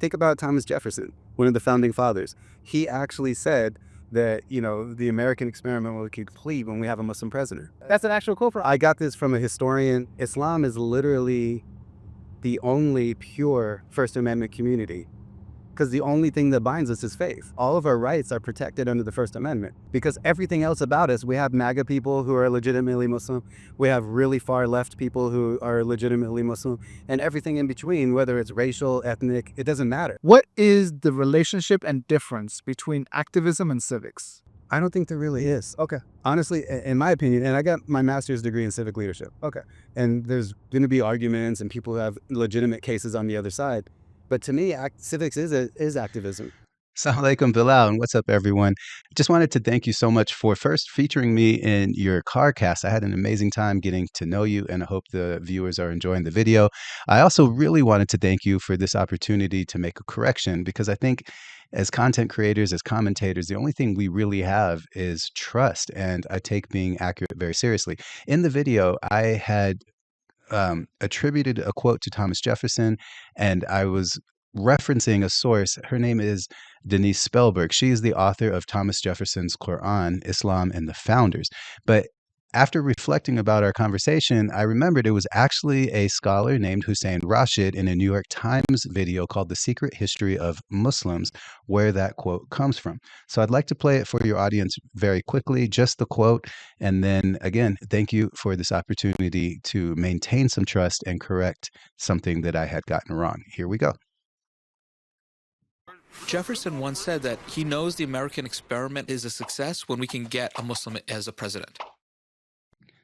think about Thomas Jefferson, one of the founding fathers. He actually said that, the American experiment will be complete when we have a Muslim president. That's an actual quote from... I got this from a historian. Islam is literally the only pure First Amendment community, because the only thing that binds us is faith. All of our rights are protected under the First Amendment, because everything else about us, we have MAGA people who are legitimately Muslim, we have really far left people who are legitimately Muslim, and everything in between, whether it's racial, ethnic, it doesn't matter. What is the relationship and difference between activism and civics? I don't think there really is. Okay. Honestly, in my opinion, and I got my master's degree in civic leadership. Okay. And there's going to be arguments and people who have legitimate cases on the other side. But to me, civics is activism. Assalamu alaikum, Belal, and what's up, everyone? I just wanted to thank you so much for first featuring me in your CARcast. I had an amazing time getting to know you, and I hope the viewers are enjoying the video. I also really wanted to thank you for this opportunity to make a correction, because I think as content creators, as commentators, the only thing we really have is trust, and I take being accurate very seriously. In the video, I had attributed a quote to Thomas Jefferson, and I was referencing a source. Her name is Denise Spellberg. She is the author of Thomas Jefferson's Quran, Islam, and the Founders. But after reflecting about our conversation, I remembered it was actually a scholar named Hussein Rashid in a New York Times video called The Secret History of Muslims, where that quote comes from. So I'd like to play it for your audience very quickly, just the quote. And then again, thank you for this opportunity to maintain some trust and correct something that I had gotten wrong. Here we go. Jefferson once said that he knows the American experiment is a success when we can get a Muslim as a president.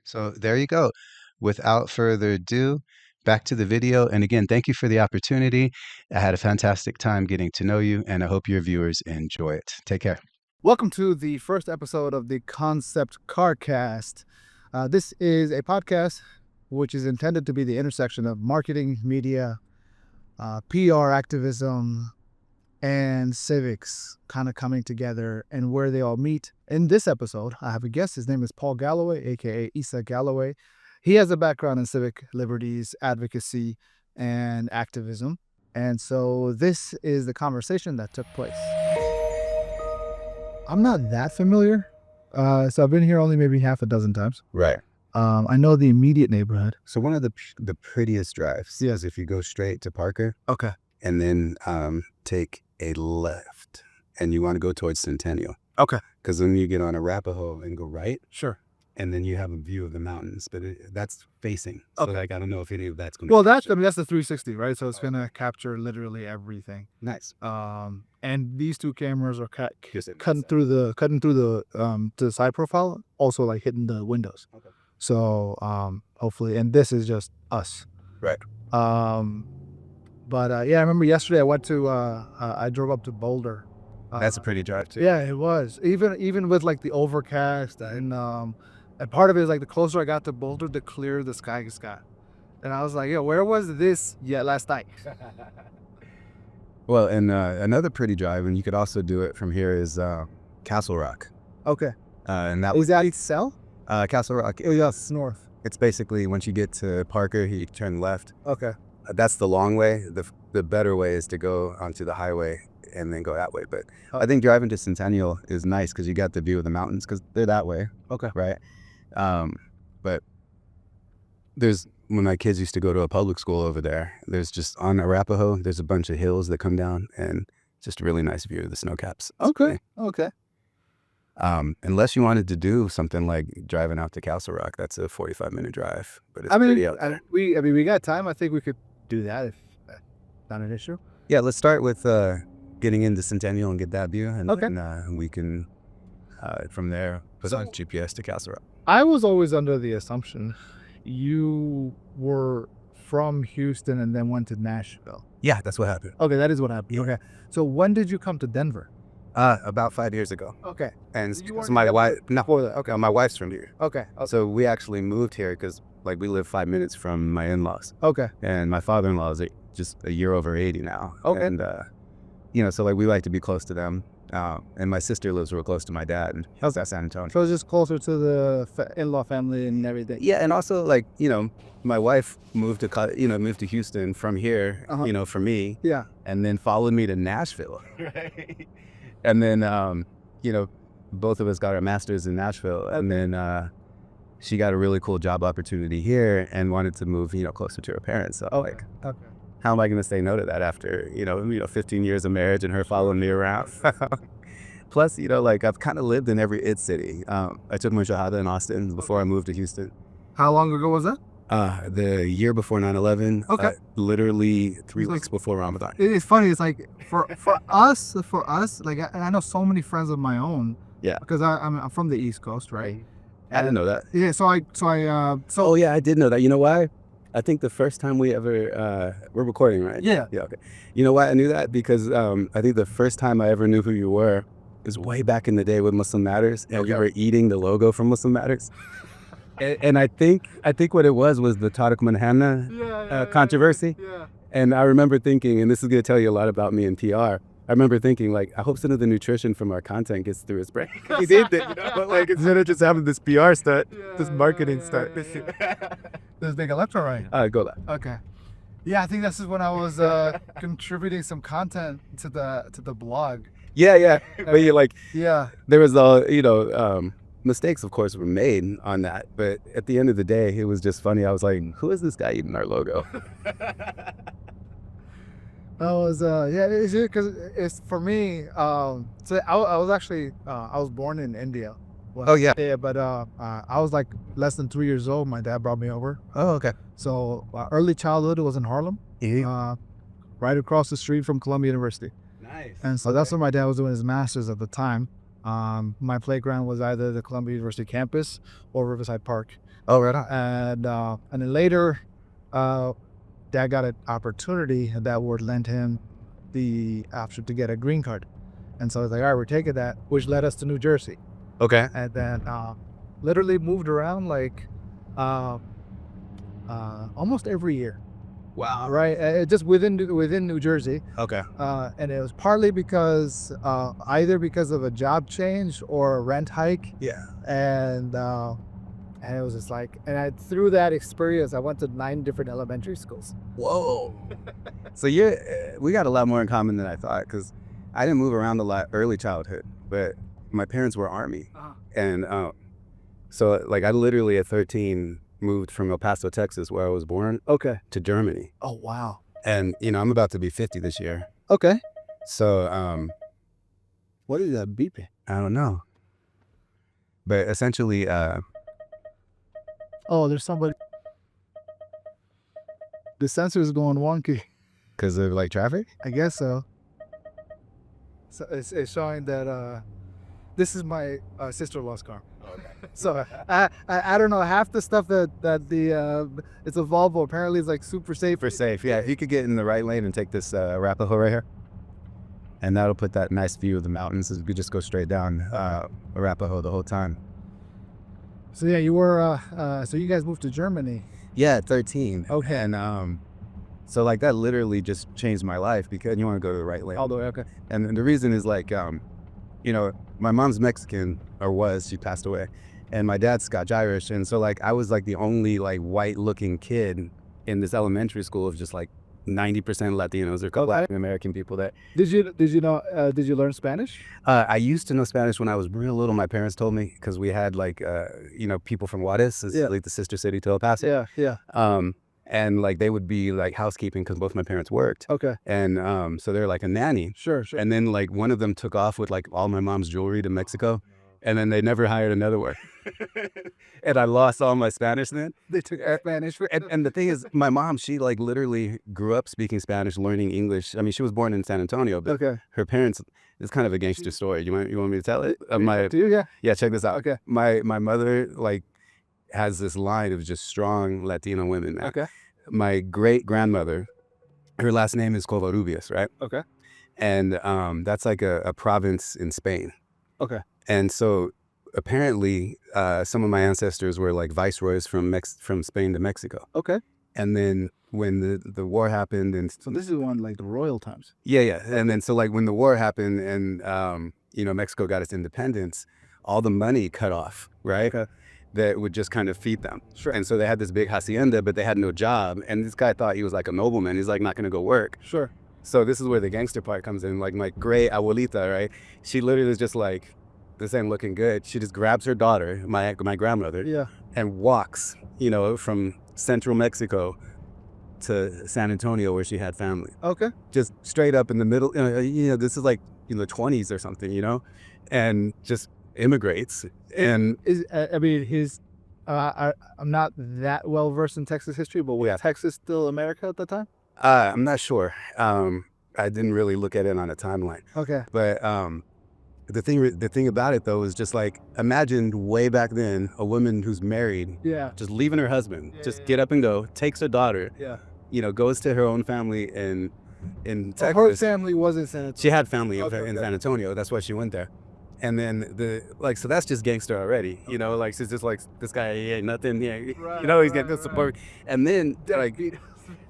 So there you go. Without further ado, back to the video. And again, thank you for the opportunity. I had a fantastic time getting to know you, and I hope your viewers enjoy it. Take care. Welcome to the first episode of the Khancept CARcast. This is a podcast which is intended to be the intersection of marketing, media, PR activism, and civics kind of coming together and where they all meet. In this episode, I have a guest. His name is Paul Galloway, aka Isa Galloway. He has a background in civic liberties, advocacy, and activism. And so this is the conversation that took place. I'm not that familiar. So I've been here only maybe half a dozen times. Right. I know the immediate neighborhood. So one of the prettiest drives is if you go straight to Parker. Okay. And then take a left, and you want to go towards Centennial. Okay. Because then you get on Arapahoe and go right. Sure. And then you have a view of the mountains, but that's facing. So Okay. I don't know if any of that's going to. Well, that's the 360, right? So it's going to capture literally everything. Nice. And these two cameras are Just cutting through the to the side profile, also like hitting the windows. Okay. So hopefully, and this is just us. Right. But yeah, I remember yesterday I went to I drove up to Boulder. That's a pretty drive too. Yeah, it was. Even with like the overcast and part of it is like the closer I got to Boulder, the clearer the sky got. And I was like, yo, where was this last night? Well, and another pretty drive, and you could also do it from here, is Castle Rock. Okay. And that Is that Excel? Castle Rock. Oh, yes, north. It's basically once you get to Parker, you turn left. Okay. That's the long way. The better way is to go onto the highway and then go that way. But I think driving to Centennial is nice because you got the view of the mountains because they're that way. Okay. Right. But when my kids used to go to a public school over there, there's just on Arapahoe, there's a bunch of hills that come down and just a really nice view of the snow caps. Okay. Okay. Unless you wanted to do something like driving out to Castle Rock, that's a 45-minute drive. But it's pretty out there. we got time. I think we could do that if that's not an issue. Yeah, let's start with getting into Centennial and get that view, and okay. then we can from there put on GPS to Castle Rock. I was always under the assumption you were from Houston and then went to Nashville. Yeah, that's what happened. Okay, that is what happened. Yeah. Okay, so when did you come to Denver? About 5 years ago. Okay. And so my wife, okay, my wife's from here. Okay. So we actually moved here because we live 5 minutes from my in-laws. Okay. And my father-in-law is just a year over 80 now. Okay. And so we like to be close to them. And my sister lives real close to my dad in San Antonio. So it's just closer to the in-law family and everything. Yeah, and also like, you know, my wife moved to Houston from here, you know, for me. Yeah. And then followed me to Nashville. Right. And then, you know, both of us got our masters in Nashville. And then she got a really cool job opportunity here and wanted to move, you know, closer to her parents. So like, how am I going to say no to that after, you know, 15 years of marriage and her following me around? Plus, you know, like I've kind of lived in every city. I took my shahada in Austin before I moved to Houston. How long ago was that? The year before 9/11. Okay. Literally 3 weeks before Ramadan. It's funny. It's like for us, like I know so many friends of my own. Yeah. Because I'm from the East Coast, right? I didn't know that. Yeah. Oh yeah, I did know that. You know why? I think the first time we ever we're recording, right? Yeah. Yeah. Okay. You know why I knew that? Because I think the first time I ever knew who you were was way back in the day with Muslim Matters, and we were eating the logo from Muslim Matters. And I think what it was the Tariq Manhanna controversy. Yeah. And I remember thinking, and this is going to tell you a lot about me in PR. I remember thinking, like, I hope some of the nutrition from our content gets through his brain. He did that, you know? But like, instead of just having this PR stunt, this marketing stunt. This big electro, right? Go that. Okay. Yeah, I think this is when I was contributing some content to the blog. Yeah. But you like, Yeah. there was all, you know, mistakes, of course, were made on that. But at the end of the day, it was just funny. I was like, who is this guy eating our logo? That was it's because it's for me. So I was actually I was born in India. Oh, yeah. Yeah, but I was like less than 3 years old. My dad brought me over. Oh, okay. So early childhood was in Harlem, right across the street from Columbia University. Nice. And so that's where my dad was doing his master's at the time. My playground was either the Columbia University campus or Riverside Park. Oh, right on. And then later, Dad got an opportunity that would lend him the option to get a green card. And so I was like, all right, we're taking that, which led us to New Jersey. Okay. And then literally moved around like almost every year. Wow. Right, just within New Jersey. Okay. And it was partly because either because of a job change or a rent hike. Yeah. And it was just like, through that experience, I went to 9 different elementary schools. Whoa. So we got a lot more in common than I thought, because I didn't move around a lot early childhood, but my parents were Army. And so like I literally at 13 moved from El Paso, Texas, where I was born, to Germany. Oh, wow. And, you know, I'm about to be 50 this year. Okay. So What is that beeping? I don't know. But essentially, Oh, there's somebody. The sensor is going wonky. because of like traffic? I guess so. So it's showing that this is my sister-in-law's car. So I don't know, half the stuff that it's a Volvo, apparently it's like super safe. Super safe, yeah. You could get in the right lane and take this Arapahoe right here. And that'll put that nice view of the mountains. You could just go straight down Arapahoe the whole time. So yeah, you were so you guys moved to Germany. Yeah, at 13. Okay. And so like that literally just changed my life, because you want to go to the right lane. All the way, okay. And the reason is like, you know, my mom's Mexican, or was, she passed away. And my dad's Scotch-Irish. And so like I was like the only like white looking kid in this elementary school of just like 90% Latinos or Latin American people there. Did you learn Spanish? I used to know Spanish when I was real little. My parents told me, because we had like, you know, people from Juarez, like the sister city to El Paso. Yeah. And like they would be like housekeeping, because both my parents worked. Okay. And so they're like a nanny. Sure. And then like one of them took off with like all my mom's jewelry to Mexico. And then they never hired another one. And I lost all my Spanish then. They took Spanish. And the thing is, my mom, she like literally grew up speaking Spanish, learning English. I mean, she was born in San Antonio, but her parents, it's kind of a gangster story. You want me to tell it? Do you? Yeah. Yeah, check this out. Okay. My mother like has this line of just strong Latino women, man. Okay. My great grandmother, her last name is Covarrubias, right? Okay. And that's like a province in Spain. Okay. And so apparently some of my ancestors were like viceroys from Spain to Mexico. Okay. And then when the war happened, and So this is one like the royal times. yeah. And then so like when the war happened, and Mexico got its independence, all the money cut off, right? That would just kind of feed them. Sure. And so they had this big hacienda, but they had no job. And this guy thought he was like a nobleman. He's like not going to go work. Sure. So this is where the gangster part comes in. Like my great abuelita, right? She literally is just like, this ain't looking good. She just grabs her daughter, my grandmother, Yeah. and walks, from central Mexico to San Antonio where she had family. Okay. Just straight up in the middle. This is like in the 20s or something, and just immigrates. And I'm not that well versed in Texas history, but was Texas still America at the time? I'm not sure. I didn't really look at it on a timeline. Okay. But the thing about it though is just like, imagine way back then a woman who's married, just leaving her husband, get up and go, takes her daughter, goes to her own family in Texas. Her family was in San Antonio. She had family in San Antonio. That's why she went there. And then so that's just gangster already, like she's just like, this guy he ain't nothing, he's getting this support. And then like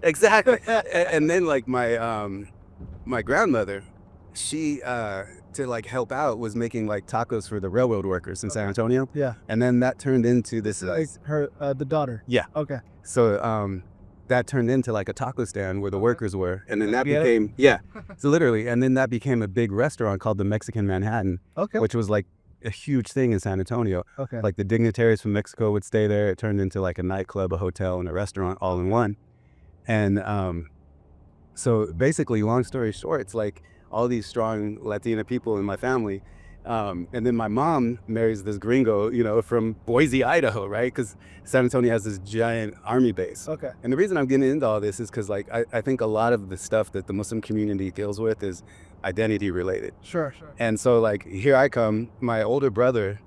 exactly. And then like my grandmother, she to like help out was making like tacos for the railroad workers in San Antonio. Yeah. And then that turned into this like her the daughter. Yeah. Okay. So that turned into like a taco stand where the workers were, and then that became so literally, and then that became a big restaurant called the Mexican Manhattan. Okay. Which was like a huge thing in San Antonio. Okay. Like the dignitaries from Mexico would stay there. It turned into like a nightclub, a hotel, and a restaurant all in one. And so basically, long story short, it's like all these strong Latina people in my family. And then my mom marries this gringo, from Boise, Idaho, right? Because San Antonio has this giant army base. Okay. And the reason I'm getting into all this is because like I think a lot of the stuff that the Muslim community deals with is identity related. Sure. And so like here I come, my older brother,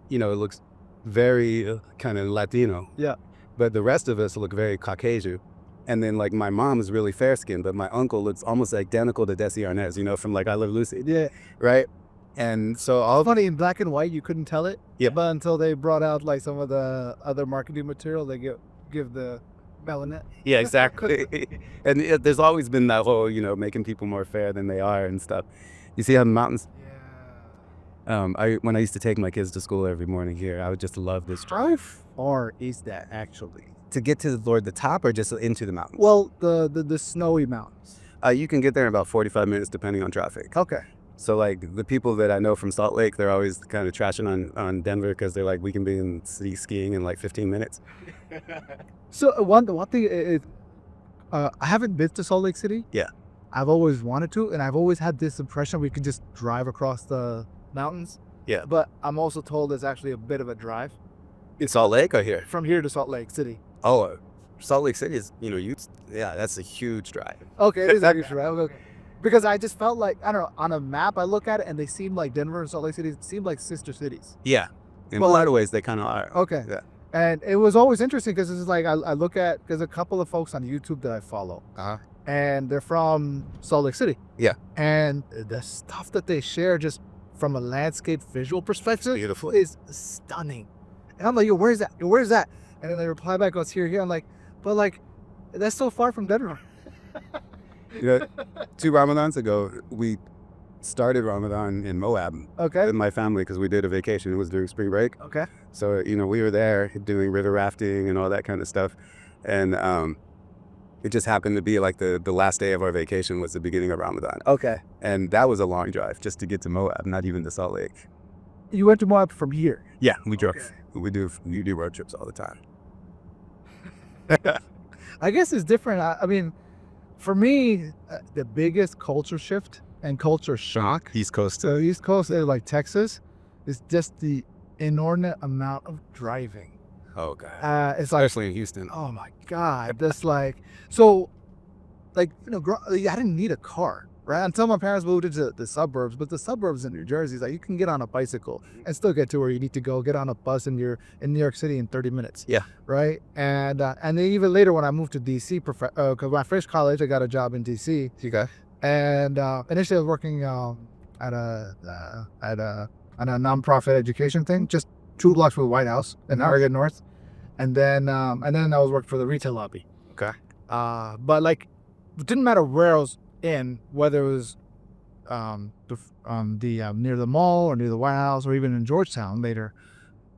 looks very kind of Latino. Yeah. But the rest of us look very Caucasian. And then like my mom is really fair skinned, but my uncle looks almost identical to Desi Arnaz, from like I Love Lucy. Yeah. Right. And so funny, in black and white you couldn't tell it. Yeah. But until they brought out like some of the other marketing material, they give the melanin. Yeah, exactly. And there's always been that whole, making people more fair than they are and stuff. You see how the mountains? Yeah. When I used to take my kids to school every morning here, I would just love this drive. Or is that actually To get to the top or just into the mountains? Well, the snowy mountains. You can get there in about 45 minutes depending on traffic. Okay. So like the people that I know from Salt Lake, they're always kind of trashing on Denver because they're like, we can be in city skiing in like 15 minutes. So one thing is, I haven't been to Salt Lake City. Yeah. I've always wanted to, and I've always had this impression we could just drive across the mountains. Yeah. But I'm also told it's actually a bit of a drive. In Salt Lake or here? From here to Salt Lake City. Oh, Salt Lake City is, that's a huge drive. Okay, it is a huge drive. Okay. Because I just felt like, I don't know, on a map I look at it and they seem like Denver and Salt Lake City seem like sister cities. Yeah. In a lot of ways, they kind of are. Okay. Yeah. And it was always interesting because it's like I look at, there's a couple of folks on YouTube that I follow. Uh-huh. And they're from Salt Lake City. Yeah. And the stuff that they share just from a landscape visual perspective Beautiful. is stunning. And I'm like, yo, where's that? Yo, where's that? And then they reply back, oh, it's here. I'm like, but like, that's so far from Denver. 2 Ramadans ago, we started Ramadan in Moab Okay. with my family because we did a vacation. It was during spring break. Okay. So, we were there doing river rafting and all that kind of stuff. And it just happened to be like the last day of our vacation was the beginning of Ramadan. Okay. And that was a long drive just to get to Moab, not even to Salt Lake. You went to Moab from here? Yeah, we drove. Okay. We do road trips all the time. I guess it's different. I mean, for me, the biggest culture shift and culture shock East Coast. to the East Coast, like Texas, is just the inordinate amount of driving. Oh, God. It's like, Especially in Houston. oh my God, that's like, so, like, I didn't need a car, right? Until my parents moved into the suburbs, but the suburbs in New Jersey is like, you can get on a bicycle and still get to where you need to go, get on a bus and you're in New York City in 30 minutes. Yeah. Right? And then even later when I moved to DC, because when I finished college, I got a job in DC. Okay. And initially I was working at a nonprofit education thing, just 2 blocks from the White House in Oregon North. And then I was working for the retail lobby. Okay. But like, it didn't matter where I was in, whether it was near the mall or near the White House or even in Georgetown later,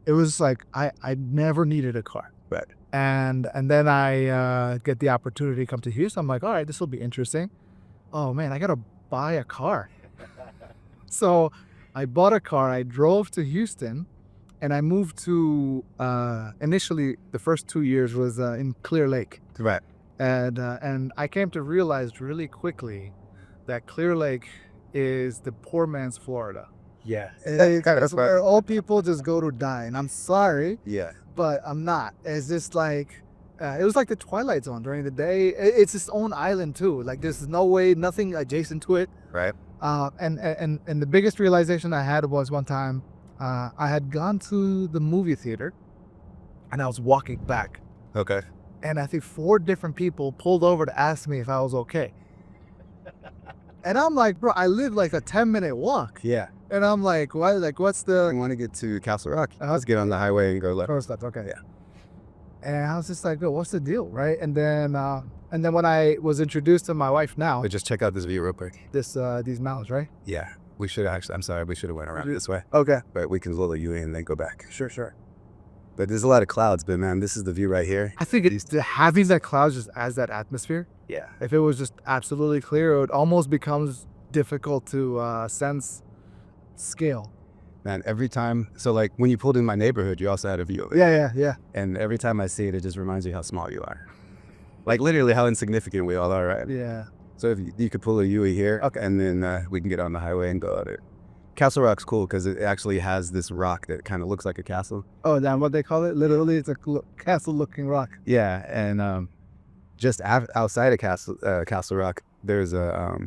it was like I never needed a car. Right. And then I get the opportunity to come to Houston. I'm like, all right, this will be interesting. Oh man, I gotta buy a car. So I bought a car. I drove to Houston, and I moved to initially the first 2 years was in Clear Lake. Right. And I came to realize really quickly that Clear Lake is the poor man's Florida. Yeah. It's where all people just go to die. And I'm sorry, Yeah. but I'm not. It's just like, it was like the Twilight Zone during the day. It's its own island too. Like there's no way, nothing adjacent to it. Right. And the biggest realization I had was one time, I had gone to the movie theater and I was walking back. Okay. And I think 4 different people pulled over to ask me if I was okay. And I'm like, bro, I live like a 10-minute walk. Yeah. And I'm like, why? Like, what's the? I want to get to Castle Rock. Let's get on the highway and go left. First left, okay. Yeah. And I was just like, oh, what's the deal, right? And then when I was introduced to my wife now, But just check out this view real quick. these mountains, right? Yeah. We should actually, I'm sorry, we should have went around this way. Okay. But we can roll you in and then go back. Sure. But there's a lot of clouds, but man, this is the view right here. I think having that cloud just adds that atmosphere. Yeah. If it was just absolutely clear, it almost becomes difficult to sense scale. Man, every time, so like when you pulled in my neighborhood, you also had a view of it. Yeah. And every time I see it, it just reminds me how small you are. Like literally how insignificant we all are, right? Yeah. So if you could pull a Yui here, Okay. and then we can get on the highway and go out it. Castle Rock's cool because it actually has this rock that kind of looks like a castle. Oh, damn, what they call it? Literally, it's a castle-looking rock. Yeah, and just outside of Castle Rock, there's a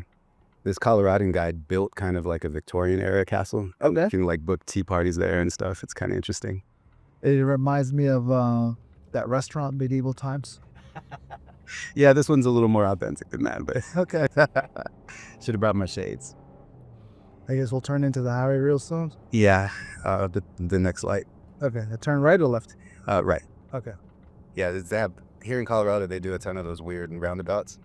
this Coloradan guy built kind of like a Victorian era castle. Okay. You can like book tea parties there and stuff. It's kind of interesting. It reminds me of that restaurant, Medieval Times. Yeah, this one's a little more authentic than that, but Okay. should have brought my shades. I guess we'll turn into the highway real soon. Yeah, the next light. Okay, turn right or left? Right. Okay. Yeah, here in Colorado, they do a ton of those weird roundabouts.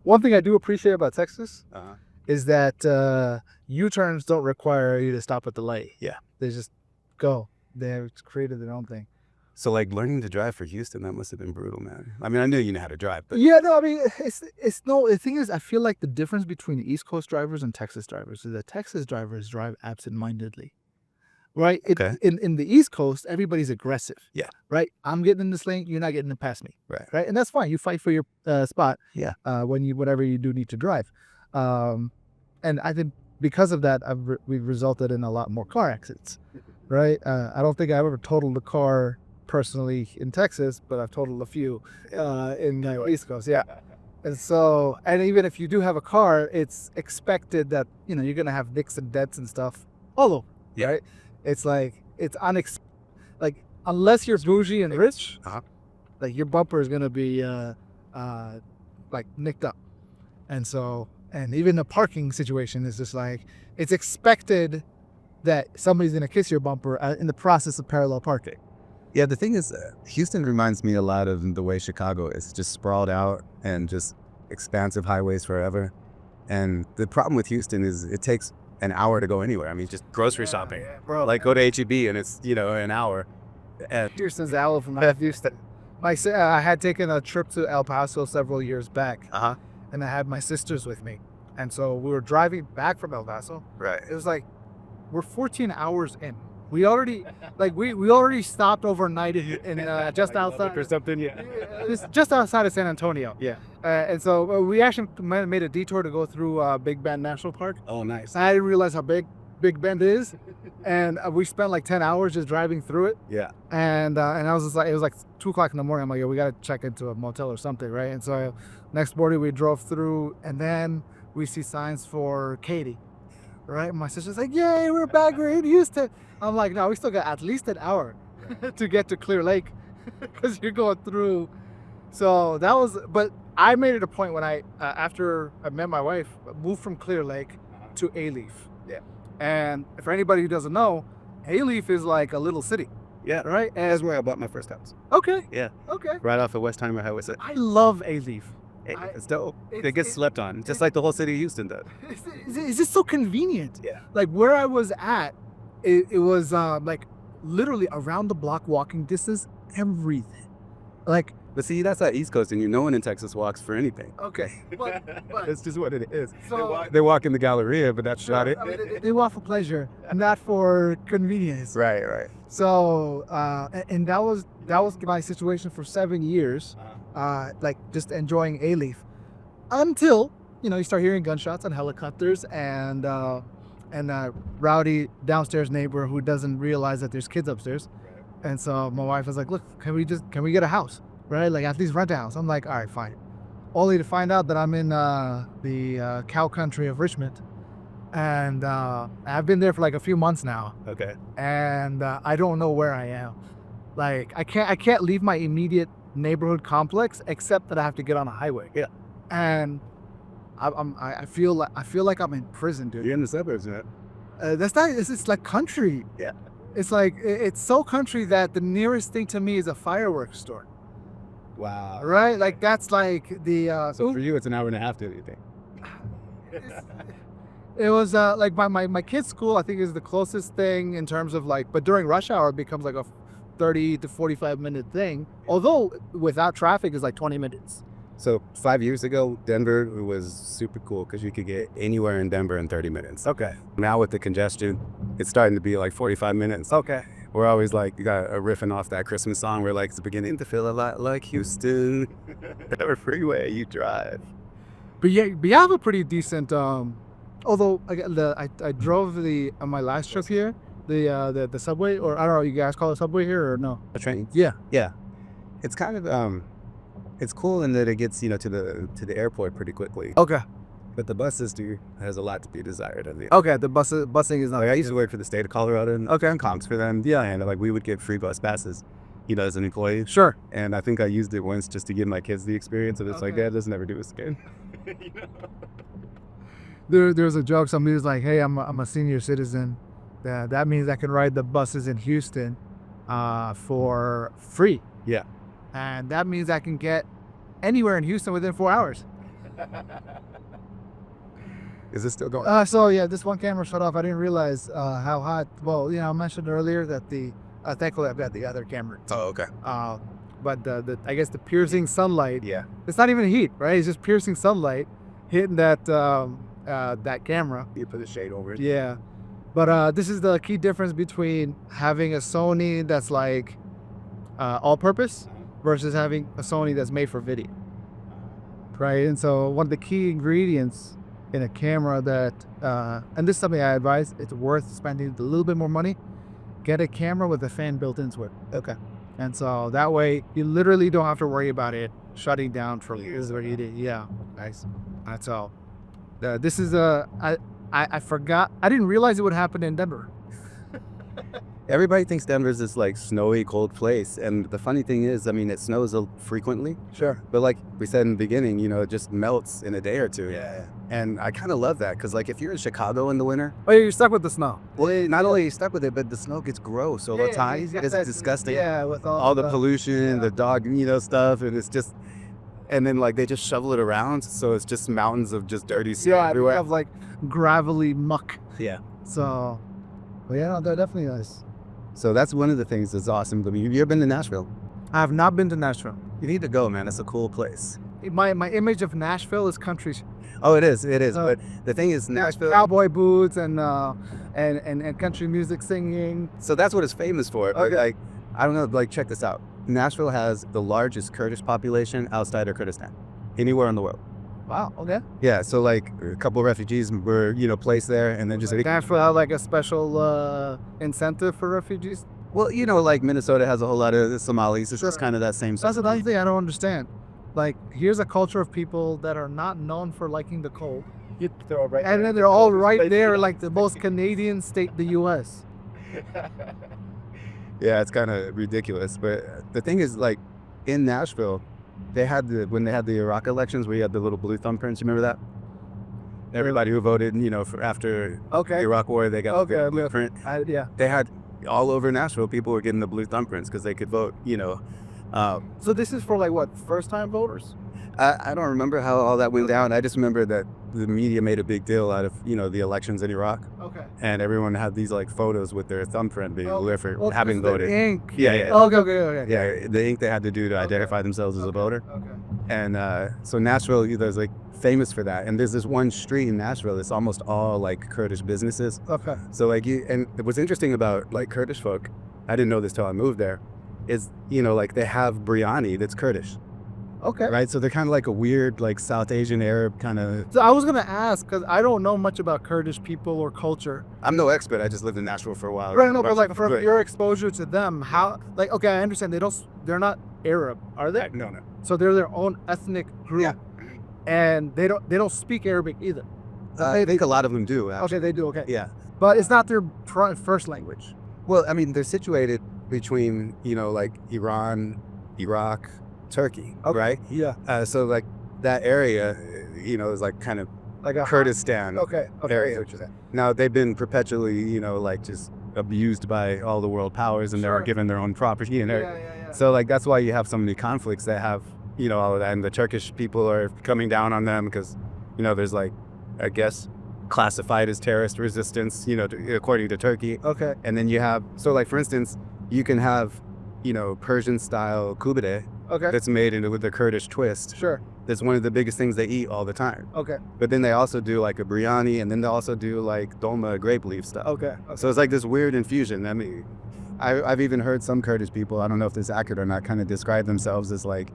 One thing I do appreciate about Texas Uh-huh. is that U-turns don't require you to stop at the light. Yeah. They just go. They've created their own thing. So like learning to drive for Houston, that must have been brutal, man. I mean, I knew you know how to drive, but Yeah, no, I mean, the thing is, I feel like the difference between East Coast drivers and Texas drivers is that Texas drivers drive absent-mindedly, right? Okay. In the East Coast, everybody's aggressive. Yeah. Right? I'm getting in this lane, you're not getting past me. Right. And that's fine. You fight for your spot. Yeah. Whenever you do need to drive. And I think because of that, we've resulted in a lot more car accidents, right? I don't think I've ever totaled a car personally in Texas, but I've totaled a few in the East Coast. Yeah. And so, and even if you do have a car, it's expected that, you're going to have nicks and dents and stuff all over, Yeah. right? It's like, like, unless you're bougie and rich, Uh-huh. like your bumper is going to be like nicked up. And so, and even the parking situation is just like, it's expected that somebody's going to kiss your bumper in the process of parallel parking. Yeah, the thing is, Houston reminds me a lot of the way Chicago is, just sprawled out and just expansive highways forever. And the problem with Houston is it takes an hour to go anywhere. I mean, just grocery shopping. Bro, Like go to H-E-B and it's, an hour. And Houston's Al from Houston. I had taken a trip to El Paso several years back, Uh-huh. and I had my sisters with me. And so we were driving back from El Paso. Right. It was like, we're 14 hours in. We already, we already stopped overnight in just outside or something. Yeah. It's just outside of San Antonio. Yeah. And so we actually made a detour to go through Big Bend National Park. Oh, nice. I didn't realize how big Big Bend is, and we spent like 10 hours just driving through it. Yeah. And I was just like, it was like 2:00 in the morning. I'm like, yo, we gotta check into a motel or something, right? And so next morning we drove through, and then we see signs for Katy, right? And my sister's like, yay, we're back, we're in Houston. I'm like, no, we still got at least an hour to get to Clear Lake because you're going through. So that was, but I made it a point when after I met my wife, moved from Clear Lake to A-Leaf. Yeah. And for anybody who doesn't know, A-Leaf is like a little city. Yeah. Right? That's where I bought my first house. Okay. Yeah. Okay. Right off of Westheimer Highway. I love A-Leaf. It's dope. It's- It gets it- slept on, it- just like the whole city of Houston does. It's just so convenient. Yeah. Like where I was at, it was like literally around the block walking distance, everything. Like, But see, that's that East Coast, and no one in Texas walks for anything. okay, but That's just what it is. So- They walk in the Galleria, but that's not it. I mean, they walk for pleasure, not for convenience. Right, right. So, and that was my situation for 7 years, like just enjoying A-Leaf, until you start hearing gunshots and helicopters and rowdy downstairs neighbor who doesn't realize that there's kids upstairs, and so my wife was like, "Look, can we get a house, right? Like at least rent a house." I'm like, "All right, fine," only to find out that I'm in the cow country of Richmond, and I've been there for like a few months now. Okay. And I don't know where I am. Like I can't leave my immediate neighborhood complex except that I have to get on a highway. Yeah. And I feel like I'm in prison, dude. You're in the suburbs, man. That's not. It's like country. Yeah. It's like it's so country that the nearest thing to me is a fireworks store. Wow. Right? Like that's like the. So for you, it's an hour and a half to anything. It was like my kid's school, I think, is the closest thing in terms of like, but during rush hour it becomes like a 30 to 45 minute thing. Although without traffic it's like 20 minutes. So 5 years ago, Denver was super cool because you could get anywhere in Denver in 30 minutes. Okay. Now with the congestion, it's starting to be like 45 minutes. Okay. We're always like, you got a riffing off that Christmas song. We're like, it's beginning to feel a lot like Houston. Whatever freeway you drive. But yeah, we have a pretty decent. Although I drove on my last trip here, the subway, or I don't know, you guys call it subway here or no? A train. Yeah. Yeah. It's kind of it's cool in that it gets to the airport pretty quickly. Okay. But the bus system has a lot to be desired. Okay. The busing is not. Like, I used to work for the state of Colorado and Okay. comps for them. Yeah, and like we would get free bus passes, as an employee. Sure. And I think I used it once just to give my kids the experience, and it's like, Okay. Dad, let's never do this again. There's a joke. Somebody was like, "Hey, I'm a senior citizen. That means I can ride the buses in Houston, for free. Yeah. And that means I can get anywhere in Houston within 4 hours." Is this still going? So yeah, this one camera shut off. I didn't realize how hot. Well, I mentioned earlier that thankfully I've got the other camera. Oh, okay. But I guess the piercing sunlight. Yeah. It's not even heat, right? It's just piercing sunlight hitting that camera. You put a shade over it. Yeah. But this is the key difference between having a Sony that's like all-purpose versus having a Sony that's made for video. Right? And so one of the key ingredients in a camera that, and this is something I advise, it's worth spending a little bit more money, get a camera with a fan built into it. Okay. And so that way you literally don't have to worry about it shutting down for years or eating. Yeah. Nice. That's all. This is I forgot. I didn't realize it would happen in Denver. Everybody thinks Denver's this like snowy, cold place, and the funny thing is, I mean, it snows frequently. Sure. But like we said in the beginning, it just melts in a day or two. Yeah. And I kind of love that because like if you're in Chicago in the winter, Oh, you're stuck with the snow. well, not only are you stuck with it, but the snow gets gross all the time. It's disgusting. Yeah, with All the pollution, yeah. the dog, stuff, and it's just, and then like they just shovel it around, so it's just mountains of just dirty snow Yeah, we everywhere. have like gravelly muck. Yeah. So, but yeah, no, they're definitely nice. So that's one of the things that's awesome. I mean, have you ever been to Nashville? I have not been to Nashville. You need to go, man. It's a cool place. My image of Nashville is country. Oh, it is. It is. Oh. But the thing is, Nashville. Cowboy boots and country music singing. So that's what it's famous for. But Okay. like, I don't know. Like, check this out. Nashville has the largest Kurdish population outside of Kurdistan, anywhere in the world. Wow. Okay. Yeah. So like, a couple of refugees were placed there, and then just Nashville had like a special incentive for refugees. well, like Minnesota has a whole lot of Somalis. It's Sure. just kind of that same. So that's another thing I don't understand. Like, here's a culture of people that are not known for liking the cold, and then they're all right there, like the most Canadian state, the U.S. Yeah, it's kind of ridiculous. But the thing is, like, in Nashville, when they had the Iraq elections, where you had the little blue thumbprints. You remember that? Everybody who voted, for after the Okay. Iraq War, they got Okay. the blueprint. Yeah. They had all over Nashville, people were getting the blue thumbprints because they could vote, So this is for like what, first time voters? I don't remember how all that went down. I just remember that the media made a big deal out of, the elections in Iraq. Okay. And everyone had these like photos with their thumbprint being for having the voted. ink. Yeah, yeah. Okay. Yeah, the ink they had to do to identify themselves as a voter. Okay. And so Nashville, there's like famous for that. And there's this one street in Nashville that's almost all like Kurdish businesses. Okay. So like and what's interesting about like Kurdish folk, I didn't know this till I moved there, is like they have biryani that's Kurdish. Okay. Right, so they're kind of like a weird, like South Asian Arab kind of. So I was gonna ask because I don't know much about Kurdish people or culture. I'm no expert. I just lived in Nashville for a while. Right, no, but like from your exposure to them, how like okay, I understand they're not Arab, are they? No. So they're their own ethnic group. Yeah. And they don't speak Arabic either. I think a lot of them do. Actually. Okay, they do. Okay. Yeah. But it's not their first language. Well, I mean, they're situated between like Iran, Iraq, Turkey, right? Yeah. So like that area, is like kind of Like a Kurdistan. Okay. area. Now they've been perpetually, like just abused by all the world powers, and they're Sure. given their own property and everything. Yeah. So like that's why you have so many conflicts that have all of that, and the Turkish people are coming down on them because there's like, I guess, classified as terrorist resistance, according to Turkey. Okay. And then you have, so like for instance, you can have Persian style kubide Okay. that's made with the Kurdish twist. Sure. That's one of the biggest things they eat all the time. Okay. But then they also do like a biryani, and then they also do like dolma, grape leaf stuff. Okay. So it's like this weird infusion. I mean, I've even heard some Kurdish people, I don't know if this is accurate or not, kind of describe themselves as like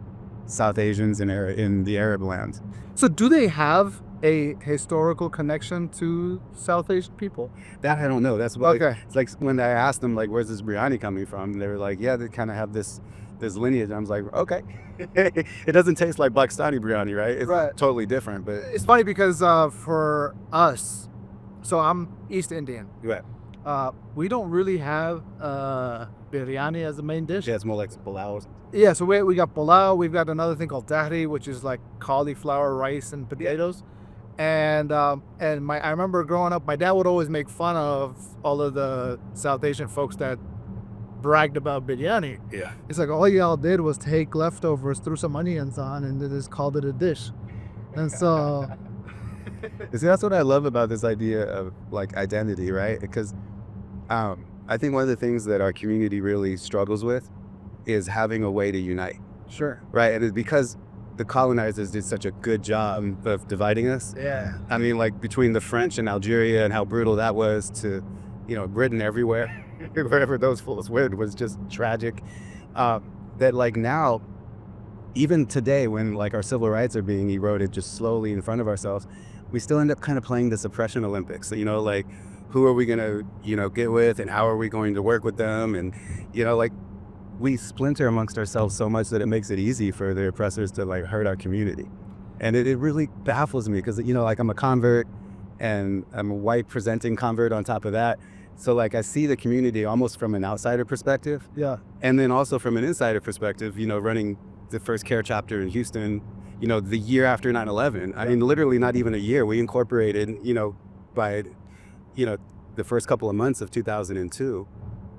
South Asians in the Arab lands. So do they have a historical connection to South Asian people? That I don't know. That's what, Okay. it's like when I asked them like, where's this biryani coming from? They were like, yeah, they kind of have this lineage. I was like, okay. It doesn't taste like Pakistani biryani, right? It's Right. totally different, but It's funny because for us, so I'm East Indian. right. We don't really have biryani as the main dish. Yeah, it's more like Belal. Yeah, so we got Belal, we've got another thing called tahri, which is like cauliflower, rice, and potatoes. And I remember growing up, my dad would always make fun of all of the South Asian folks that bragged about biryani. Yeah. It's like all y'all did was take leftovers, threw some onions on, and they just called it a dish. And so See, that's what I love about this idea of like identity, right? Because I think one of the things that our community really struggles with is having a way to unite, sure. right? And it's because the colonizers did such a good job of dividing us. Yeah. I mean, like between the French and Algeria and how brutal that was to, Britain everywhere, wherever those fools went was just tragic. That like now, even today when like our civil rights are being eroded just slowly in front of ourselves, we still end up kind of playing this oppression Olympics. So, like who are we going to, get with, and how are we going to work with them? And, like we splinter amongst ourselves so much that it makes it easy for the oppressors to like hurt our community. And it really baffles me because, like I'm a convert and I'm a white presenting convert on top of that. So like I see the community almost from an outsider perspective. Yeah. And then also from an insider perspective, running the first CAIR chapter in Houston, the year after 9/11. I mean, literally not even a year. We incorporated, by, the first couple of months of 2002,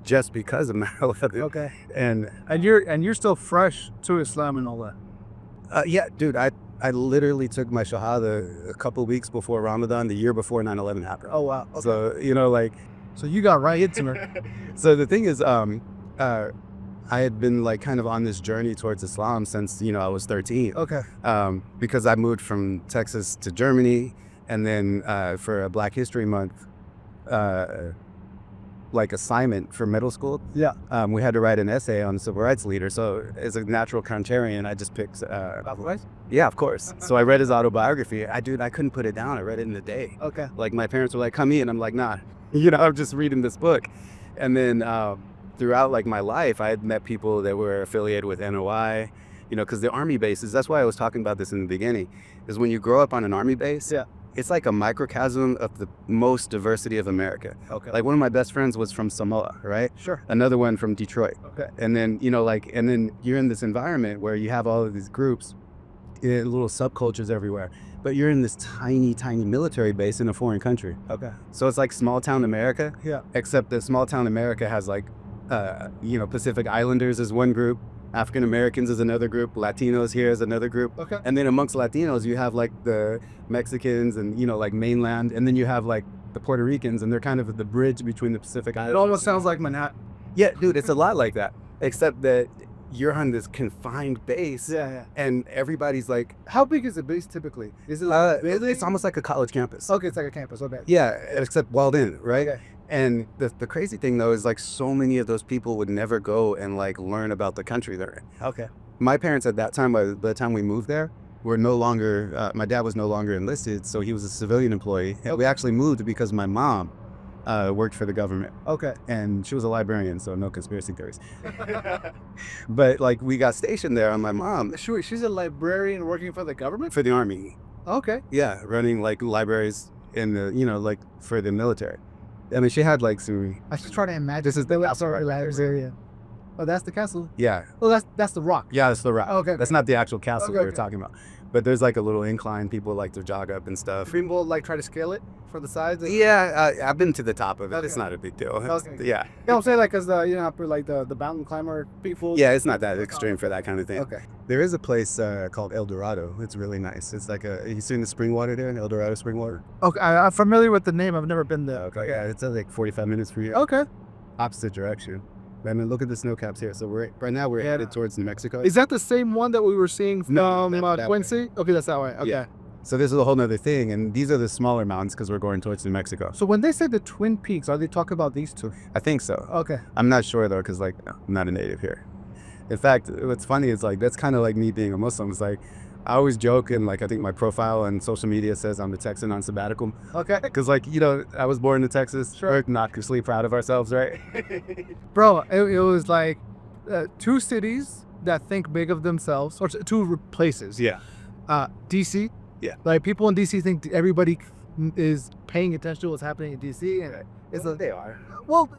just because of 9/11. Okay. And you're still fresh to Islam and all that. yeah, dude, I literally took my Shahada a couple weeks before Ramadan, the year before 9/11 happened. Oh wow. Okay. So, So you got right into it. So the thing is, I had been like kind of on this journey towards Islam since, I was 13. Okay. Because I moved from Texas to Germany, and then for a Black History Month like assignment for middle school, Yeah. we had to write an essay on the civil rights leader. So as a natural contrarian, I just picked yeah, of course. So I read his autobiography. I couldn't put it down. I read it in a day. Okay. Like my parents were like, come eat, and I'm like, nah, I'm just reading this book. And then throughout like my life, I had met people that were affiliated with NOI, because the army bases, that's why I was talking about this in the beginning, is when you grow up on an army base, Yeah. it's like a microcosm of the most diversity of America. Okay. Like one of my best friends was from Samoa, right? Sure. Another one from Detroit. Okay. And then, and then you're in this environment where you have all of these groups, little subcultures everywhere, but you're in this tiny, tiny military base in a foreign country. Okay. So it's like small town America, Yeah. except that small town America has like, Pacific Islanders is one group, African Americans is another group. Latinos here is another group. Okay. And then amongst Latinos, you have like the Mexicans and, like mainland. And then you have like the Puerto Ricans, and they're kind of the bridge between the Pacific Islands. It almost sounds like Manhattan. Yeah, dude, it's a lot like that. Except that you're on this confined base. Yeah. And everybody's like, How big is the base typically? Is it it's almost like a college campus. Okay, it's like a campus. Okay. Yeah, except walled in, right? Okay. And the crazy thing though is like so many of those people would never go and like learn about the country they're in. Okay. My parents at that time, by the time we moved there, were no longer, my dad was no longer enlisted, so he was a civilian employee. And we actually moved because my mom worked for the government. Okay. And she was a librarian, so no conspiracy theories. But like we got stationed there on my mom She's a librarian working for the government? for the army. Okay. Yeah, running like libraries in the, like for the military. I mean, she had like some, I should try to imagine. This is the castle right area. Oh, that's the castle? yeah. Oh, that's the rock. Yeah, that's the rock. Okay. That's not the actual castle Okay, we were okay. talking about. But there's like a little incline people like to jog up and stuff. People like try to scale it for the sides. Yeah, I've been to the top of it. Okay. It's not a big deal. Okay. Yeah. Yeah, I'm saying like, cause for like the mountain climber people. Yeah, it's not that extreme for that kind of thing. Okay. There is a place called El Dorado. It's really nice. It's like you seen the spring water there, El Dorado spring water? Okay, I'm familiar with the name. I've never been there. Okay. Yeah, it's like 45 minutes for you. Okay. Opposite direction. I mean, look at the snow caps here. So right now we're headed towards New Mexico. Is that the same one that we were seeing from No, that Quincy? Okay, that's that way. Okay. Yeah. So this is a whole nother thing, and these are the smaller mountains because we're going towards New Mexico. So when they say the Twin Peaks, are they talking about these two? I think so. Okay. I'm not sure though, because like I'm not a native here. In fact, what's funny is like that's kind of like me being a Muslim. It's like I always joke, and like I think my profile on social media says I'm a Texan on sabbatical, Okay. because like I was born in Texas. Sure. We're not completely proud of ourselves, right? Bro, it was like two cities that think big of themselves, or two places. Yeah. DC. Yeah. Like people in DC think everybody is paying attention to what's happening in DC, and it's They are. well.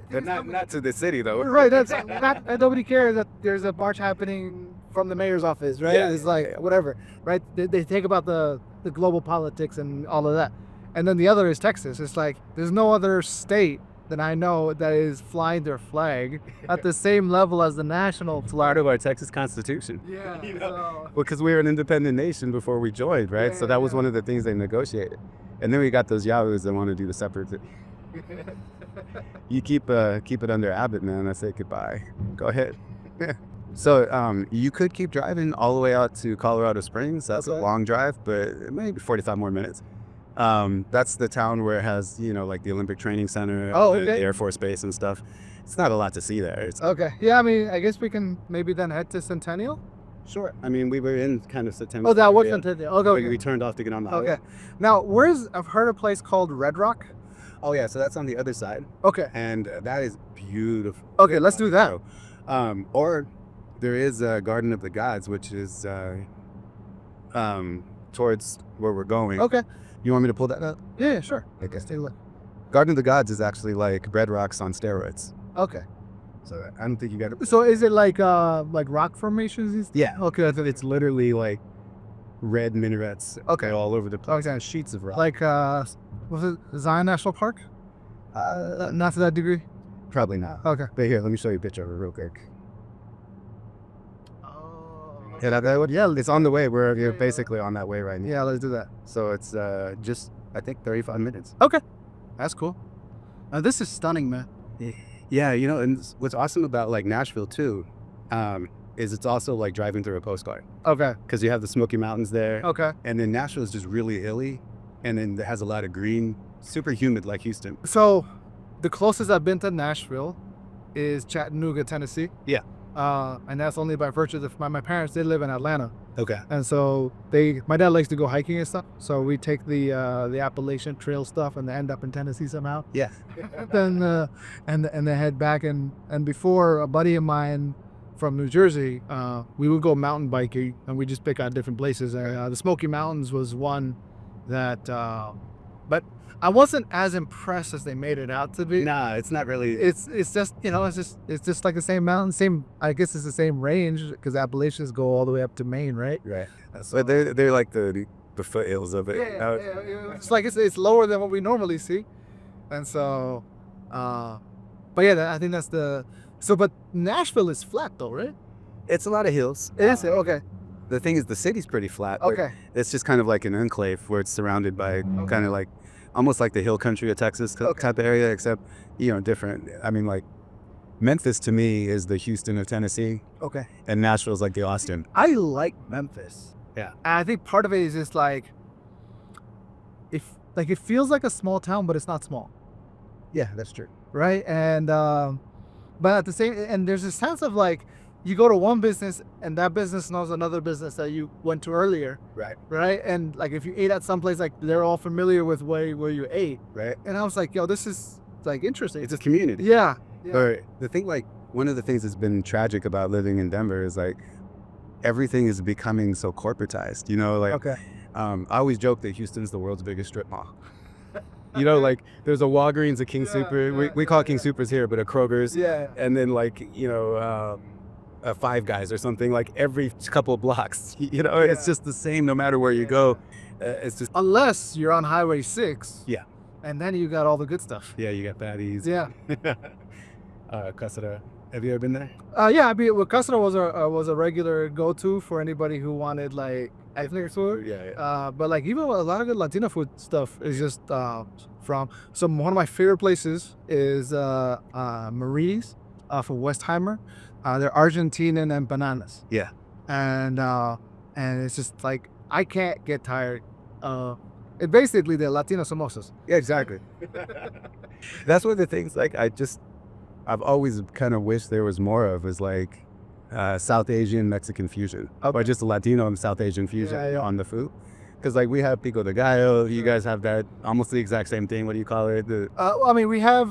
They're not to the city though. Right, that's not, nobody cares that there's a march happening from the mayor's office, right? Yeah, It's like, whatever, right? They think about the global politics and all of that. And then the other is Texas. It's like, there's no other state that I know that is flying their flag at the same level as the national flag. Part of our Texas Constitution. Yeah, Well, because we were an independent nation before we joined, right? Yeah, So that was yeah. one of the things they negotiated. And then we got those yahoos that want to do the separate. You keep it under Abbott, man. I say goodbye. Go ahead. So you could keep driving all the way out to Colorado Springs. That's a Okay. long drive, but maybe 45 more minutes. That's the town where it has, like the Olympic Training Center, Oh, the okay. Air Force Base and stuff. It's not a lot to see there. It's, Okay. Yeah, I mean, I guess we can maybe then head to Centennial. Sure. I mean, we were in kind of September. Oh, that was area, Centennial. Okay. but Okay. we turned off to get on the highway. Okay. Now, I've heard a place called Red Rock. Oh yeah, so that's on the other side, Okay. and that is beautiful. Okay, let's do that. Or there is a Garden of the Gods, which is towards where we're going. Okay. You want me to pull that up? Yeah, sure. Okay. Let's take a look. Garden of the Gods is actually like Red Rocks on steroids. Okay. So I don't think you got to. So is it like rock formations? And stuff? Yeah. Okay. It's literally like red minarets. Okay. All over the place. Okay. Sheets of rock. Like was it Zion National Park? Not to that degree. Probably not. Okay. But here, let me show you a picture of it real quick. Oh. Yeah, it's on the way. We're Yeah, basically on that way right now. Yeah, let's do that. So it's just, I think, 35 minutes. Okay. That's cool. This is stunning, man. Yeah, and what's awesome about like Nashville too, is it's also like driving through a postcard, Okay. because you have the Smoky Mountains there, Okay. and then Nashville is just really hilly, and then it has a lot of green, super humid like Houston. So, the closest I've been to Nashville is Chattanooga, Tennessee. Yeah. And that's only by virtue of my parents. They live in Atlanta. Okay. And so my dad likes to go hiking and stuff. So we take the Appalachian Trail stuff and end up in Tennessee somehow. Yeah. Then and then head back and before, a buddy of mine from New Jersey, we would go mountain biking and we just pick out different places. The Smoky Mountains was one that, but I wasn't as impressed as they made it out to be. Nah, it's not really. It's just it's just like the same mountain, I guess it's the same range because Appalachians go all the way up to Maine, right? Right. But they're like the foothills of it. It's like it's lower than what we normally see, and so, but yeah, I think that's but Nashville is flat though, right? It's a lot of hills. It is? Okay. The thing is, the city's pretty flat. but Okay. It's just kind of like an enclave where it's surrounded by kind of like, almost like the hill country of Texas type area, except, different. I mean, like, Memphis to me is the Houston of Tennessee, Okay. and Nashville's like the Austin. I like Memphis. Yeah. And I think part of it is just like, it feels like a small town, but it's not small. Yeah, that's true. Right. And, but at the same, and there's a sense of like, you go to one business and that business knows another business that you went to earlier. Right. Right. And like, if you ate at some place, like they're all familiar with where you ate. Right. And I was like, yo, this is like interesting. It's a community. Yeah. Or the thing, like, one of the things that's been tragic about living in Denver is like everything is becoming so corporatized. Like, Okay. I always joke that Houston's the world's biggest strip mall. Like there's a Walgreens, a King Super. We call it King Supers here, but a Kroger's. Yeah. And then like a Five Guys or something, like every couple of blocks. It's just the same no matter where you go. It's just Unless you're on Highway 6. Yeah. And then you got all the good stuff. yeah, you got Fatties. Yeah. Casada. Have you ever been there? Yeah. I mean, well, Custard was a regular go-to for anybody who wanted like ethnic food. Yeah. But like even a lot of good Latino food stuff is just from one of my favorite places is Marie's for Westheimer. They're Argentinian empanadas. Yeah. And it's just like I can't get tired. It's basically the Latino samosas. Yeah, exactly. That's one of the things, like, I've always kind of wished there was more of, is like South Asian Mexican fusion, or just Latino and South Asian fusion on the food. Because like we have pico de gallo, you guys have that almost the exact same thing. What do you call it? I mean, we have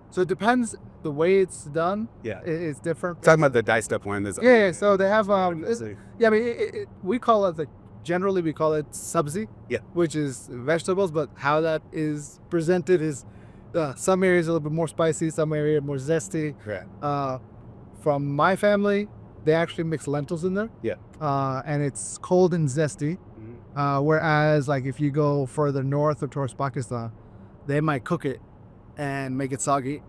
so it depends the way it's done. Yeah. It's different. Talking about the diced up one. Yeah. So they have I mean, we call it generally we call it sabzi. Yeah. Which is vegetables, but how that is presented is some areas a little bit more spicy, some area more zesty. Right. From my family, they actually mix lentils in there. Yeah. And it's cold and zesty. Whereas like if you go further north or towards Pakistan, they might cook it and make it soggy.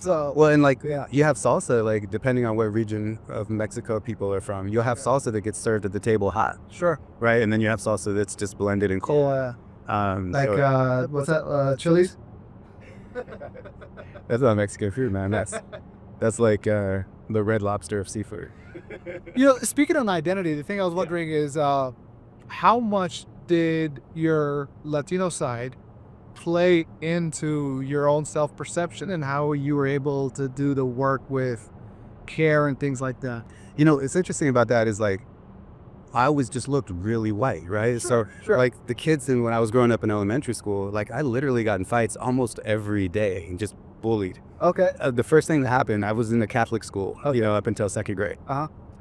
So well, and like you have salsa, like depending on what region of Mexico people are from, you'll have salsa that gets served at the table hot. Sure. Right, and then you have salsa that's just blended and cold. Like what's that? Chilies. That's not Mexican food, man. That's like the Red Lobster of seafood. Speaking on identity, the thing I was wondering is how much did your Latino side play into your own self-perception and how you were able to do the work with CAIR and things like that? It's interesting about that is like I always just looked really white, right? Sure. Like the kids when I was growing up in elementary school, like I literally got in fights almost every day and just bullied. Okay. The first thing that happened, I was in a Catholic school, up until second grade.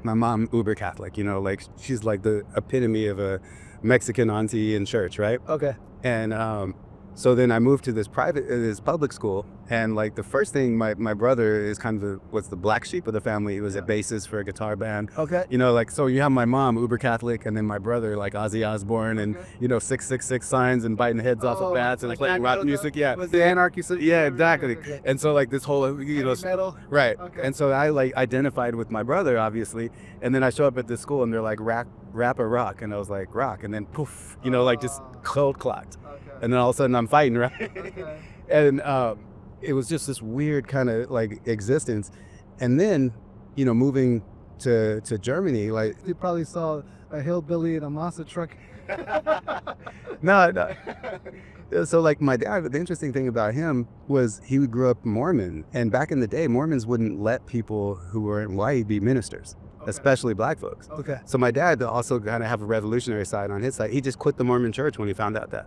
My mom, uber Catholic, like she's like the epitome of a Mexican auntie in church, right? Okay. And so then I moved to this public school, and like the first thing, my brother is kind of was the black sheep of the family. He was a bassist for a guitar band. Okay. Like so you have my mom, uber Catholic, and then my brother like Ozzy Osbourne and 666 signs and biting heads off of bats and like playing rock music. Yeah. Was the anarchy? Yeah, exactly. Okay. And so like this whole metal. right. Okay. And so I like identified with my brother obviously, and then I show up at this school and they're like rap or rock, and I was like rock, and then poof, like just cold clocked. And then all of a sudden I'm fighting, right? Okay. And it was just this weird kind of like existence. And then, moving to Germany, like You probably saw a hillbilly in a monster truck. no. So like my dad, the interesting thing about him was he grew up Mormon, and back in the day, Mormons wouldn't let people who weren't white be ministers. Especially black folks. Okay. So my dad also kind of have a revolutionary side on his side. He just quit the Mormon church when he found out that.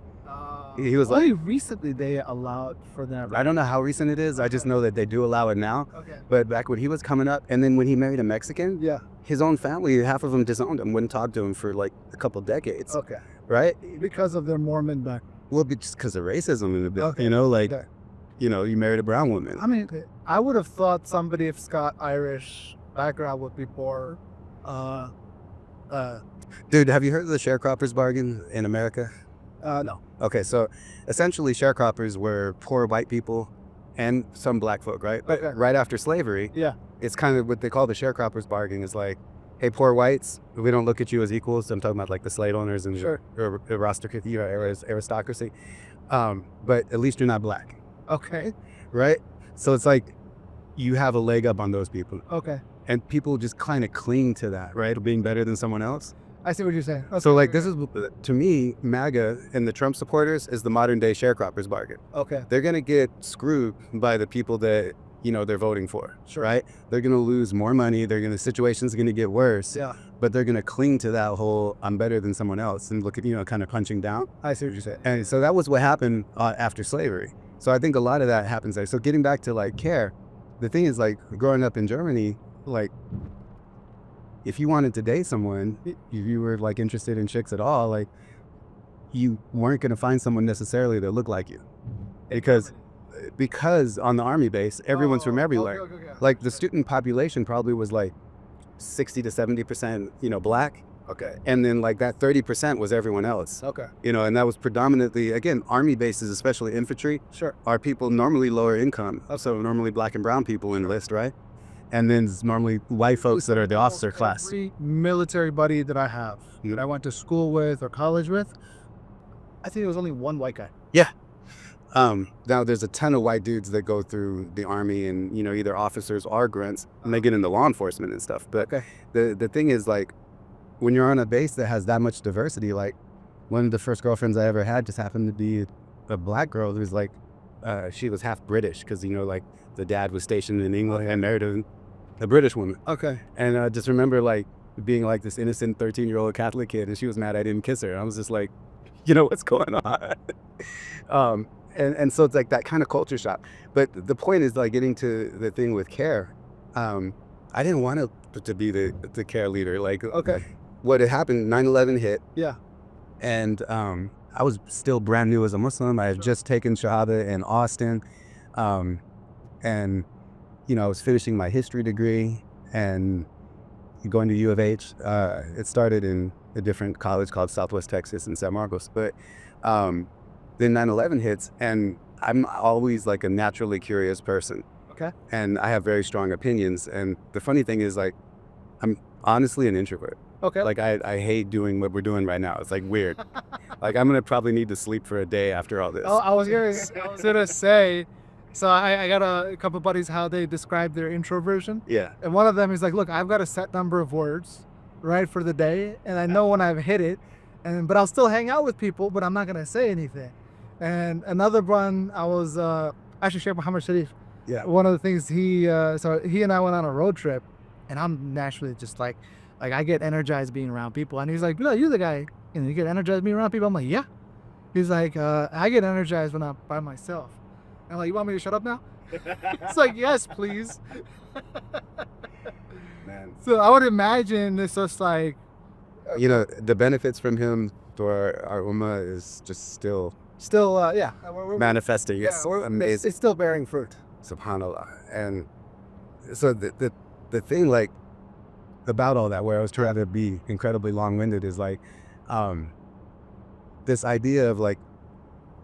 He was like, only recently they allowed for that. I don't know how recent it is. I just know that they do allow it now. Okay. But back when he was coming up, and then when he married a Mexican, his own family, half of them disowned him, wouldn't talk to him for like a couple decades. Okay. Right? Because of their Mormon background. Well, just because of racism in a bit. Okay. You married a brown woman. I mean, I would have thought somebody of Scott-Irish background would be more. Dude, have you heard of the Sharecroppers bargain in America? No. Okay, so essentially sharecroppers were poor white people and some black folk, right? But Okay. right after slavery, Yeah. it's kind of what they call the sharecroppers bargain. Is like, hey, poor whites, we don't look at you as equals. I'm talking about like the slave owners and Sure. aristocracy. But at least you're not black, Okay. right? So it's like you have a leg up on those people, Okay. and people just kind of cling to that, right? Of being better than someone else. I see what you're saying. Okay. So like this is, to me, MAGA and the Trump supporters is the modern day sharecroppers bargain. Okay. They're gonna get screwed by the people that they're voting for, Sure. right? They're gonna lose more money. The situation's gonna get worse. Yeah. But they're gonna cling to that whole "I'm better than someone else" and look at kind of punching down. I see what you're saying. And so that was what happened after slavery. So I think a lot of that happens there. So getting back to like CAIR, the thing is like growing up in Germany, like if you wanted to date someone, if you were like interested in chicks at all, like you weren't gonna find someone necessarily that looked like you, because on the army base, everyone's from everywhere. Okay. Like the student population probably was like 60 to 70%, black. Okay. And then like that 30% was everyone else. Okay. And that was predominantly, again, army bases, especially infantry, Sure. are people normally lower income. So normally black and brown people enlist, right? And then it's normally white folks that are the officer class. Every military buddy that I have, that I went to school with or college with, I think there was only one white guy. Now there's a ton of white dudes that go through the army and, either officers or grunts, and they get into law enforcement and stuff. But Okay. the thing is, like, when you're on a base that has that much diversity, like one of the first girlfriends I ever had just happened to be a black girl who's like, she was half British because, like the dad was stationed in England and married a British woman. Okay. And I just remember like being like this innocent 13-year-old Catholic kid, and she was mad I didn't kiss her. I was just like, what's going on? And so it's like that kind of culture shock. But the point is like getting to the thing with CAIR. I didn't want to be the CAIR leader. Like, Okay. what had happened, 9/11 hit, Yeah. and I was still brand new as a Muslim. I had just taken Shahada in Austin, and I was finishing my history degree and going to U of H. It started in a different college called Southwest Texas in San Marcos, but then 9/11 hits, and I'm always like a naturally curious person. Okay. And I have very strong opinions. And the funny thing is, like, I'm honestly an introvert. Okay. Like I hate doing what we're doing right now. It's like weird. Like I'm gonna probably need to sleep for a day after all this. Oh, I was gonna say, so I got a couple of buddies how they describe their introversion, Yeah. and one of them is like, look, I've got a set number of words, right, for the day, and I know when I've hit it, but I'll still hang out with people, but I'm not gonna say anything. And another one, I was actually Sheikh Muhammad Sharif. Yeah. One of the things he and I went on a road trip, and I'm naturally just like I get energized being around people, and he's like, no, you're the guy, you get energized being around people. I'm like, yeah. He's like, I get energized when I'm by myself. I'm like, you want me to shut up now? It's like, yes, please. Man. So I would imagine it's just like, The benefits from him for our ummah is just still yeah, manifesting. It's amazing. it's still bearing fruit. SubhanAllah. And so the thing, like, about all that, where I was trying to be incredibly long-winded, is like this idea of like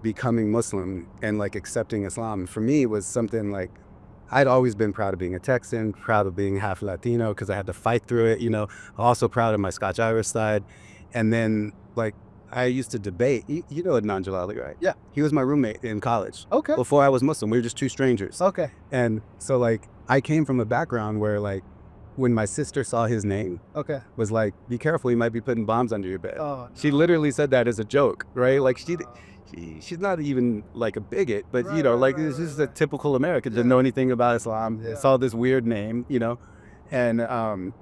becoming Muslim and like accepting Islam for me was something like I'd always been proud of being a Texan, proud of being half Latino because I had to fight through it, also proud of my Scotch-Irish side. And then like I used to debate, you know Adnan Jalali, right? Yeah. He was my roommate in college. Okay. Before I was Muslim, we were just two strangers. Okay. And so like I came from a background where like when my sister saw his name, Okay. was like, be careful, you might be putting bombs under your bed. Oh, She literally said that as a joke, right? Like she's not even like a bigot, but Right, this is a typical American, didn't know anything about Islam, saw this weird name, and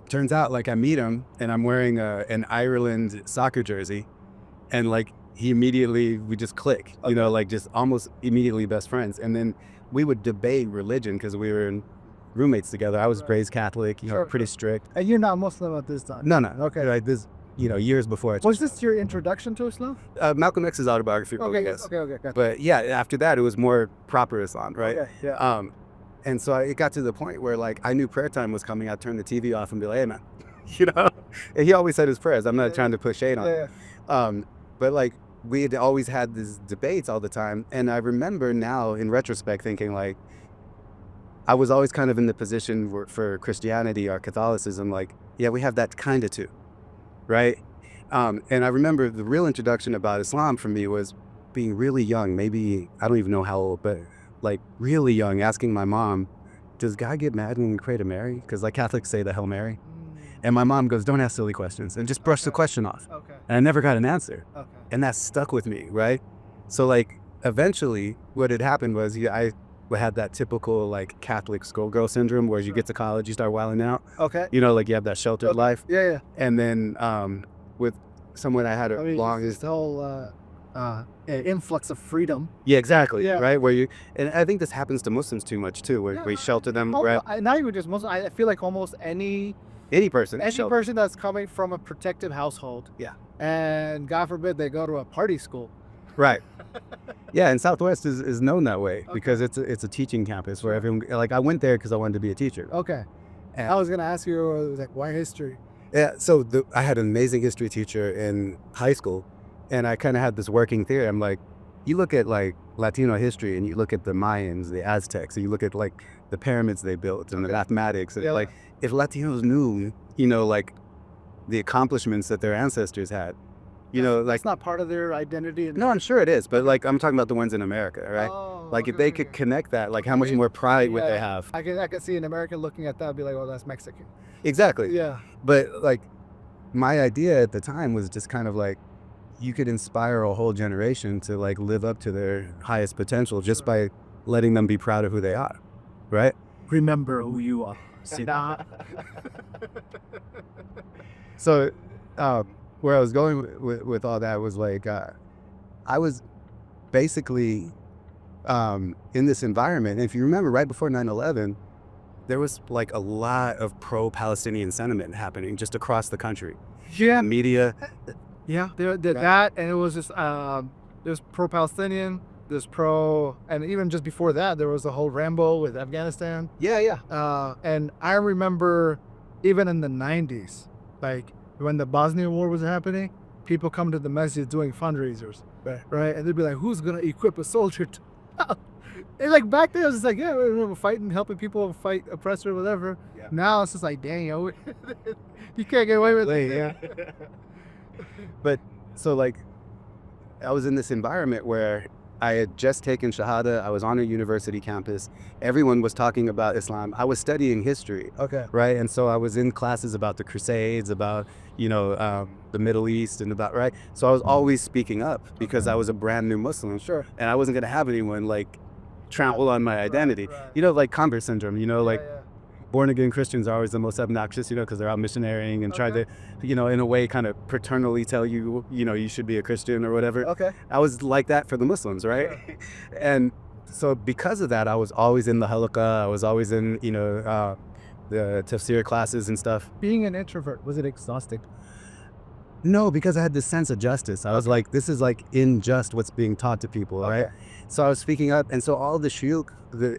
turns out like I meet him and I'm wearing an Ireland soccer jersey, and like we just click, like just almost immediately best friends. And then we would debate religion because we were roommates together. I was raised Catholic, pretty strict. And you're not Muslim at this time? No. Okay. Like this, years before. Was this your introduction to Islam? Malcolm X's autobiography. Okay. Yes. Okay. Gotcha. But yeah, after that, it was more proper Islam, right? Okay. Yeah. And so it got to the point where like I knew prayer time was coming. I'd turn the TV off and be like, hey man, And he always said his prayers. I'm not trying to put shade on him. Yeah. But like we had always had these debates all the time. And I remember now in retrospect thinking like, I was always kind of in the position for Christianity or Catholicism, like, yeah, we have that kind of too, right? And I remember the real introduction about Islam for me was being really young, maybe, I don't even know how old, but like really young, asking my mom, does God get mad when we pray to Mary? Because like Catholics say the Hail Mary. And my mom goes, don't ask silly questions, and just brush the question off. Okay. And I never got an answer. Okay. And that stuck with me, right? So like eventually what had happened was I had that typical like Catholic schoolgirl syndrome where you get to college, you start wilding out. Okay. You know, like you have that sheltered life. Yeah, yeah. And then with someone I had a long... It's the whole influx of freedom. Yeah, exactly. Yeah. Right? Where you... And I think this happens to Muslims too much too, where we shelter them. Right? Not even just Muslim. I feel like almost any person that's coming from a protective household. Yeah. And God forbid they go to a party school. Right. Yeah, and Southwest is known that way because it's a teaching campus where everyone... Like I went there because I wanted to be a teacher. Okay. And I was going to ask you, like, why history? Yeah, so I had an amazing history teacher in high school, and I kind of had this working theory. I'm like, you look at like Latino history and you look at the Mayans, the Aztecs, and you look at like the pyramids they built and the mathematics. And like if Latinos knew, you know, like the accomplishments that their ancestors had, you know, like... It's not part of their identity. No, I'm sure it is, but like I'm talking about the ones in America, right? Oh, like if they could connect that, like how much more pride would they have? I could see an American looking at that and be like, oh, that's Mexican. Exactly. Yeah. But like my idea at the time was just kind of like, you could inspire a whole generation to like live up to their highest potential just by letting them be proud of who they are, right? Remember who you are. See that? So where I was going with all that was like, I was basically in this environment. And if you remember right before 9/11, there was like a lot of pro-Palestinian sentiment happening just across the country. Yeah. Media. Yeah, that, and it was just there's pro-Palestinian, there's and even just before that, there was the whole Rambo with Afghanistan. Yeah. And I remember even in the 90s, like when the Bosnia War was happening, people come to the masjid doing fundraisers, right? And they'd be like, who's gonna equip a soldier to... And like back then, it was just like, yeah, we're fighting, helping people fight oppressor, whatever. Yeah. Now it's just like, dang, yo, you can't get away with it. Yeah. But so like, I was in this environment where I had just taken Shahada. I was on a university campus. Everyone was talking about Islam. I was studying history. Okay. Right. And so I was in classes about the Crusades, about, you know, the Middle East and about, right. So I was always speaking up because I was a brand new Muslim. Sure. And I wasn't going to have anyone like trample on my identity. Right. You know, like convert syndrome, you know, born again Christians are always the most obnoxious, you know, because they're out missionarying and try to, you know, in a way kind of paternally tell you, you know, you should be a Christian or whatever. Okay. I was like that for the Muslims, right? Sure. And so because of that, I was always in the halaqah. I was always in, you know, the tafsir classes and stuff. Being an introvert, was it exhausting? No, because I had this sense of justice. I was like, this is like unjust what's being taught to people, right? So I was speaking up, and so all the shuyukh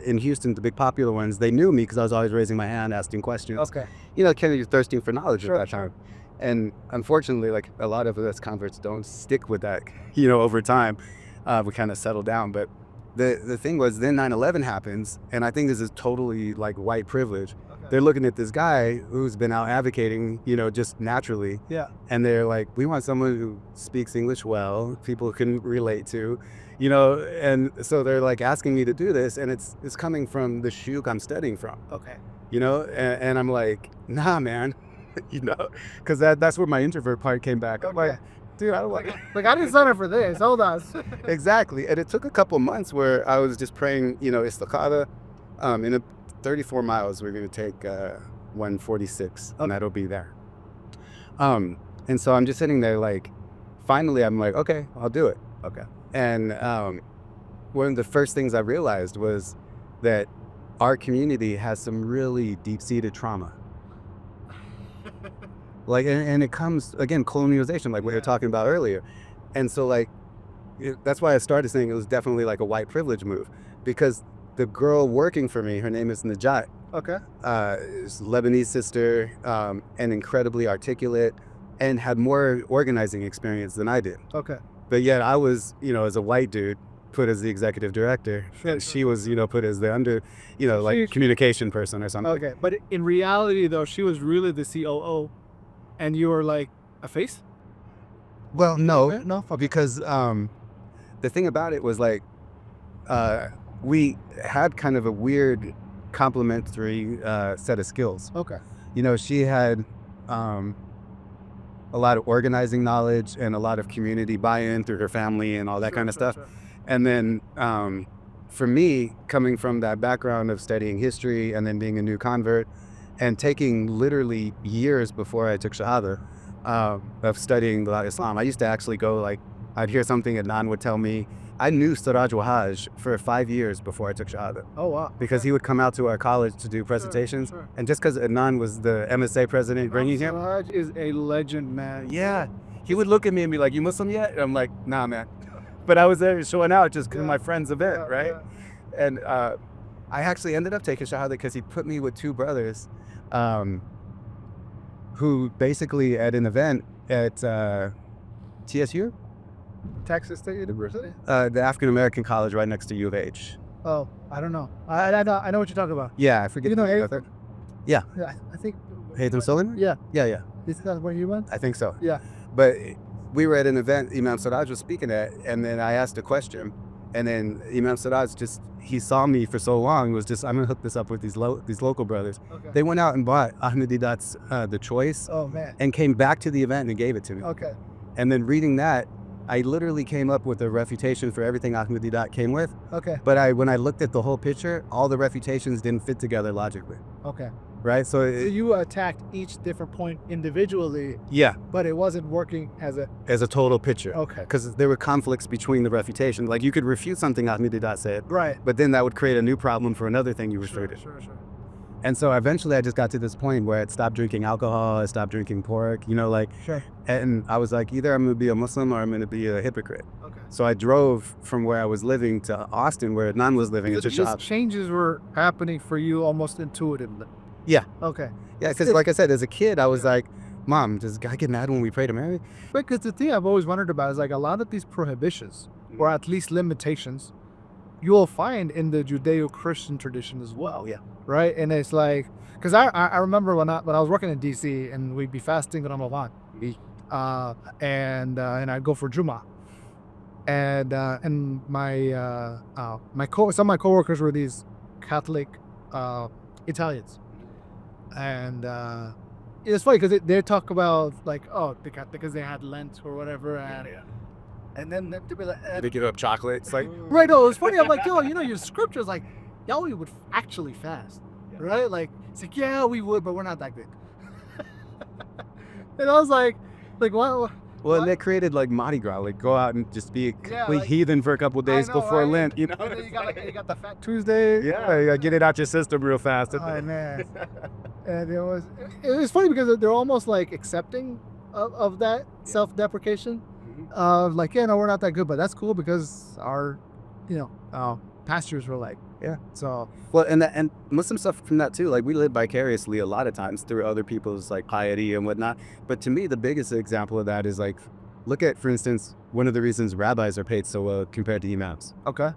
in Houston, the big popular ones, they knew me because I was always raising my hand, asking questions. Okay. You know, kind of thirsting for knowledge at that time. And unfortunately, like a lot of us converts don't stick with that, you know, over time. We kind of settle down. But the thing was, then 9/11 happens, and I think this is totally like white privilege. They're looking at this guy who's been out advocating, you know, just naturally. Yeah. And they're like, we want someone who speaks English well, people can relate to, you know, and so they're like asking me to do this, and it's coming from the shuyukh I'm studying from. Okay. You know, and I'm like, nah, man, you know, because that's where my introvert part came back. I'm like, dude, I don't like I didn't sign up for this. Hold on. Exactly. And it took a couple months where I was just praying, you know, istikhara. In 34 miles, we're going to take 146, and that'll be there. And so I'm just sitting there like, finally, I'm like, okay, I'll do it. Okay. And one of the first things I realized was that our community has some really deep-seated trauma. Like, and it comes, again, colonialization, like we were talking about earlier. And so like, that's why I started saying it was definitely like a white privilege move, because the girl working for me, her name is Najat. Okay. Is a Lebanese sister, and incredibly articulate, and had more organizing experience than I did. Okay. But yet I was, as a white dude, put as the executive director. And she was, put as the like communication person or something. Okay, but in reality, though, she was really the COO, and you were like a face? Well, no, because the thing about it was like we had kind of a weird complementary set of skills. Okay. She had a lot of organizing knowledge and a lot of community buy-in through her family and all that kind of stuff. Sure. And then for me, coming from that background of studying history and then being a new convert and taking literally years before I took Shahada of studying the Islam, I used to actually go I'd hear something Adnan would tell me. I knew Siraj Wahaj for 5 years before I took Shahada. Oh, wow. Because he would come out to our college to do presentations. Sure. And just because Adnan was the MSA president bringing him. Siraj is a legend, man. Yeah. He would look at me and be like, "You Muslim yet?" And I'm like, "Nah, man." But I was there showing out just because of my friend's event, right? Yeah. And I actually ended up taking Shahada because he put me with two brothers who basically at an event at TSU? Texas State University? The African American college right next to U of H. Oh, I don't know. I know what you're talking about. Yeah, I forget. You know Haytham? Yeah. Yeah, I think. Haytham Sullivan? Yeah. Yeah. Is that where you went? I think so. Yeah. But we were at an event Imam Siraj was speaking at, and then I asked a question, and then Imam Siraj he saw me for so long, was just, I'm going to hook this up with these local brothers. Okay. They went out and bought Ahmed Didat's The Choice. Oh, man. And came back to the event and gave it to me. Okay. And then reading that, I literally came up with a refutation for everything Ahmed Didat came with. Okay. But when I looked at the whole picture, all the refutations didn't fit together logically. Okay. Right? So you attacked each different point individually. Yeah. But it wasn't working as a total picture. Okay. Because there were conflicts between the refutations. Like you could refute something Ahmed Didat said. Right. But then that would create a new problem for another thing you refuted. Sure. And so eventually I just got to this point where I'd stopped drinking alcohol, I stopped drinking pork, Sure. And I was like, either I'm going to be a Muslim or I'm going to be a hypocrite. Okay. So I drove from where I was living to Austin, where Adnan was living. These changes were happening for you almost intuitively. Yeah. Okay. Yeah, because like I said, as a kid, I was like, Mom, does God get mad when we pray to Mary? Because the thing I've always wondered about is a lot of these prohibitions, or at least limitations, you will find in the Judeo-Christian tradition as well. Yeah. Right? And it's because I remember when I was working in DC and we'd be fasting on Ramadan, and I'd go for Jummah, and some of my coworkers were these Catholic Italians, and it's funny because they talk about because they had Lent or whatever, and then they'd be like, they give up chocolate. It's like, right? No, it's funny. I'm like, your scripture's like, y'all would actually fast, right? Like, it's like, yeah, we would, but we're not that good. And I was like, what? Well, and they created Mardi Gras, go out and just be a complete heathen for a couple of days before Lent, And then you got the Fat Tuesday. Yeah, you gotta get it out your system real fast. Oh, man. And it was funny because they're almost accepting of that self-deprecation. We're not that good, but that's cool because our, pastors were so. Well, and Muslim stuff from that too. We live vicariously a lot of times through other people's piety and whatnot. But to me, the biggest example of that is look at, for instance, one of the reasons rabbis are paid so well compared to imams. Okay.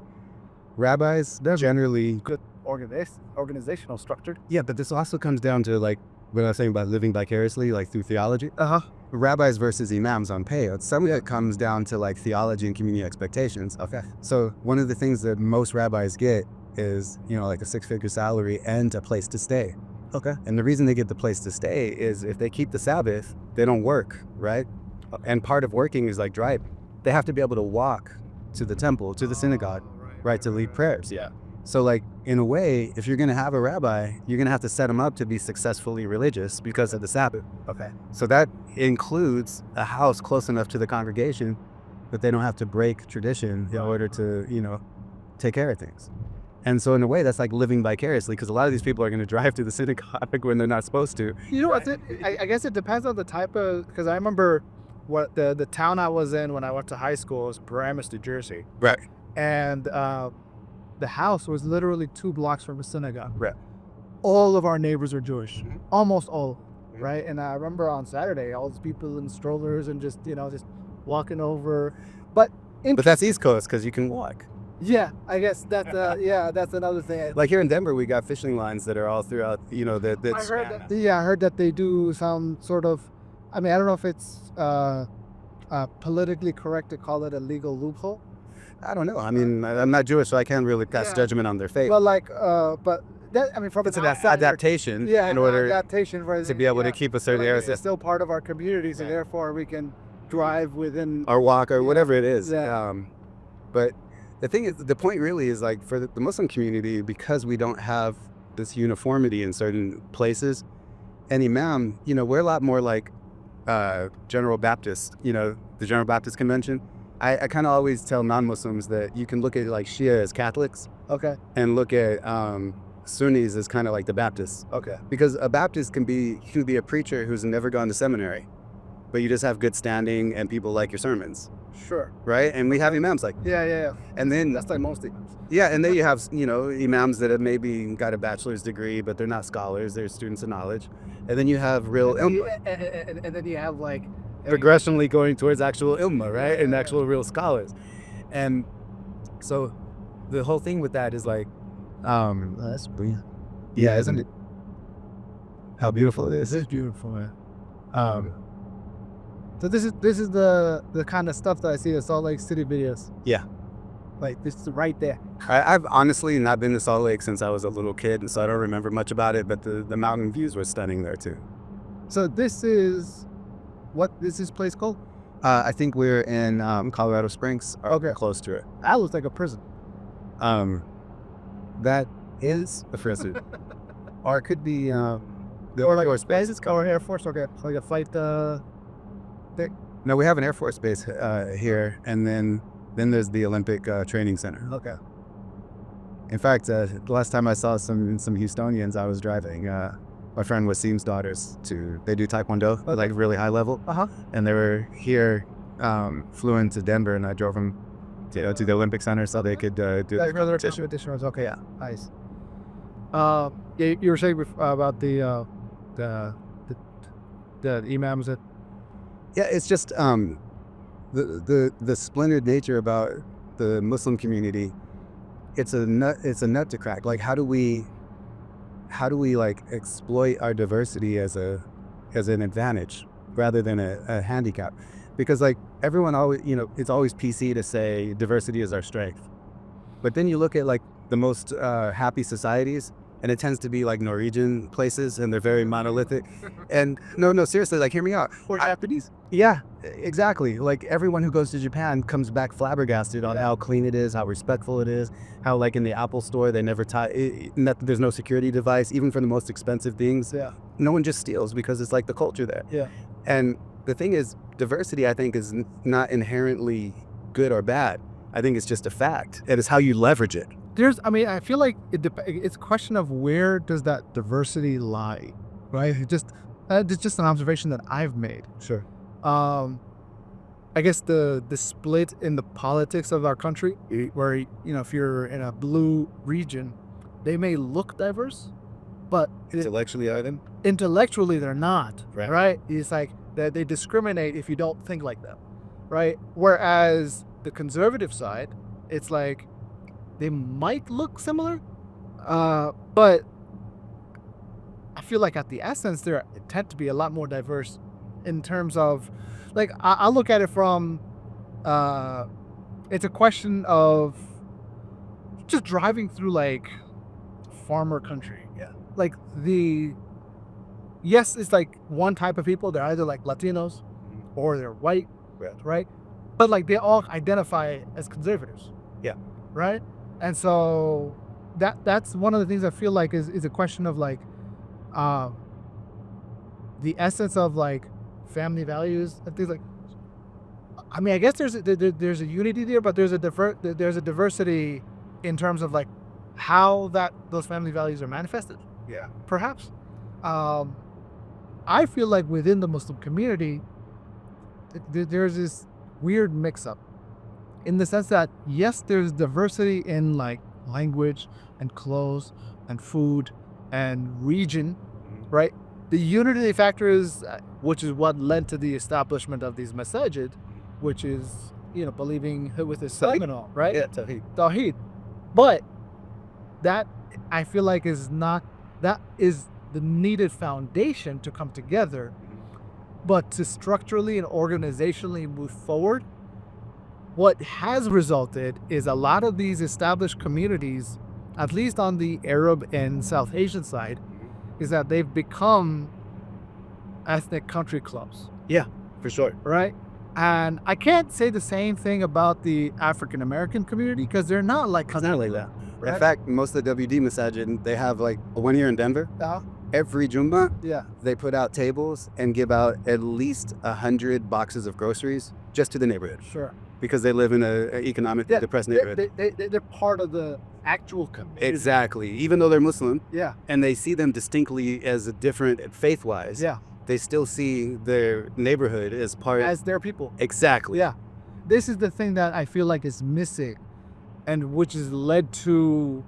Rabbis, they're generally good organizational structure. Yeah, but this also comes down to what I was saying about living vicariously, through theology. Rabbis versus imams on pay. Some of it comes down to theology and community expectations. Okay. So one of the things that most rabbis get is, a 6-figure salary and a place to stay. Okay. And the reason they get the place to stay is if they keep the Sabbath, they don't work, right? And part of working is driving. They have to be able to walk to the temple, to the synagogue, right, to lead prayers. Yeah. So in a way, if you're going to have a rabbi, you're going to have to set them up to be successfully religious because of the Sabbath. Okay. So that includes a house close enough to the congregation that they don't have to break tradition in order to, take care of things. And so in a way, that's living vicariously because a lot of these people are going to drive to the synagogue when they're not supposed to. I guess it depends on the type of, because I remember what the town I was in when I went to high school was Paramus, New Jersey. Right. And the house was literally 2 blocks from a synagogue. Right. All of our neighbors are Jewish, almost all, right? And I remember on Saturday, all these people in strollers and just walking over. But But that's East Coast because you can walk. yeah, I guess that's that's another thing. Like here in Denver, we got fishing lines that are all throughout. You know, that I heard that. Yeah, I heard that they do some sort of. I mean, I don't know if it's politically correct to call it a legal loophole. I don't know. I mean, I'm not Jewish, so I can't really pass judgment on their faith. But like, but that, I mean, from It's an outside, adaptation yeah, in order adaptation for to be able to keep a certain area. It's still part of our communities, and therefore we can drive within or walk or whatever it is. Yeah. But the thing is, the point really is like for the Muslim community, because we don't have this uniformity in certain places, and imam, you know, we're a lot more like General Baptist, you know, the General Baptist Convention. I kind of always tell non-Muslims that you can look at like Shia as Catholics, Okay. and look at Sunnis as kind of like the Baptists. Okay. Because a Baptist can be a preacher who's never gone to seminary, but you just have good standing and people like your sermons, Sure. right? And we have imams like, Yeah. and then That's like most imams. yeah, and then you have, you know, imams that have maybe got a bachelor's degree, but they're not scholars; they're students of knowledge. And then you have real And then you have like progressionally going towards actual ilma, right, and actual real scholars. And so, the whole thing with that is like, that's brilliant. yeah, isn't it? How beautiful it is. It is beautiful, man. So this is the kind of stuff that I see in Salt Lake City videos. Yeah. Like this is right there. I've honestly not been to Salt Lake since I was a little kid, so I don't remember much about it, but the mountain views were stunning there too. So this is what is this place called? I think we're in Colorado Springs, or Okay. close to it. That looks like a prison. That is a prison. Or it could be the Or like Air Force base. or Air Force. Okay, like a flight. No, we have an Air Force base here, and then there's the Olympic Training Center. Okay. In fact, the last time I saw some Houstonians, I was driving. My friend Wasim's daughters they do Taekwondo, like really high level. And they were here, flew into Denver, and I drove them to the Olympic Center so they could do Like the other competition. additionals. Okay. Yeah. Nice. You were saying about the imams that. Yeah, it's just the splintered nature about the Muslim community. It's a nut to crack. Like how do we like exploit our diversity as an advantage rather than a handicap? Because like everyone always, you know, it's always PC to say diversity is our strength, but then you look at like the most happy societies, and it tends to be like Norwegian places, and they're very monolithic. And no, seriously, like hear me out. Or Japanese. Yeah, exactly. Like everyone who goes to Japan comes back flabbergasted on how clean it is, how respectful it is, how like in the Apple store they never there's no security device, even for the most expensive things. Yeah. No one just steals because it's like the culture there. Yeah. And the thing is, diversity, I think, is not inherently good or bad. I think it's just a fact. It is how you leverage it. I feel like it's a question of where does that diversity lie, right? It's just an observation that I've made. Sure. I guess the split in the politics of our country, where, you know, if you're in a blue region, they may look diverse, but Intellectually, are them? intellectually they're not, Right. right? It's like that they discriminate if you don't think like them, right? Whereas the conservative side, it's like they might look similar, but I feel like at the essence they tend to be a lot more diverse in terms of, like, I look at it from, it's a question of just driving through like farmer country. Yeah. Like yes, it's like one type of people. They're either like Latinos or they're white, right? But like they all identify as conservatives. Yeah. Right? And so that's one of the things I feel like is a question of like the essence of like family values and things like. I mean, I guess there's a unity there, but there's a diversity in terms of like how those family values are manifested. Yeah. Perhaps. I feel like within the Muslim community, there's this weird mix-up in the sense that, yes, there's diversity in like language and clothes and food and region, right? The unity factor is, which is what led to the establishment of these masajid, which is believing with Islam and all, right? Yeah, Tawheed. Tawheed. But that, I feel like, is the needed foundation to come together. But to structurally and organizationally move forward, what has resulted is a lot of these established communities, at least on the Arab and South Asian side, is that they've become ethnic country clubs. Yeah, for sure. Right? And I can't say the same thing about the African American community because they're not like It's not like that. Right? In fact, most of the WD Masajid, they have like one here in Denver. Every Jummah, Yeah. they put out tables and give out at least 100 boxes of groceries just to the neighborhood Sure. because they live in an economically depressed neighborhood. They're part of the actual community. Exactly. Even though they're Muslim Yeah. and they see them distinctly as different faith-wise, Yeah. they still see their neighborhood as part As their people. Exactly. Yeah. This is the thing that I feel like is missing, and which has led to,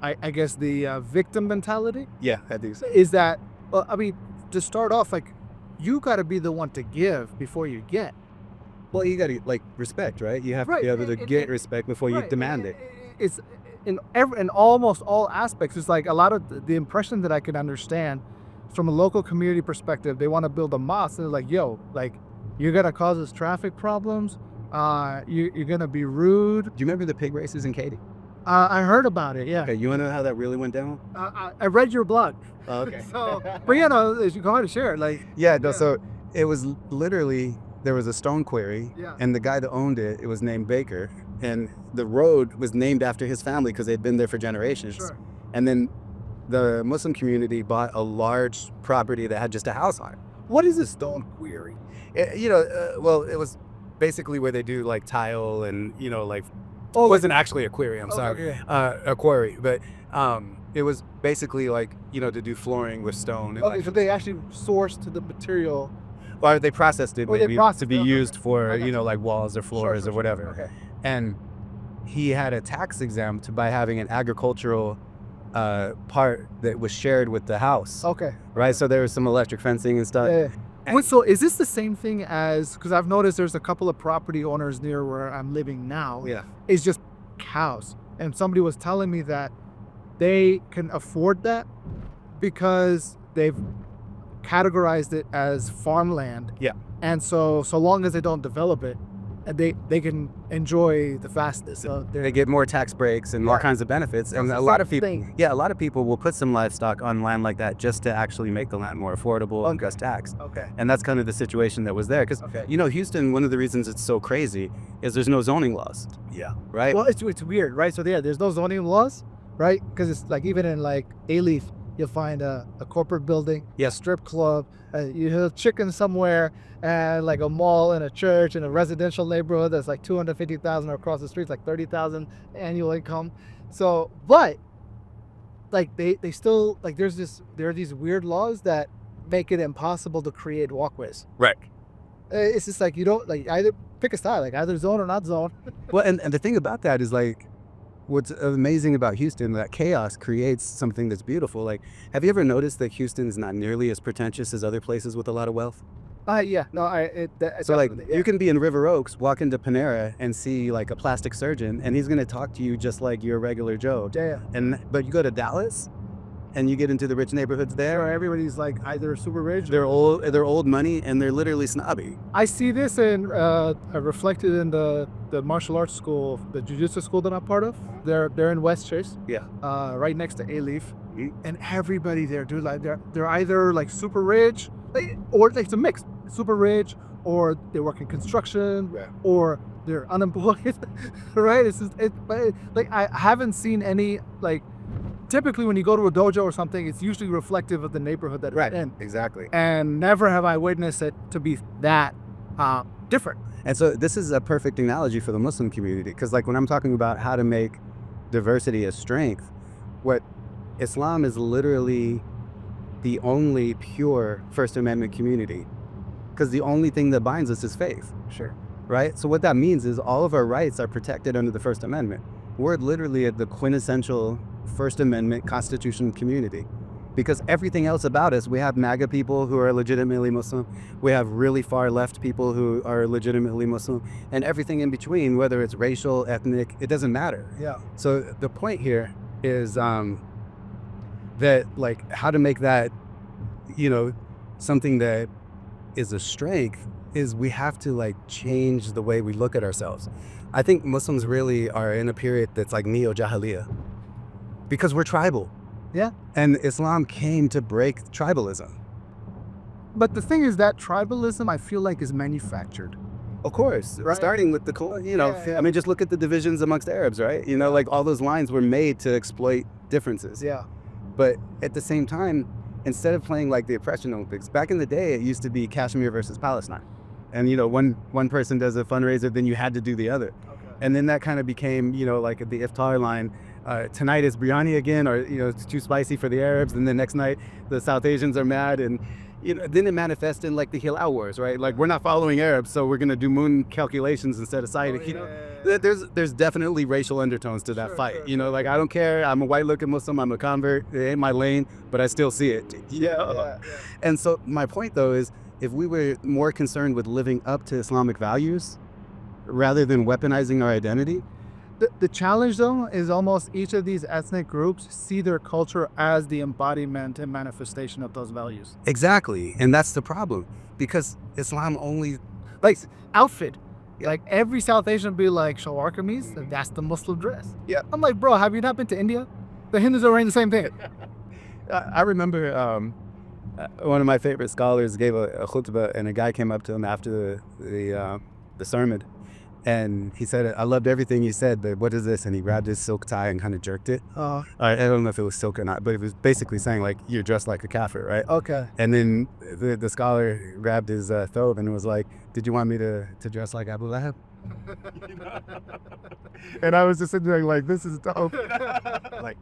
I guess, the victim mentality. Yeah, I think so. Is that, I mean, to start off, like, you got to be the one to give before you get. Well, you got to like respect, right? You have Right, to be able to and- get and- respect before you Right. demand it. It's in almost all aspects. It's like a lot of the impression that I can understand from a local community perspective. They want to build a mosque, and they're like, "Yo, like, you're gonna cause us traffic problems. You're gonna be rude." Do you remember the pig races in Katy? I heard about it. Yeah. Okay, you want to know how that really went down? I read your blog. Oh, okay. So, but you know, you go ahead and share it. Like, Yeah, no, so it was literally, there was a stone quarry, Yeah. and the guy that owned it, it was named Baker, and the road was named after his family because they'd been there for generations. Sure. And then the Muslim community bought a large property that had just a house on it. what is a stone quarry? Well, it was basically where they do like tile and, like, Oh, it wasn't actually a quarry, I'm sorry, okay. a quarry, but it was basically like, to do flooring with stone. And Okay, so they actually sourced the material. or they processed it Oh, they maybe processed to be it, okay. used for, I got you. like walls or floors Sure, or whatever. Okay. And he had a tax exempt by having an agricultural part that was shared with the house, Okay. right? So there was some electric fencing and stuff. Yeah. Wait, so is this the same thing as, because I've noticed there's a couple of property owners near where I'm living now. Yeah. It's just cows. And somebody was telling me that they can afford that because they've categorized it as farmland. Yeah. And so long as they don't develop it, they can enjoy the vastness of their They get more tax breaks and all Yeah. kinds of benefits. And It's a the lot of same people, thing. a lot of people will put some livestock on land like that just to actually make the land more affordable and less taxed. Okay. And that's kind of the situation that was there. Because, Okay. Houston, one of the reasons it's so crazy is there's no zoning laws. Yeah. Right? Well, it's weird, right? So there's no zoning laws, right? Because it's like even in like A-Leaf, you'll find a corporate building, Yeah. a strip club, you have chicken somewhere, and like a mall and a church and a residential neighborhood that's like 250,000 across the street, like 30,000 annual income. So, but like they still like there are these weird laws that make it impossible to create walkways. Right. It's just like you don't like either pick a side, like either zone or not zone. Well, and the thing about that is like, what's amazing about Houston, that chaos creates something that's beautiful. Like, have you ever noticed that Houston is not nearly as pretentious as other places with a lot of wealth? Yeah, no, So like, definitely, yeah. you can be in River Oaks, walk into Panera and see like a plastic surgeon, and he's gonna talk to you just like your regular Joe. Yeah. But you go to Dallas, and you get into the rich neighborhoods there. Where everybody's like either super rich. They're old money, and they're literally snobby. I see this in reflected in the martial arts school, the jiu-jitsu school that I'm part of. They're in West Chase. Yeah. Right next to A-Leaf, Mhm. and everybody there, dude, like they're either like super rich, or like it's a mix, super rich, or they work in construction, Yeah. or they're unemployed. Right? It's just but like I haven't seen any like. Typically, when you go to a dojo or something, it's usually reflective of the neighborhood that it's in. Exactly. And never have I witnessed it to be that different. And so this is a perfect analogy for the Muslim community, because like when I'm talking about how to make diversity a strength, what Islam is literally the only pure First Amendment community, because the only thing that binds us is faith. Sure. Right? So what that means is all of our rights are protected under the First Amendment. We're literally at the quintessential First Amendment constitutional community. because everything else about us, we have MAGA people who are legitimately Muslim, we have really far left people who are legitimately Muslim, and everything in between, whether it's racial, ethnic, it doesn't matter. Yeah. So the point here is that, like, how to make that, you know, something that is a strength is we have to, like, change the way we look at ourselves. I think Muslims really are in a period that's like neo-Jahiliyyah because we're tribal. Yeah. And Islam came to break tribalism. But the thing is that tribalism, I feel like, is manufactured. Of course, Right. starting with the, you know, Yeah. I mean, just look at the divisions amongst Arabs, right? You know, like all those lines were made to exploit differences. Yeah. But at the same time, instead of playing like the oppression Olympics, back in the day, it used to be Kashmir versus Palestine. And, you know, one person does a fundraiser, then you had to do the other. Okay. And then that kind of became, you know, like the iftar line, tonight is biryani again, or, you know, it's too spicy for the Arabs. And the next night, the South Asians are mad. And, you know, then it manifests in like the Hilal Wars, right? Like, we're not following Arabs, so we're going to do moon calculations instead of sighting. You know, there's definitely racial undertones to that fight. You know, like, I don't care. I'm a white looking Muslim. I'm a convert. It ain't my lane, but I still see it. Yeah. And so my point, though, is if we were more concerned with living up to Islamic values rather than weaponizing our identity. The challenge, though, is almost each of these ethnic groups see their culture as the embodiment and manifestation of those values. Exactly. And that's the problem, because Islam only, Like outfit. Like every South Asian be like shalwar kameez, and that's the Muslim dress. Yeah. I'm like, bro, have you not been to India? The Hindus are wearing the same thing. I remember one of my favorite scholars gave a khutbah, and a guy came up to him after the sermon. And he said, I loved everything you said, but what is this? And he grabbed his silk tie and kind of jerked it. I don't know if it was silk or not, but it was basically saying, like, you're dressed like a kafir, right? Okay. And then the scholar grabbed his thobe and was like, did you want me to dress like Abu Lahab? And I was just sitting there like, this is dope. Like,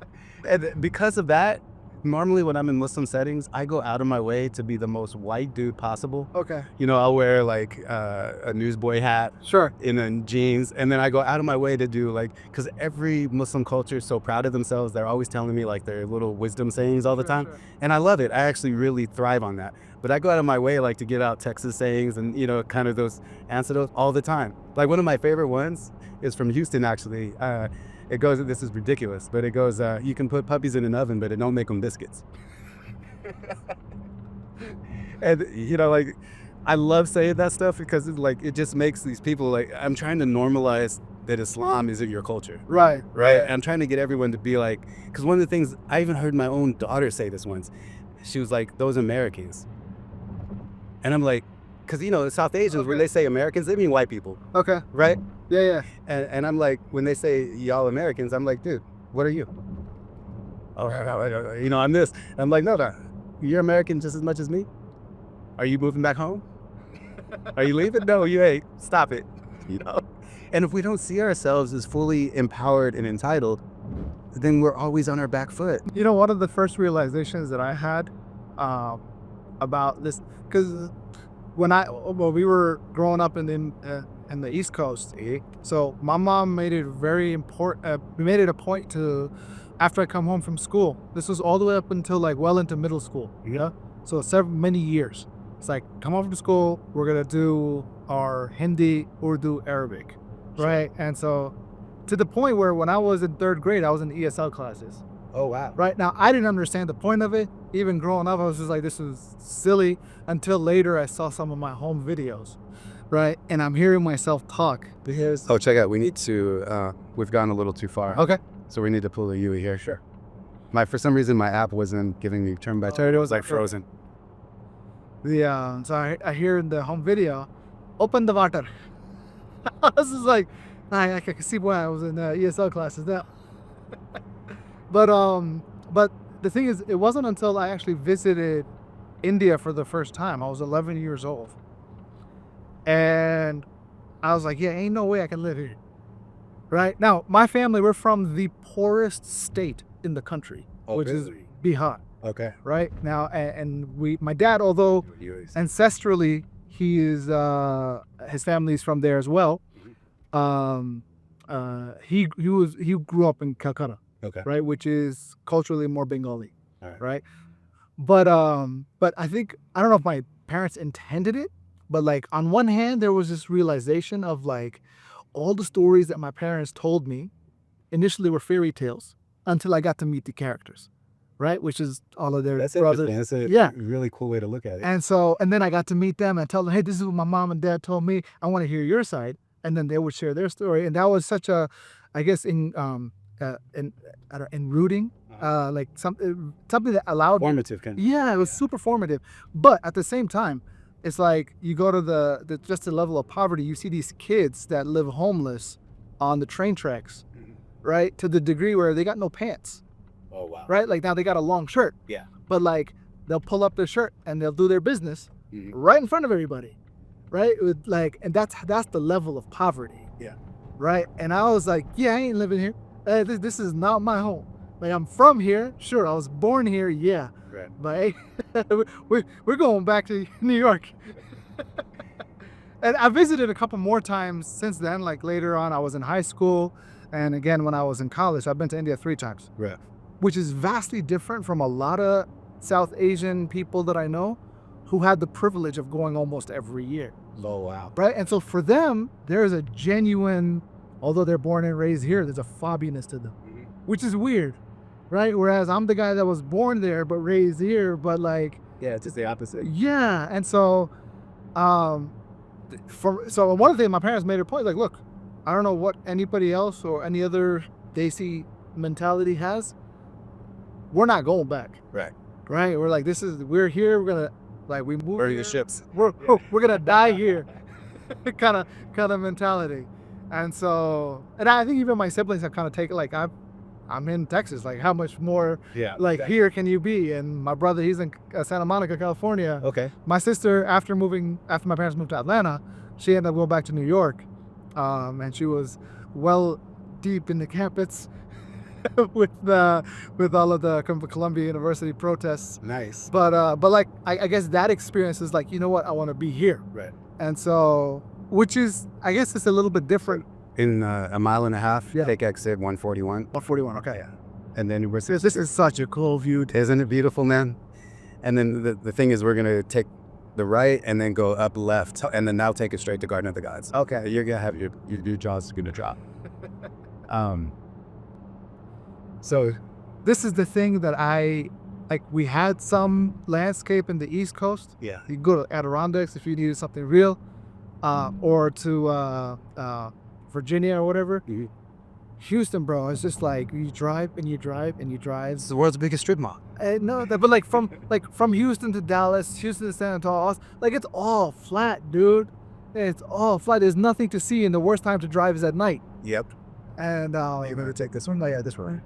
and because of that, normally when I'm in Muslim settings, I go out of my way to be the most white dude possible. Okay. You know, I'll wear like a newsboy hat, Sure. in jeans, and then I go out of my way to do like, because every Muslim culture is so proud of themselves. They're always telling me like their little wisdom sayings all the time. Sure. And I love it. I actually really thrive on that. But I go out of my way like to get out Texas sayings and, you know, kind of those anecdotes all the time. Like one of my favorite ones is from Houston, actually. It goes, this is ridiculous, but it goes, you can put puppies in an oven, but it don't make them biscuits. And, you know, like, I love saying that stuff because it's like, it just makes these people like, I'm trying to normalize that Islam isn't your culture. Right. Right. I'm trying to get everyone to be like, because one of the things, I even heard my own daughter say this once. She was like, those Americans. And I'm like, because, you know, South Asians, when they say Americans, they mean white people. Okay. Right. Yeah. And I'm like, when they say y'all Americans, I'm like, dude, what are you? Oh, you know, I'm this. And I'm like, no, you're American just as much as me. Are you moving back home? Are you leaving? No, you ain't. Stop it. You know? And if we don't see ourselves as fully empowered and entitled, then we're always on our back foot. You know, one of the first realizations that I had about this, because when we were growing up in the East Coast, so my mom made it very important. We made it a point to, after I come home from school, this was all the way up until like well into middle school. Yeah. So many years. It's like, come home from school, we're gonna do our Hindi, Urdu, Arabic, right? And so, to the point where when I was in third grade, I was in ESL classes. Oh, wow. Right now, I didn't understand the point of it. Even growing up, I was just like, this is silly. Until later, I saw some of my home videos, right? And I'm hearing myself talk. Oh, check out. We need to, we've gone a little too far. Okay. So we need to pull a UE here. Sure. For some reason, my app wasn't giving me turn by turn. It was like frozen. So I hear in the home video, open the water. I was just like, I can see why I was in ESL classes now. But the thing is, it wasn't until I actually visited India for the first time. I was 11 years old. And I was like, yeah, ain't no way I can live here. Right? Now, my family, we're from the poorest state in the country, which is Bihar. Okay. Right? Now, and my dad, although ancestrally he is, his family's from there as well, he grew up in Calcutta. Okay. Right, which is culturally more Bengali. All right. Right. But I think, I don't know if my parents intended it, but like on one hand, there was this realization of like all the stories that my parents told me initially were fairy tales until I got to meet the characters, right? Which is all of their That's brothers. interesting. That's a Yeah. really cool way to look at it. And then I got to meet them and tell them, hey, this is what my mom and dad told me. I want to hear your side. And then they would share their story. And that was such a, I guess, in rooting, like something that allowed. Formative kind of. Yeah, it was super formative. But at the same time, it's like you go to just the level of poverty, you see these kids that live homeless on the train tracks, right? To the degree where they got no pants, Oh, wow. right? Like now they got a long shirt. Yeah. But like they'll pull up their shirt and they'll do their business Mhm. right in front of everybody, right? With like, and that's the level of poverty. Yeah. Right. And I was like, yeah, I ain't living here. This is not my home. Like I'm from here, sure. I was born here, yeah. Right. But hey, we're going back to New York. And I visited a couple more times since then. Like later on, I was in high school, and again when I was in college. I've been to India 3 times. Right. Which is vastly different from a lot of South Asian people that I know who had the privilege of going almost every year. Oh, wow. Right? And so for them, there is a genuine, although they're born and raised here, there's a fobbiness to them, which is weird, right? Whereas I'm the guy that was born there but raised here, but like, Yeah, it's just the opposite. yeah. And so, so one of the things my parents made a point, like, look, I don't know what anybody else or any other Desi mentality has. We're not going back. Right. Right? We're like, we're here. We're gonna, like, we move. Where are here. your ships? We're gonna die here, kind of mentality. And so, and I think even my siblings have kind of taken, like, I'm in Texas. Like, how much more, Yeah. like, here can you be? And my brother, he's in Santa Monica, California. Okay. My sister, after my parents moved to Atlanta, she ended up going back to New York, and she was well deep in the campus with all of the Columbia University protests. Nice. But like I guess that experience is like, you know what, I want to be here. Right. And so, which is, I guess it's a little bit different. In a mile and a half, Yeah. take exit 141. 141. Okay. Yeah. And then we're This is such a cool view. Isn't it beautiful, man? And then the thing is, we're gonna take the right and then go up left, and then now take it straight to Garden of the Gods. Okay. You're gonna have your jaws gonna drop. So this is the thing that I like. We had some landscape in the East Coast. Yeah. You go to Adirondacks if you needed something real, or to Virginia or whatever. Mhm. Houston, bro, it's just like you drive and you drive and you drive. It's the world's biggest strip mall. No, but like from Houston to Dallas, Houston to San Antonio, like it's all flat, dude. It's all flat. There's nothing to see, and the worst time to drive is at night. Yep. And you better take this one. Oh yeah, this one.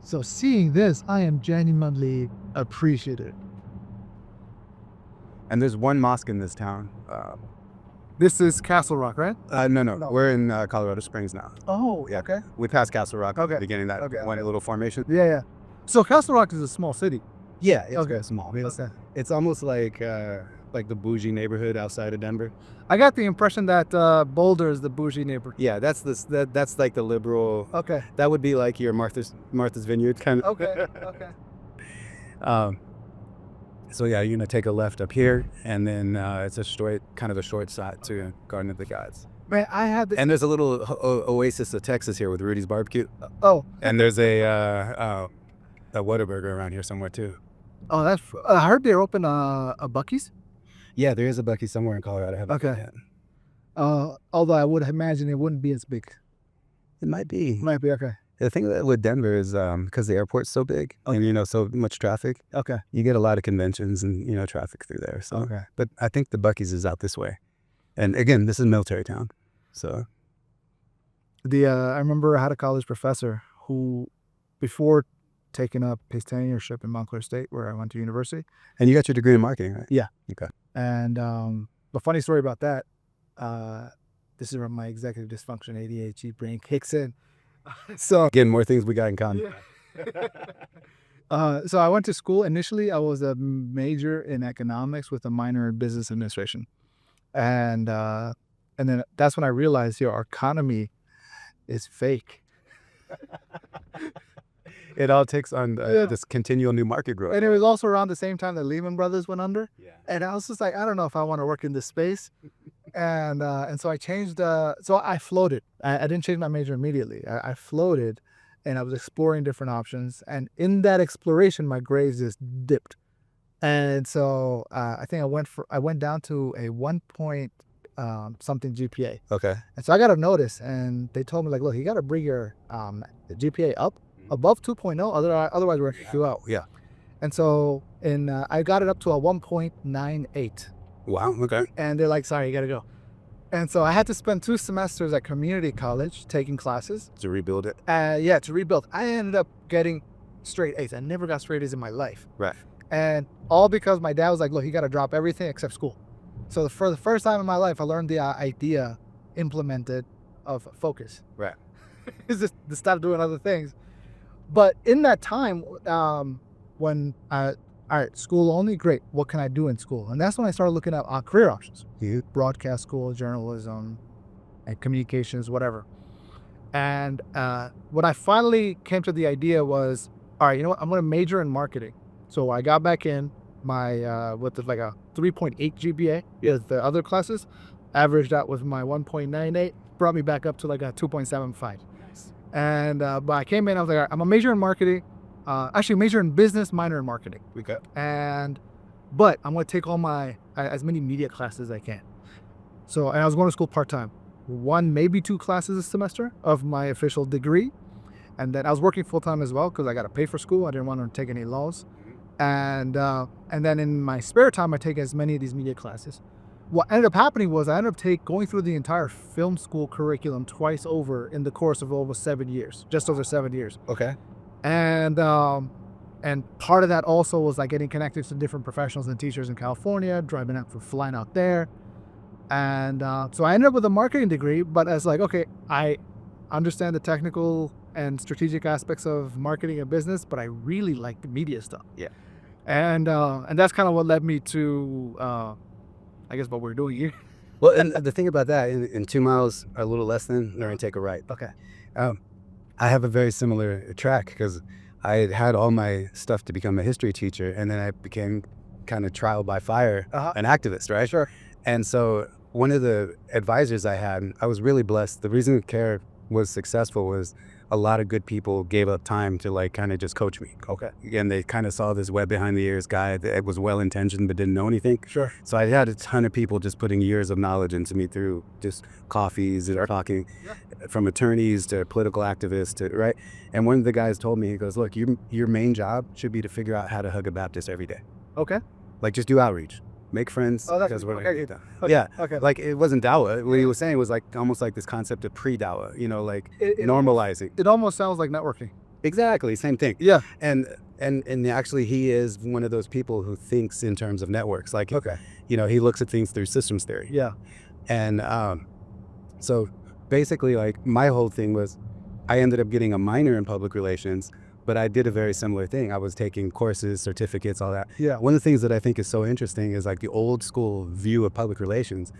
So seeing this, I am genuinely appreciative. And there's one mosque in this town. This is Castle Rock, right? No. No. We're in Colorado Springs now. Oh, Yeah. okay. We passed Castle Rock at Okay. the beginning of that Okay, one okay. little formation. Yeah. So Castle Rock is a small city. Yeah, it's Okay. very small. Okay. It's almost like the bougie neighborhood outside of Denver. I got the impression that Boulder is the bougie neighborhood. Yeah, that's like the liberal. Okay. That would be like your Martha's Vineyard kind of. Okay. So yeah, you're gonna take a left up here, and then it's a short shot to Garden of the Gods. Man, I had this. And there's a little oasis of Texas here with Rudy's Barbecue, Oh, and there's a Whataburger around here somewhere too. that's. I heard they're open a Buc-ee's. Yeah, there is a Buc-ee's somewhere in Colorado. I haven't Okay. been yet. Although I would imagine it wouldn't be as big. It might be. Might be okay. The thing with Denver is because the airport's so big and so much traffic, Okay. you get a lot of conventions and traffic through there. So, Okay. but I think the Buc-ee's is out this way, and again, this is military town, so I remember I had a college professor who, before taking up his tenureship in Montclair State, where I went to university. and you got your degree in marketing, right? Yeah. Okay. And the funny story about that, this is where my executive dysfunction ADHD brain kicks in. So Again, more things we got in common. so I went to school. Initially, I was a major in economics with a minor in business administration. And then that's when I realized, our economy is fake. It all takes on Yeah. this continual new market growth. And it was also around the same time that Lehman Brothers went under. Yeah. And I was just like, I don't know if I want to work in this space. And so I changed, so I floated. I didn't change my major immediately. I floated and I was exploring different options. And in that exploration, my grades just dipped. And so I think I went down to a 1 point something GPA. Okay. And so I got a notice and they told me like, look, you got to bring your GPA up above 2.0, otherwise we're going to kick you out. Yeah. And so I got it up to a 1.98. Wow. Okay. And they're like, sorry, you got to go. And so I had to spend 2 semesters at community college taking classes. To rebuild it. To rebuild. I ended up getting straight A's. I never got straight A's in my life. Right. And all because my dad was like, look, you got to drop everything except school. So for the first time in my life, I learned the idea implemented of focus. Right. It's just to stop doing other things. But in that time, when all right, school only, great. What can I do in school? And that's when I started looking at career options. Broadcast school, journalism, and communications, whatever. And what I finally came to the idea was, all right, you know what? I'm going to major in marketing. So I got back in my, with like a 3.8 GPA, the other classes, averaged out with my 1.98, brought me back up to like a 2.75. Nice. And but I came in, I was like, all right, I'm a major in marketing. Actually major in business, minor in marketing. Okay. But I'm going to take all my, as many media classes as I can. So, and I was going to school part-time. 1, maybe 2 classes a semester of my official degree. And then I was working full-time as well because I got to pay for school. I didn't want to take any loans. And then in my spare time, I take as many of these media classes. What ended up happening was I ended up going through the entire film school curriculum twice over in the course of over 7 years, just over 7 years. Okay. And part of that also was like getting connected to different professionals and teachers in California, flying out there. And so I ended up with a marketing degree, but as like, okay, I understand the technical and strategic aspects of marketing and business, but I really like the media stuff. Yeah. And that's kind of what led me to, I guess, what we're doing here. Well, and the thing about that, in 2 miles, a little less than, learn to take a right. Okay. I have a very similar track because I had all my stuff to become a history teacher, and then I became kind of trial by fire, an activist, right? Sure. And so one of the advisors I had, I was really blessed. The reason CAIR was successful was a lot of good people gave up time to like kind of just coach me. Okay. And they kind of saw this web behind the ears guy that was well-intentioned but didn't know anything. Sure. So I had a ton of people just putting years of knowledge into me through just coffees and talking, from attorneys to political activists to, right? And one of the guys told me, he goes, look, your main job should be to figure out how to hug a Baptist every day. Okay. Like just do outreach, make friends. Oh, that's because we're okay. Yeah. Okay. Like it wasn't dawah. What he was saying was like almost like this concept of pre-dawah, like normalizing. It almost sounds like networking. Exactly, same thing. Yeah. And actually he is one of those people who thinks in terms of networks. Like, Okay. He looks at things through systems theory. Yeah. And so basically like my whole thing was I ended up getting a minor in public relations, but I did a very similar thing. I was taking courses, certificates, all that. Yeah. One of the things that I think is so interesting is like the old school view of public relations.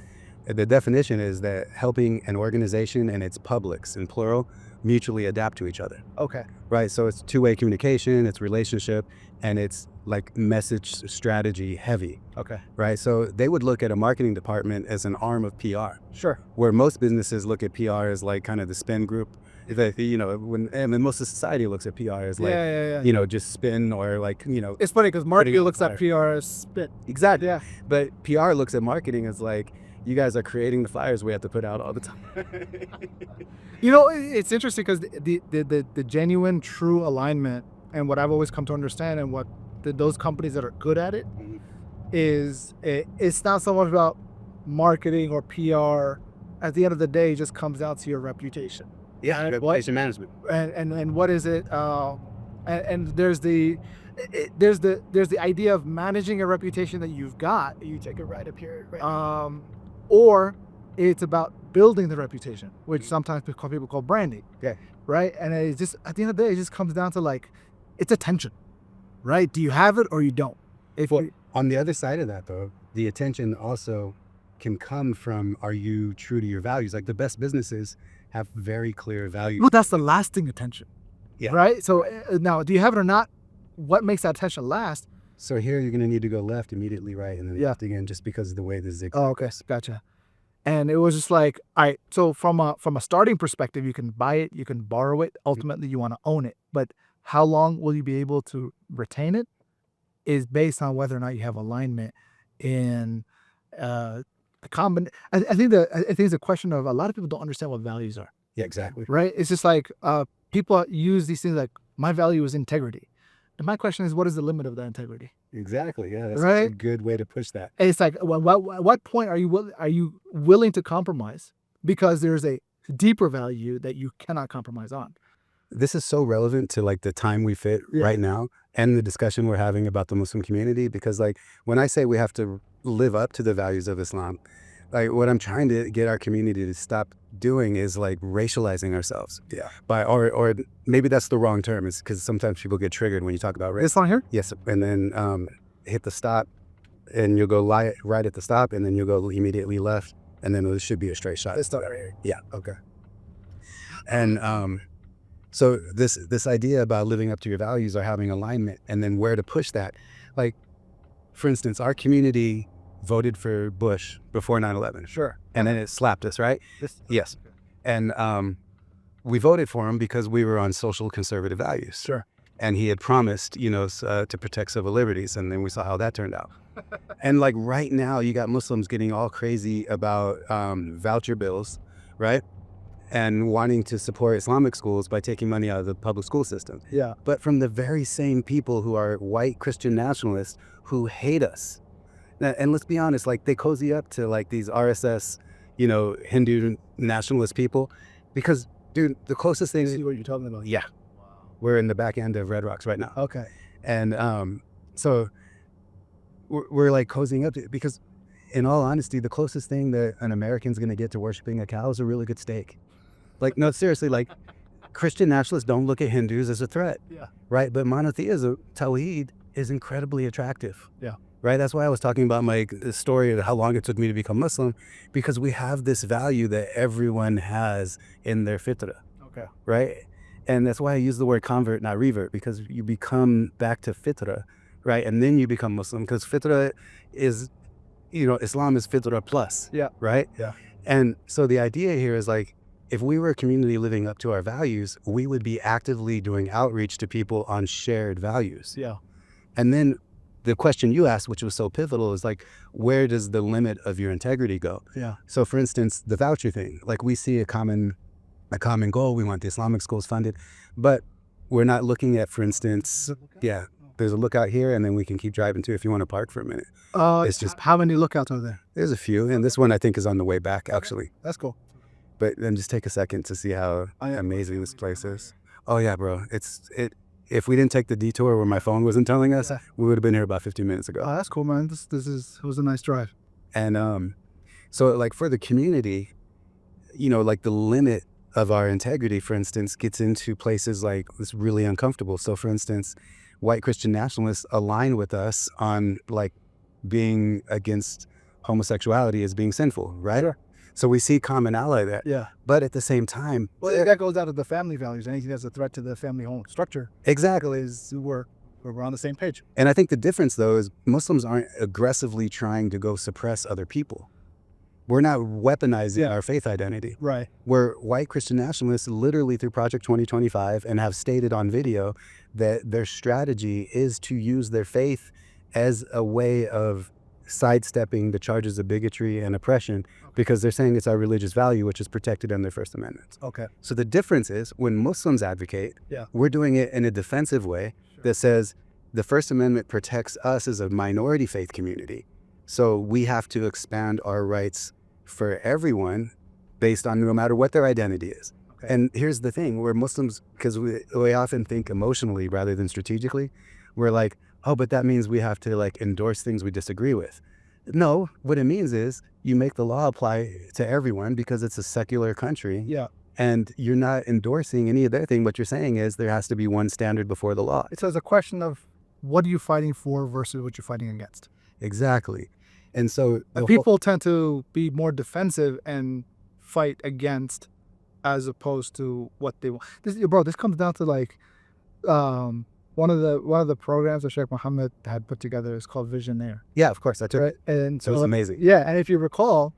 The definition is that helping an organization and its publics, in plural, mutually adapt to each other. Okay. Right. So it's two-way communication, it's relationship, and it's like message strategy heavy. Okay. Right. So they would look at a marketing department as an arm of PR, Sure. where most businesses look at PR as like kind of the spin group. That, when most of society looks at PR as like, Yeah. just spin or like, It's funny because marketing putting looks on at PR as spit. exactly. Yeah. But PR looks at marketing as like, you guys are creating the flyers we have to put out all the time. It's interesting because the genuine, true alignment and what I've always come to understand and what those companies that are good at it is it's not so much about marketing or PR. At the end of the day, it just comes down to your reputation. Yeah, reputation management. And what is it? And there's the idea of managing a reputation that you've got. You take it right up here. Right. Or it's about building the reputation, which sometimes people call branding. Yeah. Right. And it's just at the end of the day, it just comes down to like it's attention, right? Do you have it or you don't? On the other side of that, though, the attention also can come from, are you true to your values? Like the best businesses have very clear values. Well, that's the lasting attention. Yeah. Right? So now, do you have it or not? What makes that tension last? So here you're going to need to go left, immediately right, and then Yeah. left again, just because of the way the zigzag. Oh, okay. Gotcha. And it was just like, all right, so from a starting perspective, you can buy it, you can borrow it. Ultimately, you want to own it. But how long will you be able to retain it is based on whether or not you have alignment in the I think it's a question of a lot of people don't understand what values are, Yeah, exactly. right? It's just like people use these things like my value is integrity. And my question is, what is the limit of that integrity? Exactly. Yeah, that's a Right? good way to push that. And it's like, well, what point are you willing to compromise? Because there's a deeper value that you cannot compromise on. This is so relevant to like the time we fit Yeah. right now and the discussion we're having about the Muslim community, because like when I say we have to live up to the values of Islam, like what I'm trying to get our community to stop doing is like racializing ourselves. Yeah. By or maybe that's the wrong term, is because sometimes people get triggered when you talk about race. This on here? Yes, and then hit the stop, and you'll go right at the stop, and then you'll go immediately left, and then it should be a straight shot. This stuff right here. Yeah. Okay. And so this idea about living up to your values or having alignment, and then where to push that, like for instance, our community voted for Bush before 9/11. Sure. And then it slapped us, right? This, Yes. And we voted for him because we were on social conservative values. Sure. And he had promised, to protect civil liberties, and then we saw how that turned out. And like right now, you got Muslims getting all crazy about voucher bills, right? And wanting to support Islamic schools by taking money out of the public school system. Yeah. But from the very same people who are white Christian nationalists who hate us. And let's be honest, like they cozy up to like these RSS, Hindu nationalist people, because dude, the closest thing. See what you're talking about? Yeah. We're in the back end of Red Rocks right now. Okay. And so we're like cozying up to it because, in all honesty, the closest thing that an American's going to get to worshiping a cow is a really good steak. Like, no, seriously, like Christian nationalists don't look at Hindus as a threat. Yeah. Right. But monotheism, Tawhid, is incredibly attractive. Yeah. Right. That's why I was talking about my story of how long it took me to become Muslim, because we have this value that everyone has in their fitrah. Okay. Right. And that's why I use the word convert, not revert, because you become back to fitrah, right? And then you become Muslim, because fitrah is, Islam is fitrah plus. Yeah. Right. Yeah. And so the idea here is like, if we were a community living up to our values, we would be actively doing outreach to people on shared values. Yeah. And then the question you asked, which was so pivotal, is like, where does the limit of your integrity go? Yeah. So for instance, the voucher thing, like we see a common goal. We want the Islamic schools funded, but we're not looking at, for instance, there's a lookout here, and then we can keep driving too if you want to park for a minute. It's just how many lookouts are there? There's a few, and this one I think is on the way back actually. That's cool. But then just take a second to see how amazing this place is. Oh yeah, bro. If we didn't take the detour where my phone wasn't telling us, we would have been here about 15 minutes ago. Oh, that's cool, man. It was a nice drive. And so like for the community, like the limit of our integrity, for instance, gets into places like it's really uncomfortable. So for instance, white Christian nationalists align with us on like being against homosexuality as being sinful, right? Sure. So we see commonality there. Yeah. But at the same time, well, that goes out of the family values. Anything that's a threat to the family home structure. Exactly. Is we're on the same page. And I think the difference though is Muslims aren't aggressively trying to go suppress other people. We're not weaponizing our faith identity. Right. We're white Christian nationalists literally through Project 2025 and have stated on video that their strategy is to use their faith as a way of sidestepping the charges of bigotry and oppression, because they're saying it's our religious value, which is protected in their First Amendment. Okay. So the difference is when Muslims advocate, we're doing it in a defensive way that says the First Amendment protects us as a minority faith community. So we have to expand our rights for everyone based on no matter what their identity is. Okay. And here's the thing, we're Muslims, because we often think emotionally rather than strategically. We're like, oh, but that means we have to like endorse things we disagree with. No, what it means is you make the law apply to everyone because it's a secular country. Yeah. And you're not endorsing any of their thing. What you're saying is there has to be one standard before the law. It's a question of what are you fighting for versus what you're fighting against. Exactly. And so people tend to be more defensive and fight against as opposed to what they want. This comes down to like one of the programs that Sheikh Mohammed had put together is called Visionaire. Yeah, of course. I took Right, and it. It was amazing. Yeah, and if you recall,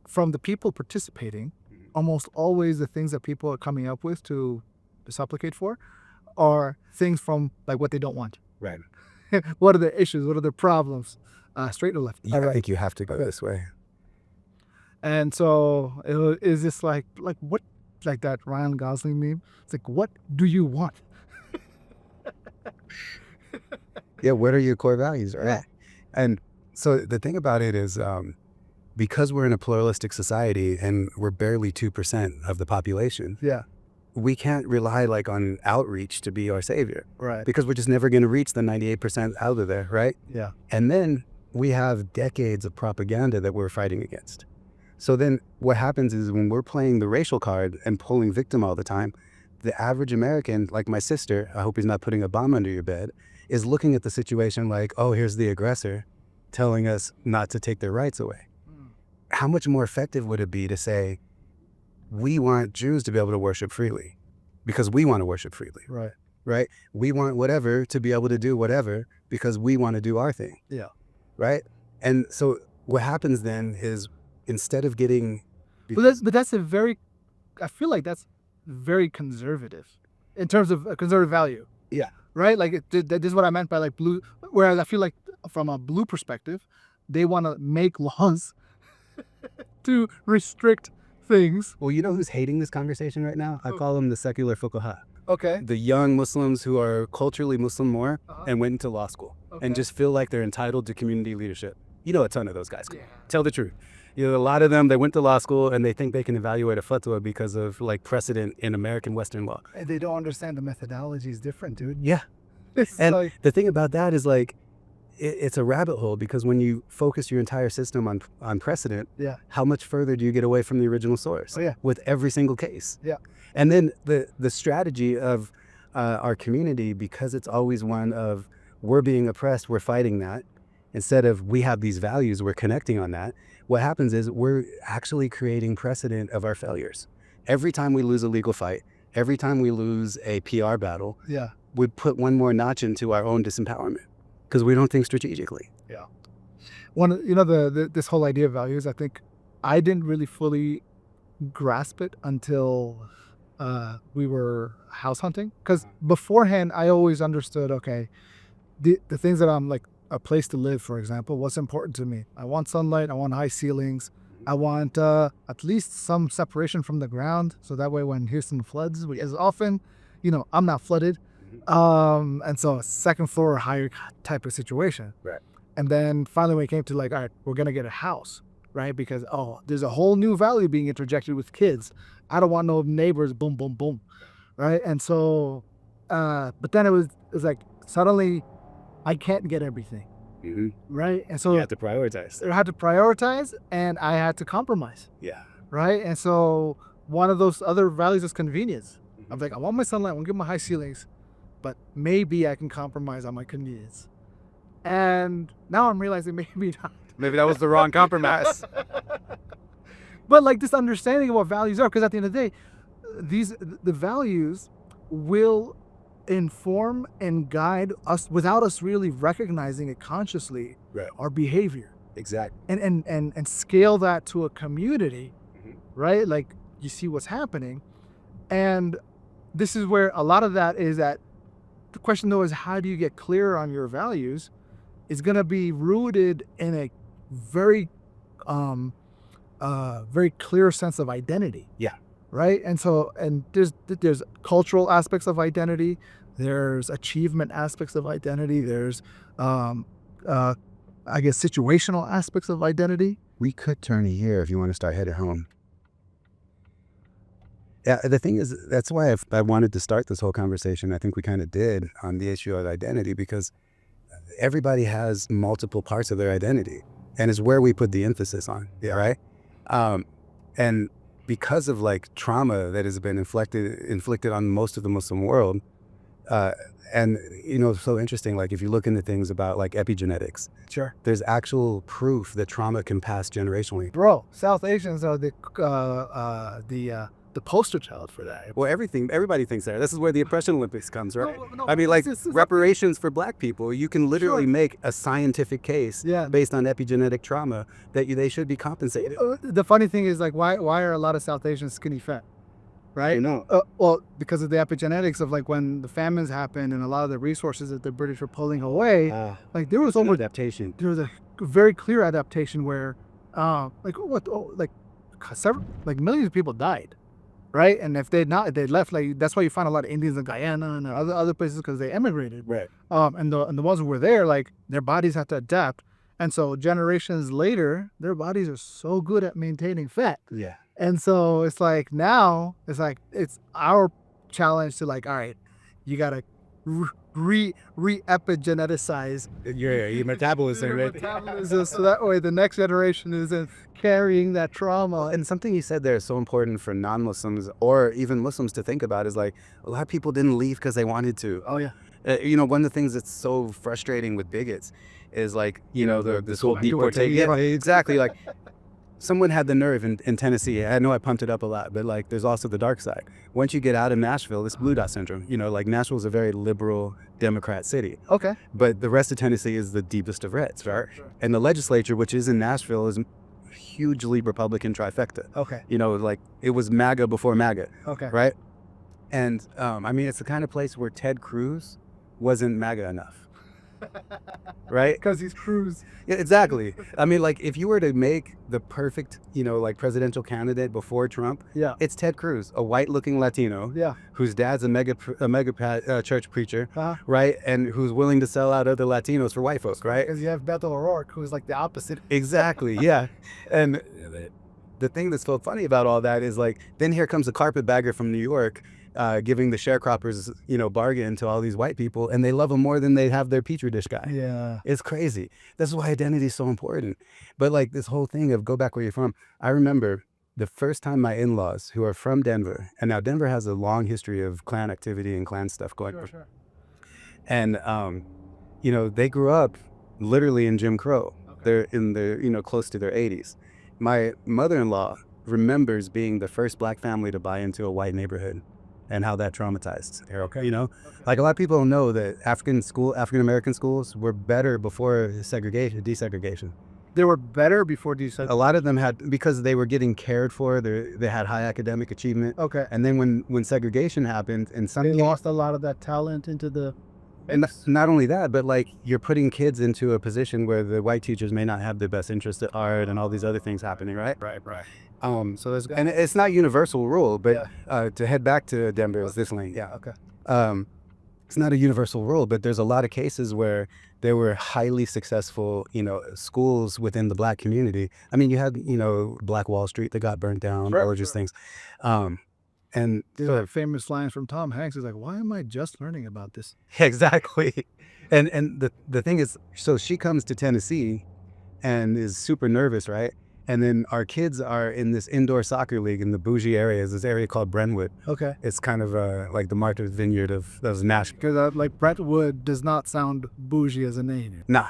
from the people participating, almost always the things that people are coming up with to supplicate for are things from like what they don't want. Right. What are the issues? What are the problems? Straight or left? Yeah, I think you have to go this way. And so is this like what, like that Ryan Gosling meme? It's like, what do you want? Yeah, what are your core values? Right. And so the thing about it is, because we're in a pluralistic society and we're barely 2% of the population, Yeah. we can't rely like on outreach to be our savior, Right. because we're just never going to reach the 98% out of there, right? Yeah. And then we have decades of propaganda that we're fighting against. So then what happens is when we're playing the racial card and pulling victim all the time, the average American, like my sister, I hope he's not putting a bomb under your bed, is looking at the situation like, oh, here's the aggressor telling us not to take their rights away. How much more effective would it be to say, we want Jews to be able to worship freely because we want to worship freely, Right. right? We want whatever to be able to do whatever because we want to do our thing. Yeah. Right? And so what happens then is instead of getting... But that's a very, I feel like that's very conservative in terms of a conservative value. Yeah. Right? Like this is what I meant by like blue, whereas I feel like from a blue perspective, they want to make laws to restrict things. Well, you know who's hating this conversation right now? I call them the secular fuqaha. Okay. The young Muslims who are culturally Muslim more and went into law school and just feel like they're entitled to community leadership. You know a ton of those guys. Yeah. Tell the truth. You know, a lot of them, they went to law school and they think they can evaluate a fatwa because of like precedent in American Western law. And they don't understand the methodology is different, dude. Yeah. And like, the thing about that is like, it's a rabbit hole because when you focus your entire system on precedent, how much further do you get away from the original source? With every single case. Yeah. And then the strategy of our community, because it's always one of we're being oppressed, we're fighting that, instead of we have these values, we're connecting on that, what happens is we're actually creating precedent of our failures. Every time we lose a legal fight, every time we lose a PR battle, we put one more notch into our own disempowerment. Because we don't think strategically. Yeah. This whole idea of values, I think I didn't really fully grasp it until we were house hunting. Because beforehand, I always understood, okay, the things that I'm like a place to live, for example, what's important to me. I want sunlight, I want high ceilings, I want at least some separation from the ground. So that way when Houston floods, as often, I'm not flooded. And so a second floor or higher type of situation. Right. And then finally when it came to like, all right, we're going to get a house, right? Because, there's a whole new value being interjected with kids. I don't want no neighbors, boom, boom, boom. Right. And so, but then it was like, suddenly I can't get everything. Mm-hmm. Right. And so you had to prioritize. I had to prioritize and I had to compromise. Yeah. Right. And so one of those other values is convenience. I'm like, I want my sunlight, I want to get my high ceilings, but maybe I can compromise on my convenience. And now I'm realizing maybe not. Maybe that was the wrong compromise. But like this understanding of what values are, because at the end of the day, the values will inform and guide us without us really recognizing it consciously, our behavior. Exactly. And scale that to a community, right? Like you see what's happening. And this is where a lot of that is at. The question though is how do you get clearer on your values? It's going to be rooted in a very clear sense of identity. Yeah. Right. And so, and there's cultural aspects of identity. There's achievement aspects of identity. There's, I guess, situational aspects of identity. We could turn a year if you want to start headed home. Yeah, the thing is, that's why I wanted to start this whole conversation. I think we kind of did on the issue of identity because everybody has multiple parts of their identity and it's where we put the emphasis on, right? And because of like trauma that has been inflicted on most of the Muslim world, and it's so interesting, like if you look into things about like epigenetics, there's actual proof that trauma can pass generationally. Bro, South Asians are the the poster child for that. Well, everybody thinks that. This is where the Oppression Olympics comes, right? No, I mean, like, this is- reparations for black people, you can literally Sure. make a scientific case Yeah. based on epigenetic trauma that they should be compensated. The funny thing is, like, why are a lot of South Asians skinny fat? Right? No. Well, because of the epigenetics of, like, when the famines happened and a lot of the resources that the British were pulling away, like, there was almost adaptation. there was a very clear adaptation where, millions of people died, right? And if they left, like, that's why you find a lot of Indians in Guyana and other places, because they emigrated. Right. And the ones who were there, like, their bodies had to adapt, and so generations later, their bodies are so good at maintaining fat. Yeah. And so it's like now it's our challenge to, like, all right, you gotta re-epigeneticize Your metabolism, right? metabolism, so that way the next generation isn't carrying that trauma. And something you said there is so important for non-Muslims or even Muslims to think about is, like, a lot of people didn't leave because they wanted to. Oh yeah. One of the things that's so frustrating with bigots is, like, this whole deportation. Yeah, exactly. Like, someone had the nerve in Tennessee. I know I pumped it up a lot, but, like, there's also the dark side. Once you get out of Nashville, it's blue dot syndrome. Like, Nashville's a very liberal Democrat city, Okay. but the rest of Tennessee is the deepest of reds, right? Sure. And the legislature, which is in Nashville, is hugely Republican trifecta. Okay. Like, it was MAGA before MAGA, Okay. right? And I mean, it's the kind of place where Ted Cruz wasn't MAGA enough. Right? Because he's Cruz. Yeah, exactly. I mean, like, if you were to make the perfect, like, presidential candidate before Trump, Yeah. it's Ted Cruz, a white-looking Latino, Yeah. whose dad's a mega church preacher, Uh-huh. right, and who's willing to sell out other Latinos for white folks, right? Because you have Beto O'Rourke, who's like the opposite. Exactly. Yeah. And the thing that's so funny about all that is, like, then here comes a carpetbagger from New York, giving the sharecroppers, bargain to all these white people, and they love him more than they have their petri dish guy. Yeah. It's crazy. That's why identity is so important. But, like, this whole thing of go back where you're from. I remember the first time my in-laws, who are from Denver, and now Denver has a long history of Klan activity and Klan stuff going on. Sure. And, they grew up literally in Jim Crow. They're in the, close to their 80s. My mother-in-law remembers being the first black family to buy into a white neighborhood and how that traumatized her. Okay. Like, a lot of people don't know that African-American schools were better before desegregation. They were better before desegregation. A lot of them had, because they were getting cared for, they had high academic achievement. Okay. And then when segregation happened, and They lost a lot of that talent into the. And not only that, but, like, you're putting kids into a position where the white teachers may not have the best interest at art and all these other things happening, right? Right. So there's, and it's not universal rule, but to head back to Denver is this lane. Yeah. Okay. It's not a universal rule, but there's a lot of cases where there were highly successful, schools within the black community. I mean, you had, Black Wall Street that got burnt down, all of these things. And These are famous lines from Tom Hanks. He's like, "Why am I just learning about this?" exactly. And the thing is, so she comes to Tennessee and is super nervous, right? And then our kids are in this indoor soccer league in the bougie areas, this area called Brentwood. Okay. It's kind of like the Martha's Vineyard of Nashville. Because like Brentwood does not sound bougie as a name. Nah,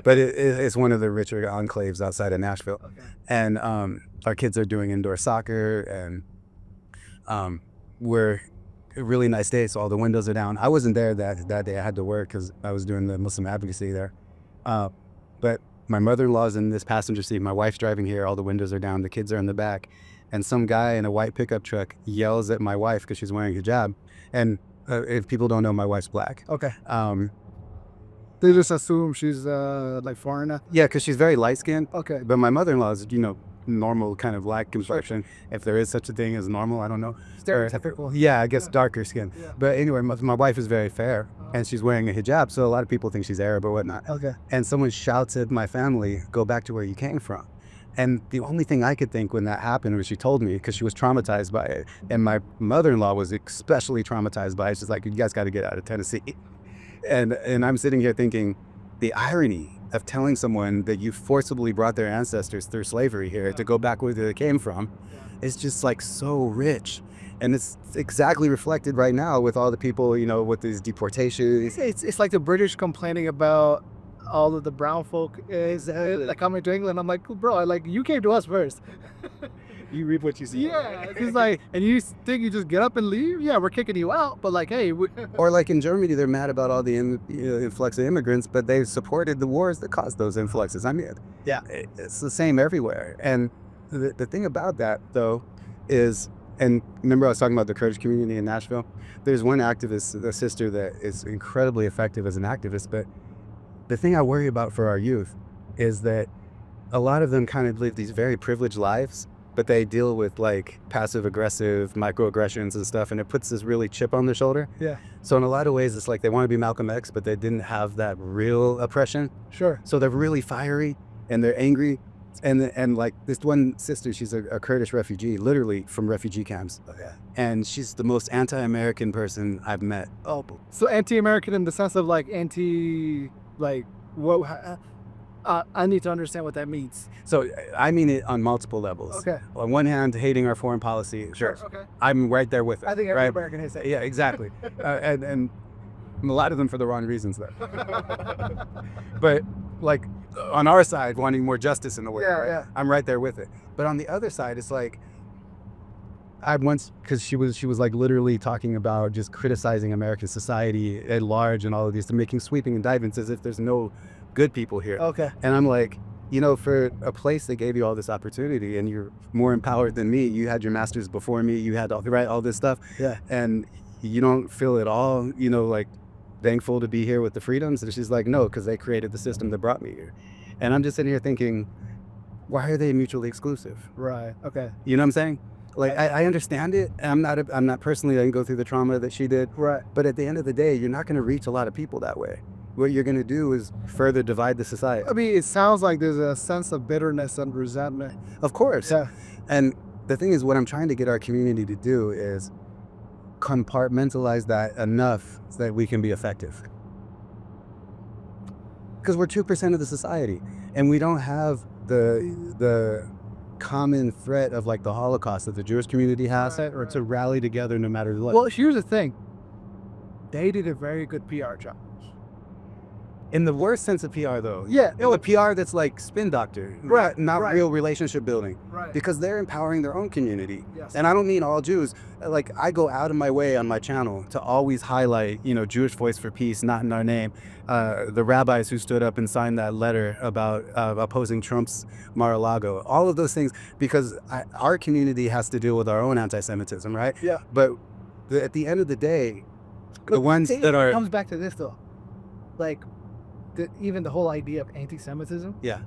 but it's one of the richer enclaves outside of Nashville. Okay. And our kids are doing indoor soccer, and we're a really nice day, so all the windows are down. I wasn't there that day. I had to work because I was doing the Muslim advocacy there. But my mother-in-law's in this passenger seat. My wife's driving here. All the windows are down. The kids are in the back. And some guy in a white pickup truck yells at my wife because she's wearing a hijab. And if people don't know, my wife's black. Okay. They just assume she's like foreigner. Yeah, because she's very light-skinned. Okay. But my mother-in-law's, normal kind of black complexion. If there is such a thing as normal, I don't know. Stereotypical. Yeah, I guess darker skin. Yeah. But anyway, my wife is very fair, and she's wearing a hijab, so a lot of people think she's Arab or whatnot. Okay. And someone shouts at my family, "Go back to where you came from." And the only thing I could think when that happened was she told me, because she was traumatized by it. And my mother-in-law was especially traumatized by it. She's like, "You guys got to get out of Tennessee." And I'm sitting here thinking, the irony of telling someone that you forcibly brought their ancestors through slavery here to go back where they came from is just like so rich. And it's exactly reflected right now with all the people, with these deportations. It's like the British complaining about all of the brown folk is like coming to England. I'm like, bro, like you came to us first. You reap what you sow. Yeah, it's like, and you think you just get up and leave? Yeah, we're kicking you out, but like, hey, Or like in Germany, they're mad about all the influx of immigrants, but they supported the wars that caused those influxes. I mean, Yeah. it's the same everywhere. And the thing about that, though, is, and remember I was talking about the Kurdish community in Nashville? There's one activist, a sister that is incredibly effective as an activist, but the thing I worry about for our youth is that a lot of them kind of live these very privileged lives, but they deal with like passive aggressive microaggressions and stuff, and it puts this really chip on their shoulder. Yeah. So in a lot of ways, it's like they want to be Malcolm X, but they didn't have that real oppression. Sure. So they're really fiery and they're angry. And like this one sister, she's a Kurdish refugee, literally from refugee camps. Okay. And she's the most anti-American person I've met. Oh, so anti-American in the sense of like what? I need to understand what that means. So I mean it on multiple levels. Okay. On one hand, hating our foreign policy. Sure. Okay. I'm right there with it. I think every right? American has that. Yeah, exactly. And a lot of them for the wrong reasons, though. But like on our side, wanting more justice in the world, Yeah, right? yeah. I'm right there with it. But on the other side, it's like I once, because she was like literally talking about just criticizing American society at large and all of these, making sweeping indictments as if there's no good people here. Okay. And I'm like, you know, for a place that gave you all this opportunity and you're more empowered than me, you had your master's before me, you had all this stuff. Yeah. And you don't feel at all, you know, like thankful to be here with the freedoms. And she's like, no, because they created the system that brought me here. And I'm just sitting here thinking, why are they mutually exclusive? Right. Okay. You know what I'm saying? Like, I understand it. I'm not personally, I didn't go through the trauma that she did. Right. But at the end of the day, you're not going to reach a lot of people that way. What you're going to do is further divide the society. I mean, it sounds like there's a sense of bitterness and resentment. Of course. Yeah. And the thing is, what I'm trying to get our community to do is compartmentalize that enough so that we can be effective. Because we're 2% of the society, and we don't have the common threat of like the Holocaust that the Jewish community has, Right, or right. to rally together no matter what. Well, here's the thing. They did a very good PR job. In the worst sense of PR, though. Yeah. You know, a PR that's like spin doctor, Right, not right. real relationship building. Right. Because they're empowering their own community. Yes. And I don't mean all Jews. Like, I go out of my way on my channel to always highlight, you know, Jewish Voice for Peace, not in our name. The rabbis who stood up and signed that letter about opposing Trump's Mar-a-Lago. All of those things, because our community has to deal with our own anti-Semitism, right? Yeah. But at the end of the day, the ones that It are... comes back to this though. Like, even the whole idea of anti-Semitism. Yeah.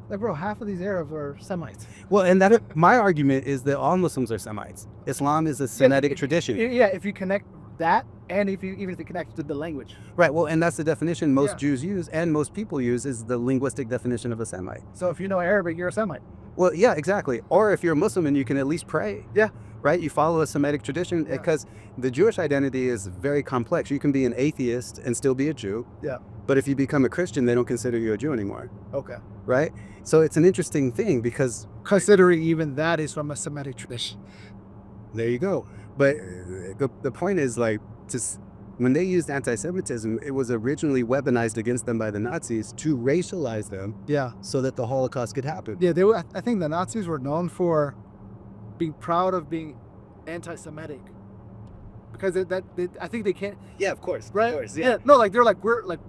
Like, bro, half of these Arabs are Semites. Well, and that my argument is that all Muslims are Semites. Islam is a Semitic tradition. Yeah, if you connect that, and even if you connect to the language. Right, well, and that's the definition most Yeah. Jews use and most people use, is the linguistic definition of a Semite. So if you know Arabic, you're a Semite. Well, yeah, exactly. Or if you're a Muslim and you can at least pray. Yeah. Right, you follow a Semitic tradition, Yeah. because the Jewish identity is very complex. You can be an atheist and still be a Jew. Yeah. But if you become a Christian, they don't consider you a Jew anymore. Okay. Right? So it's an interesting thing, because Considering even that is from a Semitic tradition. there you go. But the point is, like, when they used anti-Semitism, it was originally weaponized against them by the Nazis to racialize them Yeah. so that the Holocaust could happen. Yeah, I think the Nazis were known for being proud of being anti-Semitic. Because I think they can't, Yeah, of course. right? Of course, Yeah. No, like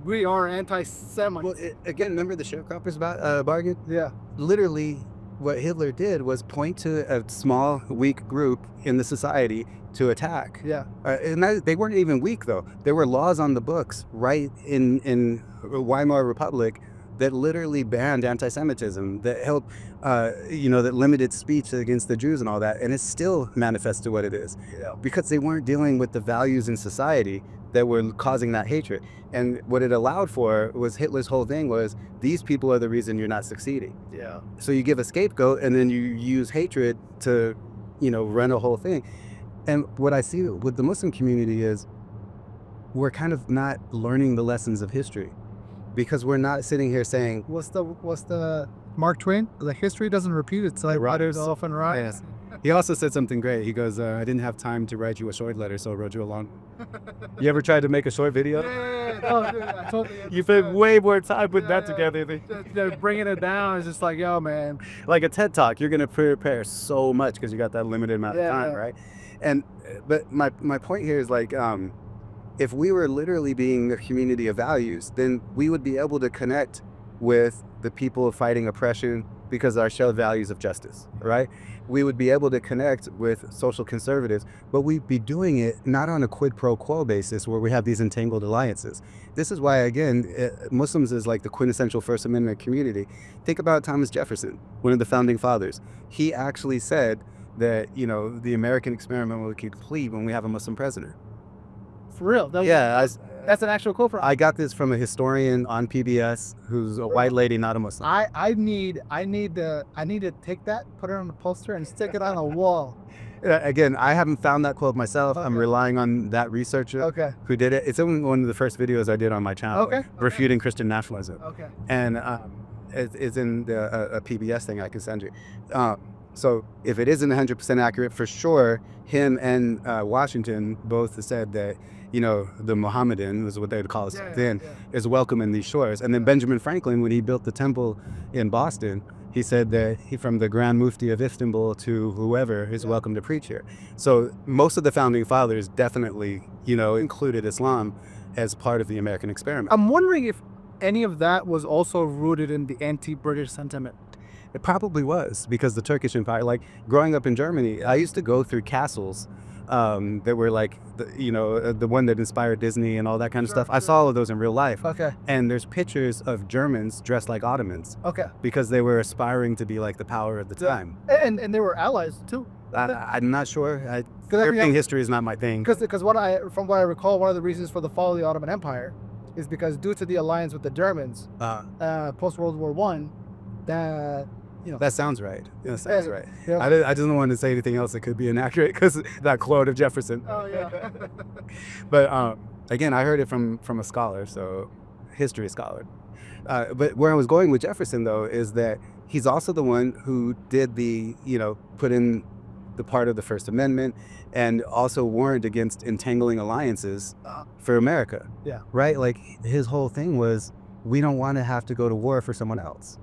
we are anti-Semites. Well, again, remember the Sharecroppers bargain? Yeah. Literally, what Hitler did was point to a small, weak group in the society to attack. Yeah. And they weren't even weak, though. There were laws on the books right in Weimar Republic that literally banned anti-Semitism, that helped, that limited speech against the Jews and all that. And it still manifests to what it is. Yeah. Because they weren't dealing with the values in society that were causing that hatred. And what it allowed for was Hitler's whole thing was, these people are the reason you're not succeeding. Yeah. So you give a scapegoat and then you use hatred to, run a whole thing. And what I see with the Muslim community is we're kind of not learning the lessons of history, because we're not sitting here saying, What's the Mark Twain? The history doesn't repeat itself. Right. Writers often write. Yes. He also said something great. He goes, I didn't have time to write you a short letter, so I wrote you a long one. You ever tried to make a short video? Oh, dude, I totally You spent way more time putting that Yeah. together than Just bringing it down is just like, yo, man. like a TED Talk. You're gonna prepare so much because you got that limited amount of time, Yeah. right? And but my point here is like, if we were literally being a community of values, then we would be able to connect with the people fighting oppression because our shared values of justice, right? We would be able to connect with social conservatives, but we'd be doing it not on a quid pro quo basis where we have these entangled alliances. This is why, again, Muslims is like the quintessential First Amendment community. Think about Thomas Jefferson, one of the founding fathers. He actually said that, the American experiment will be complete when we have a Muslim president. For real. That's an actual quote from. I got this from a historian on PBS who's a white lady, not a Muslim. I need to take that, put it on a poster, and stick it on a wall. Again, I haven't found that quote myself. I'm Okay. relying on that researcher Okay. who did it. It's in one of the first videos I did on my channel, Okay. refuting Christian nationalism. Okay. And it's in a PBS thing I can send you. So if it isn't 100% accurate, for sure, him and Washington both said that, the Mohammedan, was what they would call us then, is welcome in these shores. And then Benjamin Franklin, when he built the temple in Boston, he said that he, from the Grand Mufti of Istanbul to whoever, is welcome to preach here. So most of the founding fathers definitely, included Islam as part of the American experiment. I'm wondering if any of that was also rooted in the anti-British sentiment. It probably was, because the Turkish Empire, like growing up in Germany, I used to go through castles that were like, the one that inspired Disney and all that kind of stuff. I saw all of those in real life. Okay. And there's pictures of Germans dressed like Ottomans Okay. because they were aspiring to be like the power of the time. And they were allies too. I'm not sure. I European mean, history is not my thing. Because from what I recall, one of the reasons for the fall of the Ottoman Empire is because due to the alliance with the Germans post World War I, that That sounds right. That sounds right. Yeah. I just don't want to say anything else that could be inaccurate because that quote of Jefferson. Oh yeah. But again, I heard it from a scholar, so history scholar. But where I was going with Jefferson, though, is that he's also the one who did put in the part of the First Amendment and also warned against entangling alliances for America. Yeah. Right? Like his whole thing was, we don't want to have to go to war for someone else.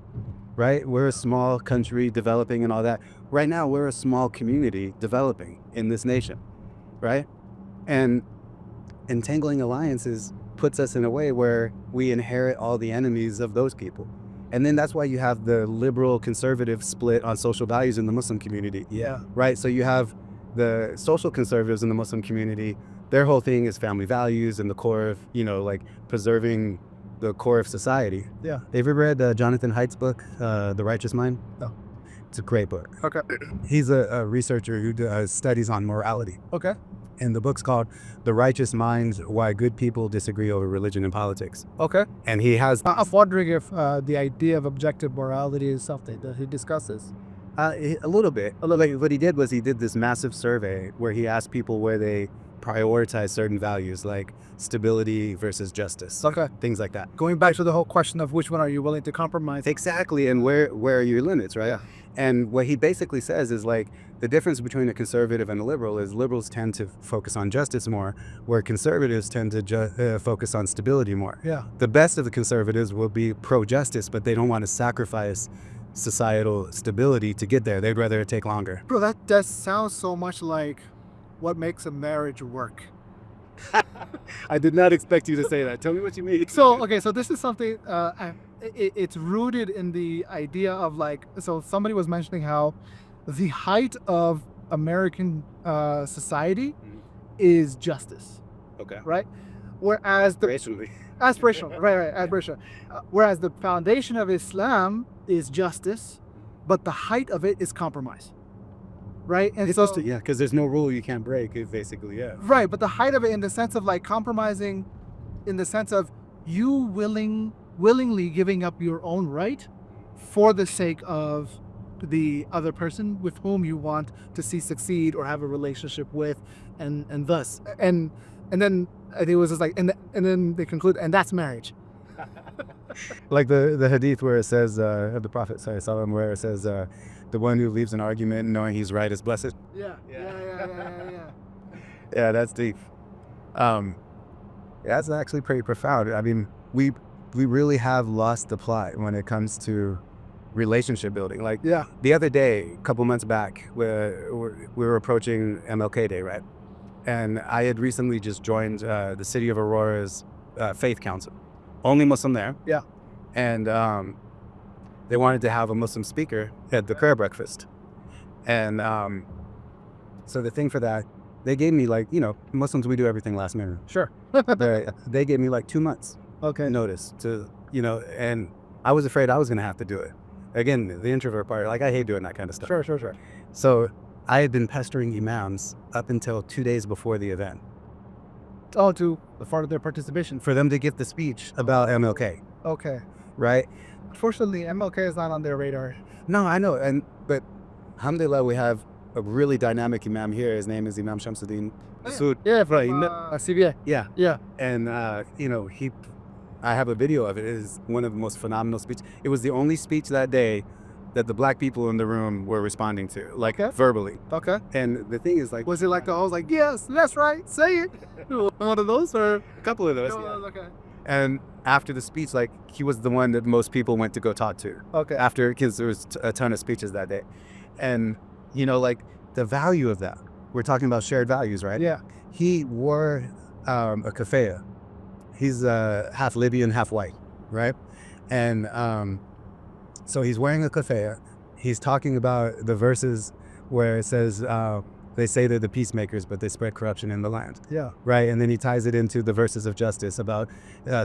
Right? We're a small country developing and all that. Right now, we're a small community developing in this nation. Right? And entangling alliances puts us in a way where we inherit all the enemies of those people. And then that's why you have the liberal conservative split on social values in the Muslim community. Yeah. Right? So you have the social conservatives in the Muslim community. Their whole thing is family values and the core of, like preserving the core of society. Yeah. Have you ever read Jonathan Haidt's book, The Righteous Mind? No. It's a great book. Okay. He's a researcher who does studies on morality. Okay. And the book's called The Righteous Mind: Why Good People Disagree Over Religion and Politics. Okay. And he has... I'm wondering if the idea of objective morality is something that he discusses. A little bit. What he did was he did this massive survey where he asked people where they prioritize certain values like stability versus justice. Okay. Things like that. Going back to the whole question of which one are you willing to compromise? Exactly. And where are your limits, right? Yeah. And what he basically says is like the difference between a conservative and a liberal is liberals tend to focus on justice more, where conservatives tend to focus on stability more. Yeah. The best of the conservatives will be pro-justice, but they don't want to sacrifice societal stability to get there. They'd rather it take longer. Bro, that does sound so much like what makes a marriage work. I did not expect you to say that. Tell me what you mean. So this is something, it's rooted in the idea of so somebody was mentioning how the height of American society is justice, Okay. right? Whereas Racially. aspirational, right, aspirational. Whereas the foundation of Islam is justice, but the height of it is compromise, right? And so, Yeah, because there's no rule you can't break, basically, yeah. right, but the height of it in the sense of compromising, in the sense of you willingly giving up your own right for the sake of the other person with whom you want to see succeed or have a relationship with, and thus and then it was just and then they conclude, and that's marriage. Like the hadith where it says, of the Prophet, where it says, the one who leaves an argument knowing he's right is blessed. Yeah. Yeah, that's deep. That's actually pretty profound. I mean, we really have lost the plot when it comes to relationship building. Like the other day, a couple months back, we were approaching MLK Day, right? And I had recently just joined the city of Aurora's faith council. Only Muslim there. Yeah. And they wanted to have a Muslim speaker at the prayer breakfast. And so the thing for that, they gave me like, Muslims, we do everything last minute. Sure. They gave me like 2 months notice to, and I was afraid I was going to have to do it. Again, the introvert part, like I hate doing that kind of stuff. Sure. So I had been pestering imams up until 2 days before the event. Oh, to the part of their participation. For them to give the speech about MLK. Okay. Right? Unfortunately, MLK is not on their radar. No, I know. But alhamdulillah, we have a really dynamic imam here. His name is Imam Shamsuddin Masood. Yeah, from Right. CBA. Yeah. And, I have a video of it. It is one of the most phenomenal speeches. It was the only speech that day that the black people in the room were responding to, like verbally. Okay. And the thing is, like, Was it like the whole like, yes, that's right, say it? One of those or? a couple of those. Yeah. Okay. And after the speech, like, he was the one that most people went to go talk to. Okay. After, because there was a ton of speeches that day. And, like, the value of that, we're talking about shared values, right? Yeah. He wore a keffiyeh. He's half Libyan, half white, right? And so he's wearing a keffiyeh. He's talking about the verses where it says, they say they're the peacemakers, but they spread corruption in the land. Yeah. Right? And then he ties it into the verses of justice about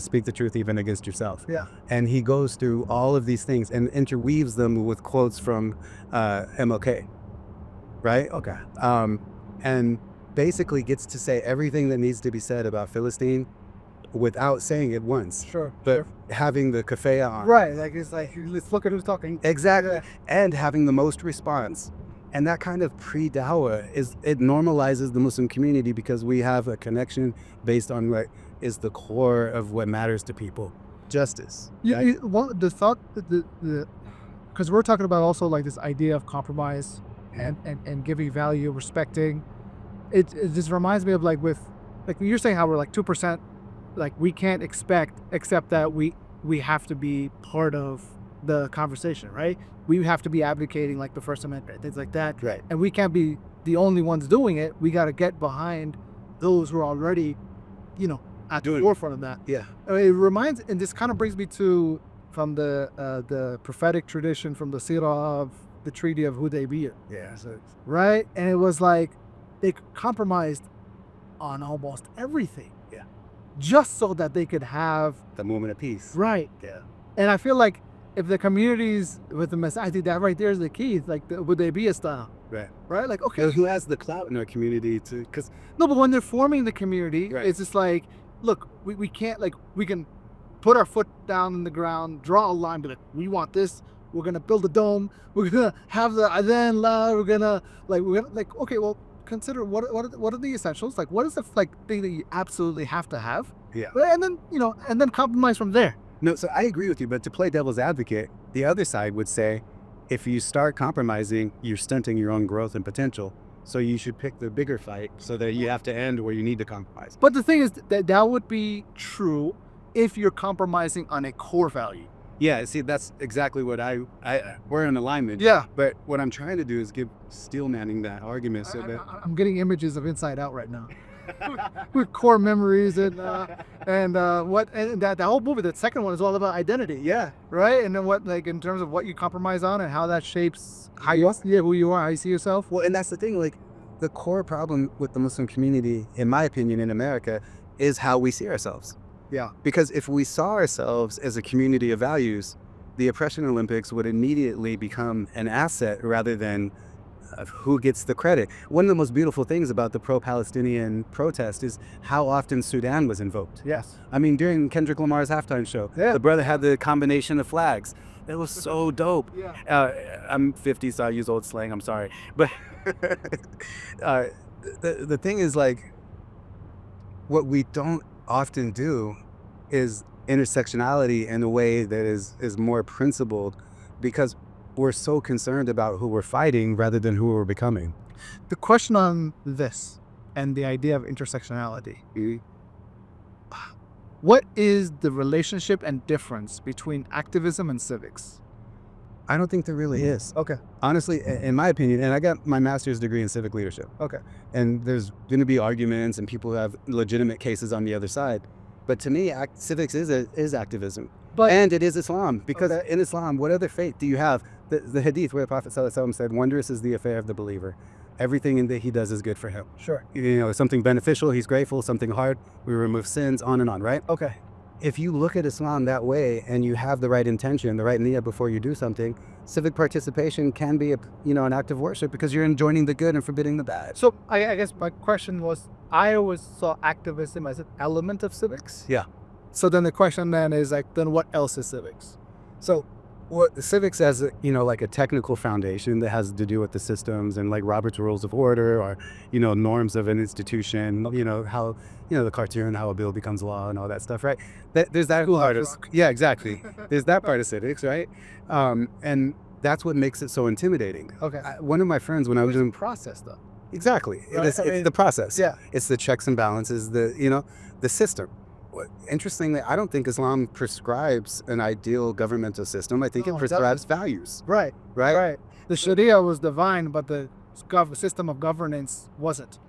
speak the truth even against yourself. Yeah. And he goes through all of these things and interweaves them with quotes from MLK. Right? Okay. And basically gets to say everything that needs to be said about Philistine without saying it once. Sure. But having the keffiyeh on. Right. Like it's like, let's look at who's talking. Exactly. Yeah. And having the most response. And that kind of pre-dawah it normalizes the Muslim community because we have a connection based on what is the core of what matters to people. Justice. Yeah. Well, the thought, because we're talking about also like this idea of compromise and giving value, respecting. It just reminds me of like you're saying how we're like 2%, like we can't except that we have to be part of the conversation, right? We have to be advocating like the First Amendment, things like that. Right. And we can't be the only ones doing it. We got to get behind those who are already, at the forefront of that. Yeah. I mean, it reminds, and this kind of brings me to from the prophetic tradition from the Sirah of the Treaty of Hudaybiyah. Yeah. So Right? And it was like they compromised on almost everything. Yeah. Just so that they could have. the moment of peace. Right. Yeah. And I feel like if the communities with the message, I think that right there is the key. It's like the Hudaybiyah style. Right. Right? Like, okay. Who has the clout in our community to, because No, but when they're forming the community, Right. it's just like, look, we can't, like, we can put our foot down in the ground, draw a line, be like, we want this. We're going to build a dome. We're going to have the adhan la. We're going to, like, okay, well, consider what are the essentials? Like, what is the, thing that you absolutely have to have? Yeah. And then, and then compromise from there. No, so I agree with you, but to play devil's advocate, the other side would say, if you start compromising, you're stunting your own growth and potential. So you should pick the bigger fight so that you have to end where you need to compromise. But the thing is that would be true if you're compromising on a core value. Yeah, see, that's exactly what we're in alignment. Yeah. But what I'm trying to do is give Steel Manning that argument so that I'm getting images of Inside Out right now. With core memories and that whole movie, that second one is all about identity. yeah, Right? And then what, like, in terms of what you compromise on and how that shapes who you are, how you see yourself. well, and that's the thing, like, the core problem with the Muslim community, in my opinion, in America, is how we see ourselves. Yeah. Because if we saw ourselves as a community of values, the Oppression Olympics would immediately become an asset rather than who gets the credit. One of the most beautiful things about the pro-Palestinian protest is how often Sudan was invoked. Yes. I mean, during Kendrick Lamar's halftime show, the brother had the combination of flags. It was so dope. Yeah. I'm 50, so I use old slang. I'm sorry. But the thing is, like, what we don't often do is intersectionality in a way that is more principled, because we're so concerned about who we're fighting rather than who we're becoming. The question on this and the idea of intersectionality. What is the relationship and difference between activism and civics? I don't think there really is. Okay. Honestly, in my opinion, and I got my master's degree in civic leadership. Okay. And there's going to be arguments and people who have legitimate cases on the other side. But to me, civics is activism. And it is Islam. Because in Islam, what other faith do you have? The hadith where the Prophet ﷺ said, wondrous is the affair of the believer. Everything that he does is good for him. Sure. You know, something beneficial, he's grateful, something hard, we remove sins, on and on, right? Okay. If you look at Islam that way and you have the right intention, the right niyyah before you do something, civic participation can be an act of worship because you're enjoining the good and forbidding the bad. So I guess my question was, I always saw activism as an element of civics. Yeah. So then the question then is like, then what else is civics? So what civics as like a technical foundation that has to do with the systems and like Robert's Rules of Order or norms of an institution, how the cartoon, how a bill becomes law and all that stuff, right? There's that part of, yeah, exactly. There's that part of civics, right? And that's what makes it so intimidating. Okay. One of my friends, when I was in process though. Exactly. Right? It's the process. Yeah. It's the checks and balances, the system. Interestingly, I don't think Islam prescribes an ideal governmental system. I think it prescribes values. Right. The Sharia was divine, but the system of governance wasn't.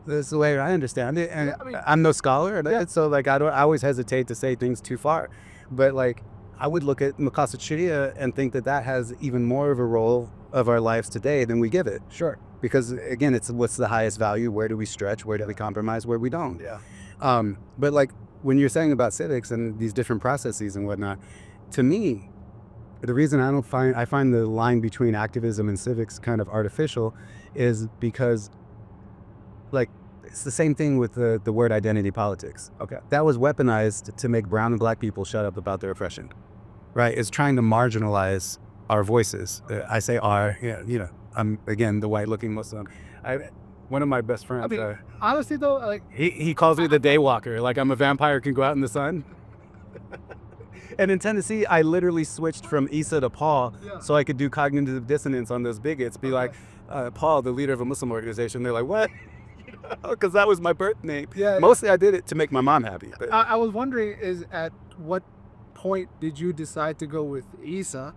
That's the way I understand it. And I'm no scholar, so like I always hesitate to say things too far. But like I would look at Maqasid Sharia and think that has even more of a role of our lives today than we give it. Sure. Because again, it's what's the highest value, where do we stretch, where do we compromise, where we don't. Yeah. But like when you're saying about civics and these different processes and whatnot, to me, the reason I find the line between activism and civics kind of artificial is because like it's the same thing with the word identity politics. Okay. That was weaponized to make brown and black people shut up about their oppression, right? It's trying to marginalize our voices. I say our, I'm again the white looking Muslim. One of my best friends. Honestly though, like he calls me the day walker. Like I'm a vampire can go out in the sun. And in Tennessee, I literally switched from Isa to Paul so I could do cognitive dissonance on those bigots. Be like, Paul, the leader of a Muslim organization. They're like, what? Because that was my birth name. Yeah. Mostly I did it to make my mom happy. But I was wondering is at what point did you decide to go with Isa?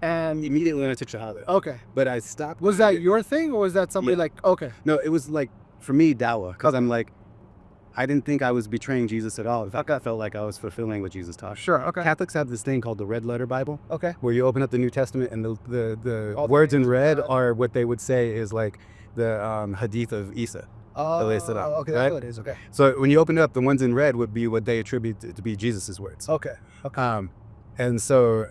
And immediately when I took Shahada. Okay. But I stopped. Was that your thing or was that somebody like, okay. No, it was like, for me, dawah. Because I'm like, I didn't think I was betraying Jesus at all. In fact, I felt like I was fulfilling what Jesus taught. Sure, okay. Catholics have this thing called the Red Letter Bible. Okay. Where you open up the New Testament and the words in red are what they would say is like the hadith of Isa. Okay, that's what it is, okay. So when you open it up, the ones in red would be what they attribute to be Jesus's words. Okay. And so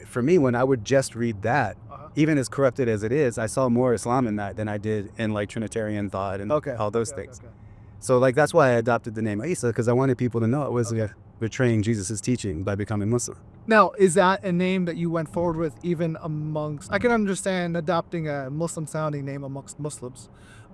for me, when I would just read that, even as corrupted as it is, I saw more Islam in that than I did in like Trinitarian thought and all those things. Okay. So like that's why I adopted the name Isa, because I wanted people to know it was betraying Jesus's teaching by becoming Muslim. Now, is that a name that you went forward with even amongst, I can understand adopting a Muslim sounding name amongst Muslims,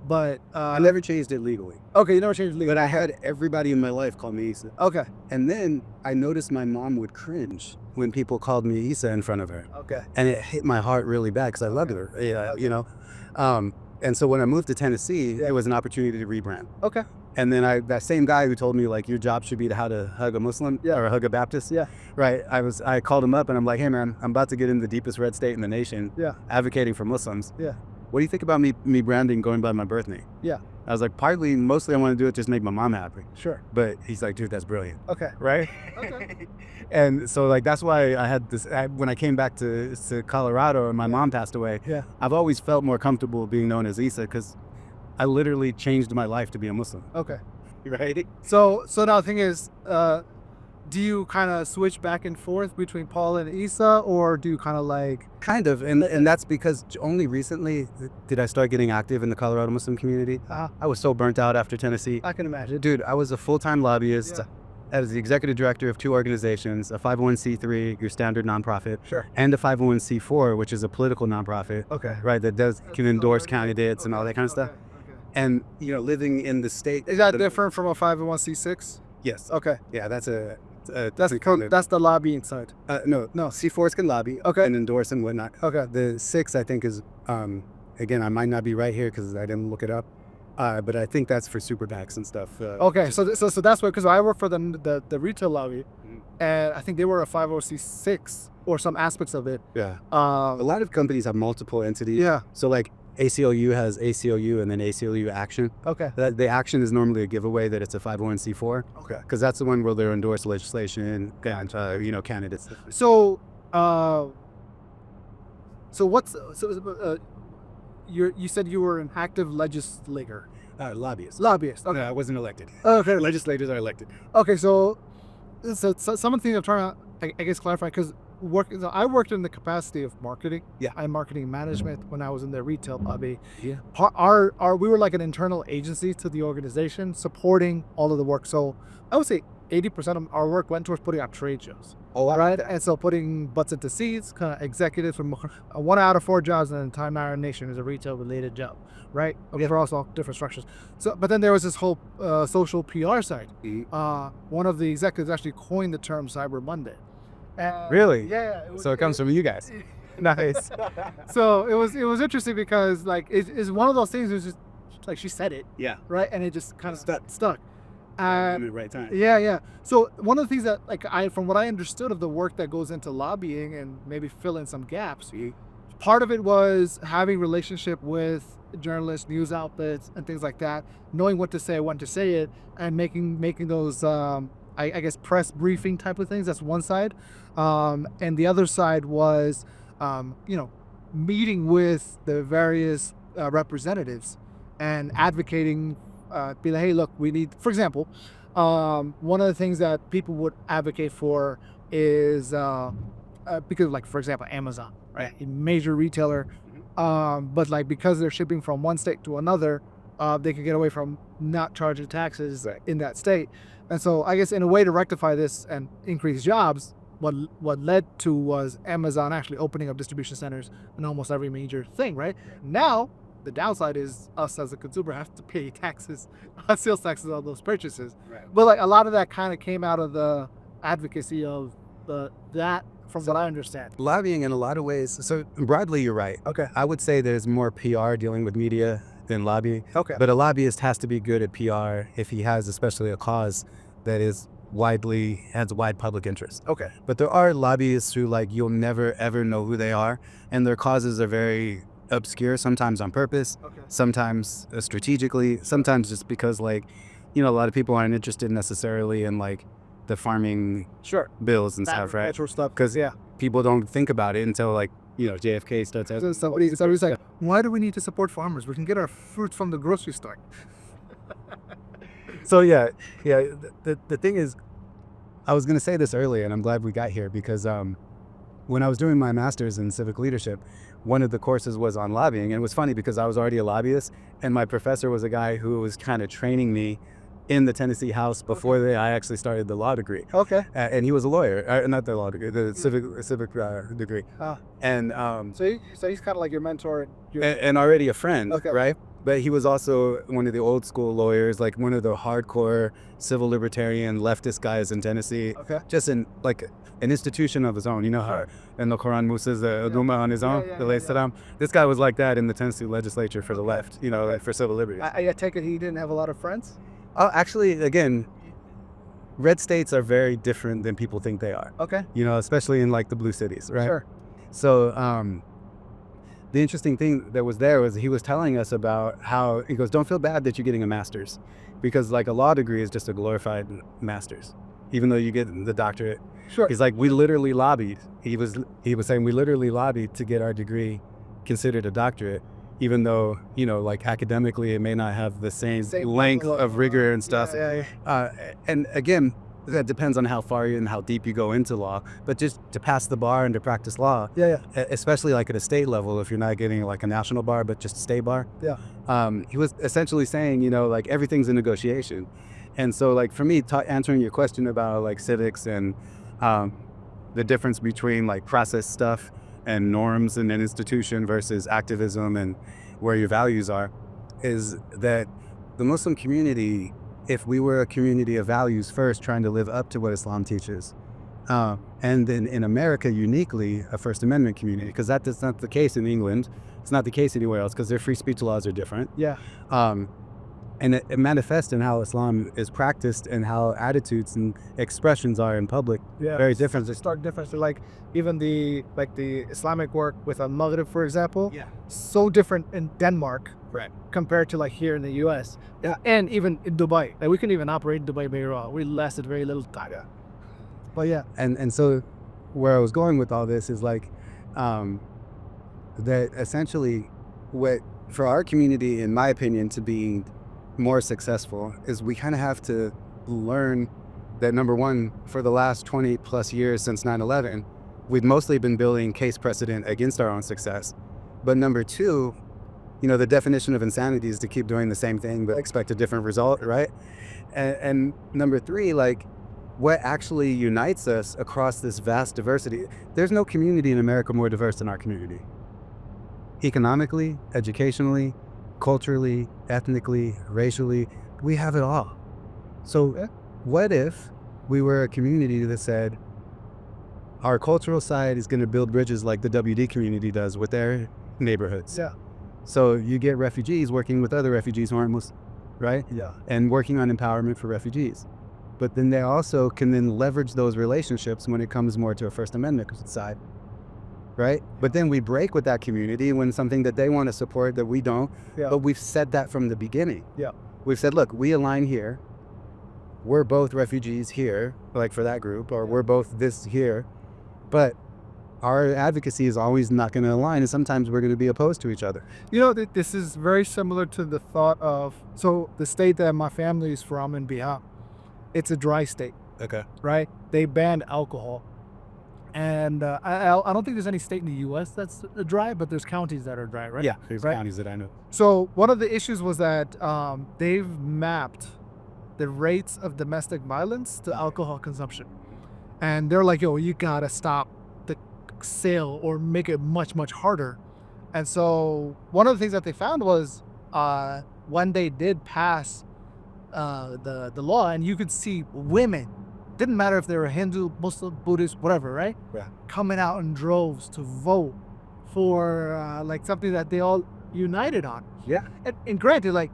but I never changed it legally. Okay, you never changed it legally. But I had everybody in my life call me Isa. Okay. And then I noticed my mom would cringe when people called me Isa in front of her. Okay. And it hit my heart really bad because I loved her. Yeah, and so when I moved to Tennessee, it was an opportunity to rebrand. Okay. And then that same guy who told me like your job should be how to hug a Muslim or hug a Baptist. Yeah. Right. I called him up and I'm like, hey man, I'm about to get in the deepest red state in the nation. Yeah. Advocating for Muslims. Yeah. What do you think about me branding going by my birth name? Yeah. I was like, mostly I want to do it just make my mom happy. Sure. But he's like, dude, that's brilliant. Okay. Right? Okay. And so like that's why I had this when I came back to Colorado and my mom passed away. Yeah. I've always felt more comfortable being known as Isa because I literally changed my life to be a Muslim. Okay. Right? So now the thing is, do you kind of switch back and forth between Paul and Isa, or do you kind of like... Kind of, and that's because only recently did I start getting active in the Colorado Muslim community. I was so burnt out after Tennessee. I can imagine. Dude, I was a full-time lobbyist. As the executive director of two organizations, a 501c3, your standard nonprofit, and a 501c4, which is a political nonprofit, right, that can endorse candidates and all that kind of stuff. And, living in the state... Is that different from a 501c6? Yes. Okay. Yeah, that's a That's the lobbying side. No, C4s can lobby and endorse and whatnot. Okay. The 6, I think, is, again, I might not be right here because I didn't look it up, but I think that's for super PACs and stuff. Okay, so that's what, because I work for the retail lobby, and I think they were a 50c6 or some aspects of it. Yeah. A lot of companies have multiple entities. Yeah. So like ACLU has ACLU and then ACLU Action. Okay. The Action is normally a giveaway that it's a 501c4. Okay. Because that's the one where they endorse legislation and candidates. So, you said you were an active legislator. Lobbyist. Lobbyist. Okay. No, I wasn't elected. Okay. Legislators are elected. Okay. So some of the things I'm trying to, I guess, clarify, because I worked in the capacity of marketing. Yeah. And marketing management when I was in the retail lobby. Yeah. We were like an internal agency to the organization supporting all of the work. So I would say 80% of our work went towards putting out trade shows. Oh, right. And so putting butts into seats, kind of executives from 1 out of 4 jobs in the entire nation is a retail related job. Right. Okay. For also different structures. So, but then there was this whole social PR side. One of the executives actually coined the term Cyber Monday. Really? Yeah. So it comes from you guys. Nice. So it was interesting because like it's one of those things. It was just like she said it. Yeah. Right, and it just kind of stuck. In the right time. Yeah. So one of the things that from what I understood of the work that goes into lobbying and maybe fill in some gaps, part of it was having relationship with journalists, news outlets, and things like that, knowing what to say, when to say it, and making those I guess press briefing type of things. That's one side, and the other side was meeting with the various representatives and advocating. Be like, hey, look, we need, for example, one of the things that people would advocate for is because, like, for example, Amazon, right, a major retailer, but like because they're shipping from one state to another, they could get away from not charging taxes in that state. And so I guess in a way to rectify this and increase jobs, what led to was Amazon actually opening up distribution centers in almost every major thing, right? Now, the downside is us as a consumer have to pay taxes, sales taxes on those purchases. Right. But like a lot of that kind of came out of the advocacy of that, from what I understand. Lobbying in a lot of ways. So broadly, you're right. Okay. I would say there's more PR dealing with media than lobbying. Okay. But a lobbyist has to be good at PR if he has especially a cause that is has wide public interest. Okay. But there are lobbyists who you'll never ever know who they are, and their causes are very obscure, sometimes on purpose, sometimes strategically, sometimes just because a lot of people aren't interested necessarily in the farming bills and stuff, right? Stuff. Because people don't think about it until JFK starts out. Somebody's like, why do we need to support farmers? We can get our fruit from the grocery store. So the thing is, I was going to say this earlier, and I'm glad we got here because when I was doing my master's in civic leadership, one of the courses was on lobbying. And it was funny because I was already a lobbyist, and my professor was a guy who was kind of training me in the Tennessee House before I actually started the law degree. Okay. And he was a lawyer, not the law degree, the civic degree. And so he's kind of like your mentor. And already a friend, right? But he was also one of the old school lawyers, one one of the hardcore civil libertarian leftist guys in Tennessee. Okay. Just in an institution of his own. You know how in the Quran Musa's Duma on his own, the late Saddam. This guy was like that in the Tennessee legislature for the left, for civil liberties. I take it he didn't have a lot of friends? Actually, again, red states are very different than people think they are. Okay. Especially in the blue cities, right? Sure. So the interesting thing that was there was he was telling us about how, he goes, don't feel bad that you're getting a master's, because a law degree is just a glorified master's, even though you get the doctorate. Sure. He's like, we literally lobbied. He was saying we literally lobbied to get our degree considered a doctorate, even though, academically it may not have the same length of rigor and stuff. And again, that depends on how far and how deep you go into law, but just to pass the bar and to practice law, especially at a state level, if you're not getting a national bar, but just a state bar. He was essentially saying, everything's a negotiation. And so for me, answering your question about civics and the difference between process stuff and norms in an institution versus activism and where your values are, is that the Muslim community if we were a community of values first, trying to live up to what Islam teaches, and then in America uniquely a First Amendment community, because that's not the case in England, it's not the case anywhere else because their free speech laws are different. Yeah. And it manifests in how Islam is practiced and how attitudes and expressions are in public. Yeah. Very different. There's stark difference. Like even the Islamic work with Maghrib, for example. Yeah. So different in Denmark. Right. Compared to like here in the U.S. Yeah. And even in Dubai. Like we couldn't even operate in Dubai very well. We lasted very little time. Yeah. But yeah. And so where I was going with all this is like that essentially what for our community, in my opinion, to be more successful is we kind of have to learn that, number one, for the last 20 plus years since 9/11, we've mostly been building case precedent against our own success. But number two, the definition of insanity is to keep doing the same thing but expect a different result, right? And number three, like, what actually unites us across this vast diversity? There's no community in America more diverse than our community. Economically, educationally, culturally, ethnically, racially, we have it all. So what if we were a community that said our cultural side is going to build bridges like the WD community does with their neighborhoods? Yeah. So you get refugees working with other refugees who aren't Muslim, right? Yeah. And working on empowerment for refugees. But then they also can then leverage those relationships when it comes more to a First Amendment side. Right? But then we break with that community when something that they want to support that we don't. Yeah. But we've said that from the beginning. Yeah. We've said, look, we align here. We're both refugees here, like for that group, or we're both this here. But our advocacy is always not going to align, and sometimes we're going to be opposed to each other. This is very similar to the thought of, so the state that my family is from in Bihar, it's a dry state. Okay. Right? They banned alcohol. And I don't think there's any state in the U.S. that's dry, but there's counties that are dry, right? Yeah, there's right? counties that I know. So one of the issues was that they've mapped the rates of domestic violence to alcohol consumption. And they're like, yo, you got to stop the sale or make it much, much harder. And so one of the things that they found was when they did pass the law, and you could see women, didn't matter if they were Hindu, Muslim, Buddhist, whatever, right? Yeah. Coming out in droves to vote for like something that they all united on. Yeah. And granted, like,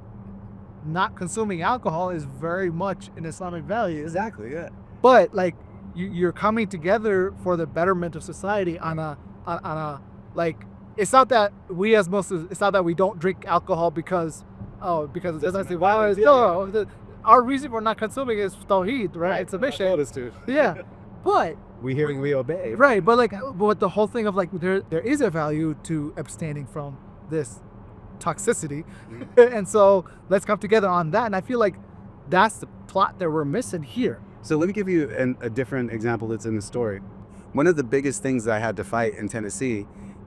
not consuming alcohol is very much an Islamic value. Exactly, yeah. But like, you're coming together for the betterment of society on a like, it's not that we as Muslims, it's not that we don't drink alcohol because of domestic violence. No. Our reason for not consuming is tawheed, right? It's a mission. Yeah. But We hear and we obey. right, but the whole thing of like there is a value to abstaining from this toxicity. And so let's come together on that. And I feel like that's the plot that we're missing here. So let me give you a different example that's in the story. One of the biggest things that I had to fight in Tennessee,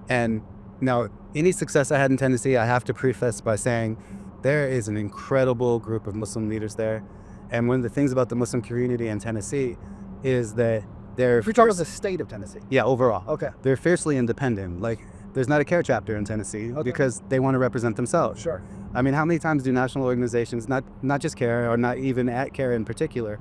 and now any success I had in Tennessee, I have to preface by saying there is an incredible group of Muslim leaders there. And one of the things about the Muslim community in Tennessee is that they're... If you're talking about the state of Tennessee. Yeah, overall. Okay. They're fiercely independent. Like, there's not a CAIR chapter in Tennessee because they want to represent themselves. Sure. I mean, how many times do national organizations, not just CAIR or not even at CAIR in particular,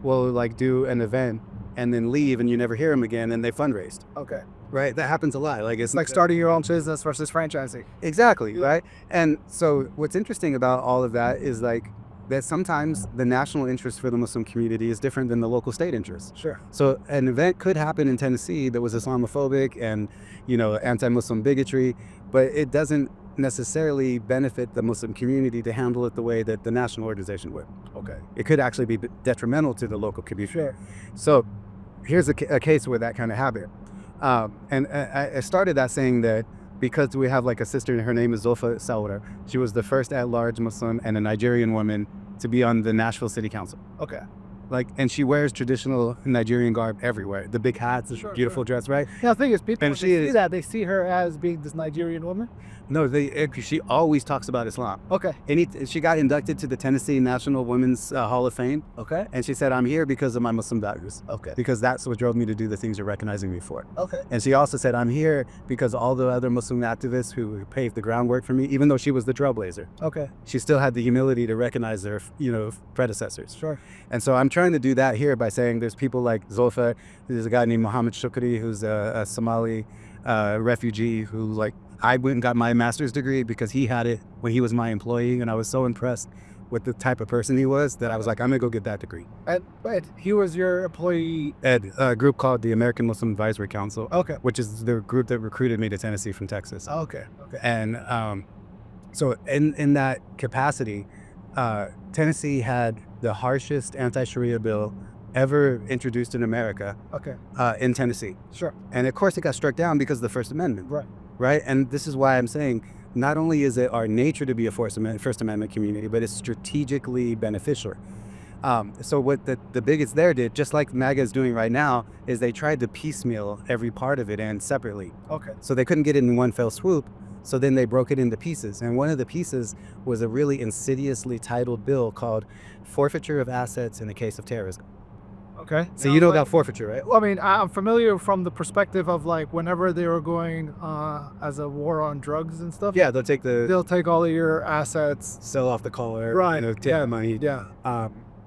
will like do an event and then leave and you never hear them again and they fundraised? Okay. Right? That happens a lot. Like, It's like starting your own business versus franchising. Exactly, right? And so what's interesting about all of that is like that sometimes the national interest for the Muslim community is different than the local state interest. Sure. So an event could happen in Tennessee that was Islamophobic and, anti-Muslim bigotry, but it doesn't necessarily benefit the Muslim community to handle it the way that the national organization would. Okay. It could actually be detrimental to the local community. Sure. So here's a case where that kind of happened. And I started that saying that because we have like a sister and her name is Zulfa Sawara. She was the first at-large Muslim and a Nigerian woman to be on the Nashville City Council. Okay. And she wears traditional Nigerian garb everywhere. The big hats, the beautiful dress, right? Yeah, the thing is, people, when And they see that, they see her as being this Nigerian woman. No, she always talks about Islam. Okay. She got inducted to the Tennessee National Women's Hall of Fame. Okay. And she said, I'm here because of my Muslim values. Okay. Because that's what drove me to do the things you're recognizing me for. Okay. And she also said, I'm here because all the other Muslim activists who paved the groundwork for me, even though she was the trailblazer, Okay. she still had the humility to recognize their, predecessors. Sure. And so I'm trying to do that here by saying there's people like Zulfa, there's a guy named Mohammed Shukri, who's a Somali refugee who, I went and got my master's degree because he had it when he was my employee, and I was so impressed with the type of person he was that I was like, I'm gonna go get that degree. And wait, he was your employee? At a group called the American Muslim Advisory Council, Okay. which is the group that recruited me to Tennessee from Texas. Okay. Okay. And so in that capacity, Tennessee had the harshest anti-Sharia bill ever introduced in America. Okay. In Tennessee. Sure. And of course it got struck down because of the First Amendment. Right. Right? And this is why I'm saying not only is it our nature to be a First Amendment community, but it's strategically beneficial. So what the bigots there did, just like MAGA is doing right now, is they tried to piecemeal every part of it and separately. Okay. So they couldn't get it in one fell swoop. So then they broke it into pieces. And one of the pieces was a really insidiously titled bill called Forfeiture of Assets in the Case of Terrorism. Okay. So you know about forfeiture, right? Well, I mean, I'm familiar from the perspective of whenever they were going as a war on drugs and stuff. Yeah, they'll take all of your assets. sell off the car, Right. take Yeah. the money. Yeah.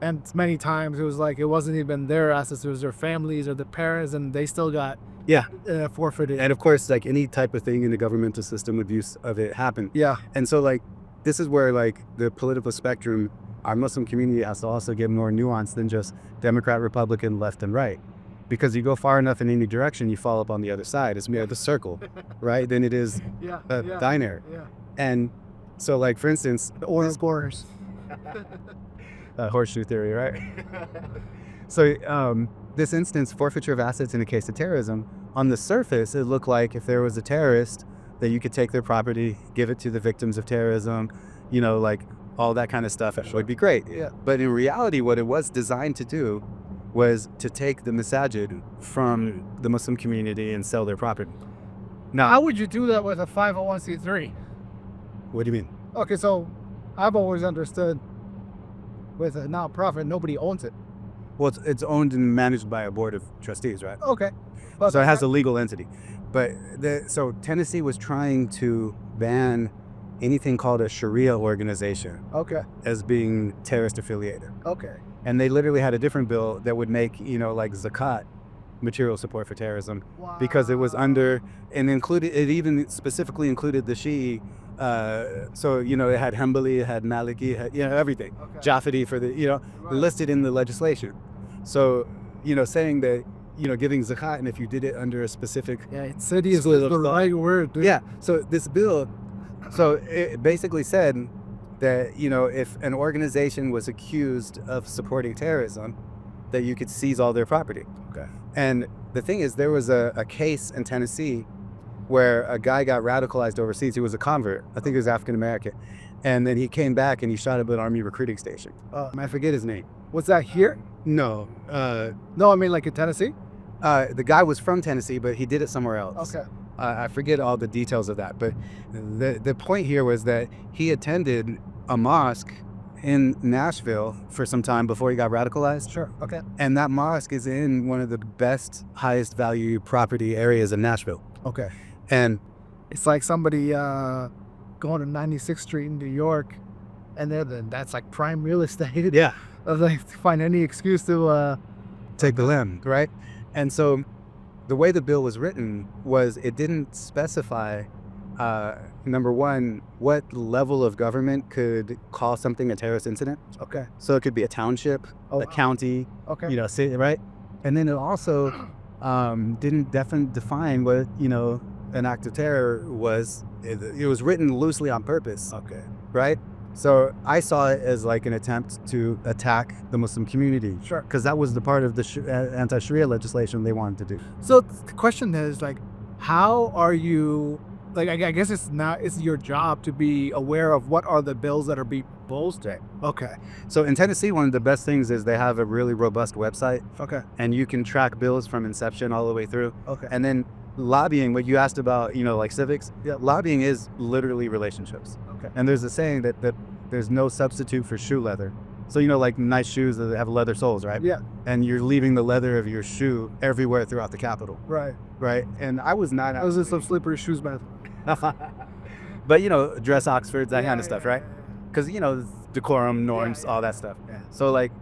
And many times it was it wasn't even their assets, it was their families or their parents, and they still got forfeited. And of course, any type of thing in the governmental system, abuse of it happened. Yeah. And so this is where the political spectrum, our Muslim community has to also get more nuance than just Democrat, Republican, left and right. Because you go far enough in any direction, you fall up on the other side. It's more the circle, right? Than it is binary. Yeah. And so for instance, The oil explorers. horseshoe theory, right? So this instance, forfeiture of assets in the case of terrorism, on the surface, it looked like if there was a terrorist, that you could take their property, give it to the victims of terrorism, all that kind of stuff. It would be great. Yeah. But in reality, what it was designed to do was to take the masajid from the Muslim community and sell their property. Now, How would you do that with a 501c3? what do you mean? Okay, so I've always understood with a nonprofit, nobody owns it. Well, it's owned and managed by a board of trustees, right? Okay. So it has a legal entity. But so Tennessee was trying to ban anything called a Sharia organization Okay. as being terrorist affiliated. Okay. And they literally had a different bill that would make, zakat material support for terrorism because it was under and included, it even specifically included the Shi'i. So, it had Hanbali, it had Maliki, it had, everything. Okay. Jafadi for the, listed in the legislation. So, saying that, giving zakat, and if you did it under a specific Yeah, insidious is the right word. Dude. Yeah, so this bill, it basically said that, if an organization was accused of supporting terrorism, that you could seize all their property. Okay. And the thing is, there was a case in Tennessee where a guy got radicalized overseas. He was a convert. I think he was African American. And then he came back and he shot up an army recruiting station. I forget his name. Was that here? No. No, I mean in Tennessee? The guy was from Tennessee, but he did it somewhere else. Okay. I forget all the details of that, but the point here was that he attended a mosque in Nashville for some time before he got radicalized. Sure. Okay. And that mosque is in one of the best, highest value property areas in Nashville. Okay. And It's like somebody going to 96th Street in New York, and that's prime real estate. yeah, They find any excuse to take the land, right? And so the way the bill was written was it didn't specify, number one, what level of government could call something a terrorist incident. Okay. So it could be a township, a county, Okay. city, right? And then it also didn't define what, an act of terror was. It was written loosely on purpose. Okay. Right? So I saw it as an attempt to attack the Muslim community. Sure. Because that was the part of the anti-Sharia legislation they wanted to do. So the question is how are you I guess it's your job to be aware of what are the bills that are being proposed. Okay. So in Tennessee, one of the best things is they have a really robust website. Okay. And you can track bills from inception all the way through. Okay. And then lobbying, what you asked about, like civics, lobbying is literally relationships. Okay. And there's a saying that there's no substitute for shoe leather. So, like nice shoes that have leather soles, right? Yeah. And you're leaving the leather of your shoe everywhere throughout the Capitol. Right. Right. And I was not. I was in some slippery shoes, man. But, dress Oxfords, that kind of stuff, right? Because, decorum, norms, all that stuff. Yeah. So, like,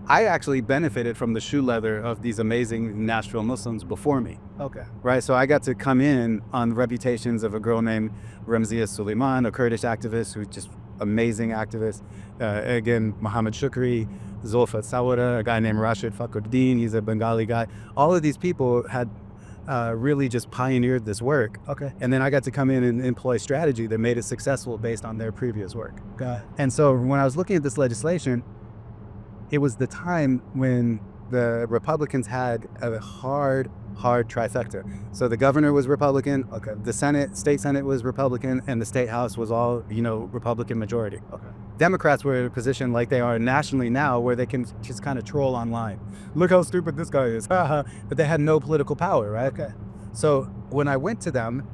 I actually benefited from the shoe leather of these amazing Nashville Muslims before me. Okay. Right. So I got to come in on reputations of a girl named Ramziya Suleiman, a Kurdish activist who's just amazing activist. Again, Muhammad Shukri, Zulfa Sawara, a guy named Rashid Fakhruddin, he's a Bengali guy. All of these people had really just pioneered this work. Okay. And then I got to come in and employ strategy that made it successful based on their previous work. Got it. And so when I was looking at this legislation, it was the time when the Republicans had a hard trifecta. So the governor was Republican, Okay. the state Senate was Republican, and the state house was all, Republican majority. Okay. Democrats were in a position like they are nationally now where they can just kind of troll online. Look how stupid this guy is. But they had no political power, right? Okay. So when I went to them,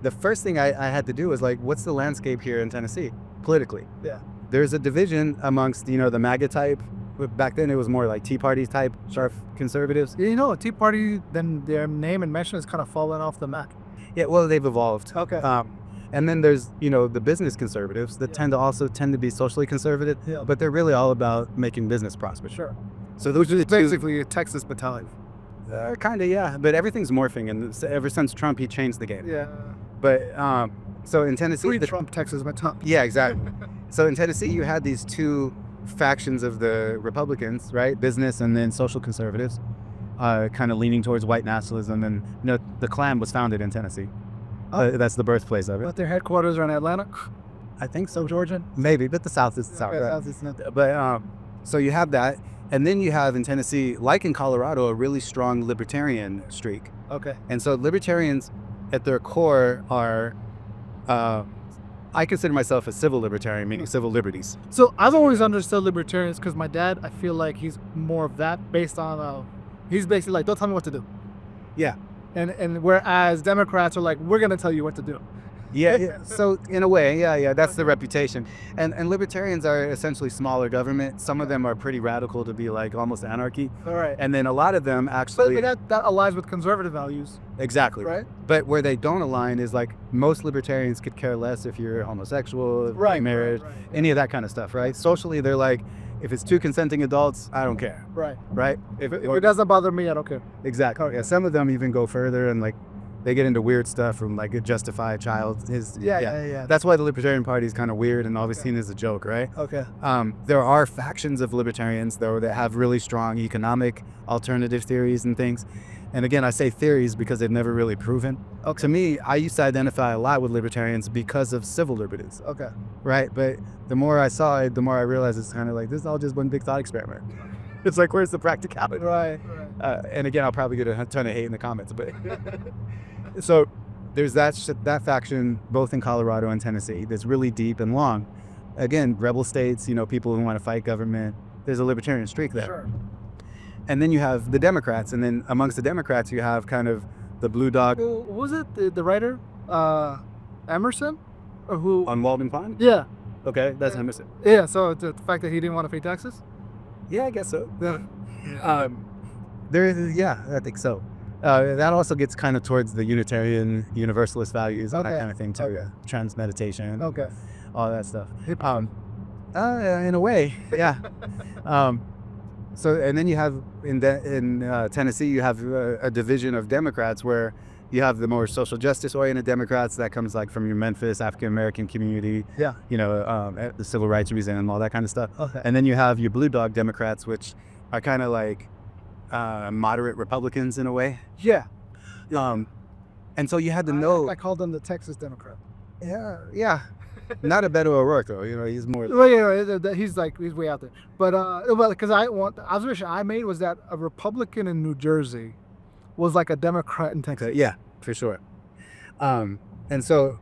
the first thing I had to do was like, what's the landscape here in Tennessee politically? Yeah. There's a division amongst, the MAGA type. Back then it was more like Tea Party type, sharp conservatives. Tea Party, then their name and mention is kind of fallen off the map. Yeah, well, they've evolved. Okay. And then there's, the business conservatives that tend to be socially conservative, Yeah. but they're really all about making business prosper. Sure. So those are the Basically a Texas battalion. kind of, yeah. But everything's morphing, and ever since Trump, he changed the game. Yeah. But so in Tennessee, Trump Texas battalion. yeah, exactly. So in Tennessee, you had these two factions of the Republicans, right? Business and then social conservatives, kind of leaning towards white nationalism. And the Klan was founded in Tennessee. That's the birthplace of it. But their headquarters are in Atlanta. I think so, Georgia. Maybe, but the South is the South. Okay, Right? South is not- But so you have that, and then you have in Tennessee, like in Colorado, a really strong libertarian streak. Okay. And so libertarians, at their core, are I consider myself a civil libertarian, meaning civil liberties. So I've always understood libertarians because my dad, I feel like he's more of that based on, he's basically like, don't tell me what to do. Yeah. And whereas Democrats are like, we're going to tell you what to do. Yeah. So in a way, yeah, that's the reputation. And libertarians are essentially smaller government. Some of them are pretty radical to be like almost anarchy. All right. And then a lot of them actually... But that aligns with conservative values. Exactly. Right. But where they don't align is like most libertarians could care less if you're homosexual, marriage, any of that kind of stuff, right? Socially, they're like, if it's two consenting adults, I don't care. Right. Right? If it doesn't bother me, I don't care. Exactly. Yeah, some of them even go further and like they get into weird stuff from like a justify a child. Yeah. That's why the Libertarian Party is kind of weird and always seen as a joke, right? Okay. There are factions of libertarians though that have really strong economic alternative theories and things. And again, I say theories because they've never really proven. Okay. To me, I used to identify a lot with libertarians because of civil liberties. Okay. Right? But the more I saw it, the more I realized it's kind of like, this is all just one big thought experiment. It's like, where's the practicality? Right. And again, I'll probably get a ton of hate in the comments, but so there's that faction both in Colorado and Tennessee that's really deep and long. Again, rebel states, people who want to fight government. There's a libertarian streak there. Sure. And then you have the Democrats, and then amongst the Democrats, you have kind of the blue dog. What was it the writer, Emerson, or who? On Walden Pond? Yeah. Okay, that's Emerson. Yeah. So the fact that he didn't want to pay taxes. Yeah, I guess so. Yeah. I think so. That also gets kind of towards the Unitarian Universalist values, that kind of thing too. Okay. Trans meditation, Okay. all that stuff. In a way, yeah. So, and then you have in Tennessee, you have a division of Democrats where you have the more social justice oriented Democrats that comes like from your Memphis African American community. Yeah. The civil rights reason and all that kind of stuff. Okay. And then you have your blue dog Democrats, which are kind of like moderate Republicans in a way. Yeah. And so you had to know. I called him the Texas Democrat. Yeah. Not a Beto O'Rourke though. He's more. Well, yeah, he's way out there. But because the observation I made was that a Republican in New Jersey was like a Democrat in Texas. Yeah, for sure. And so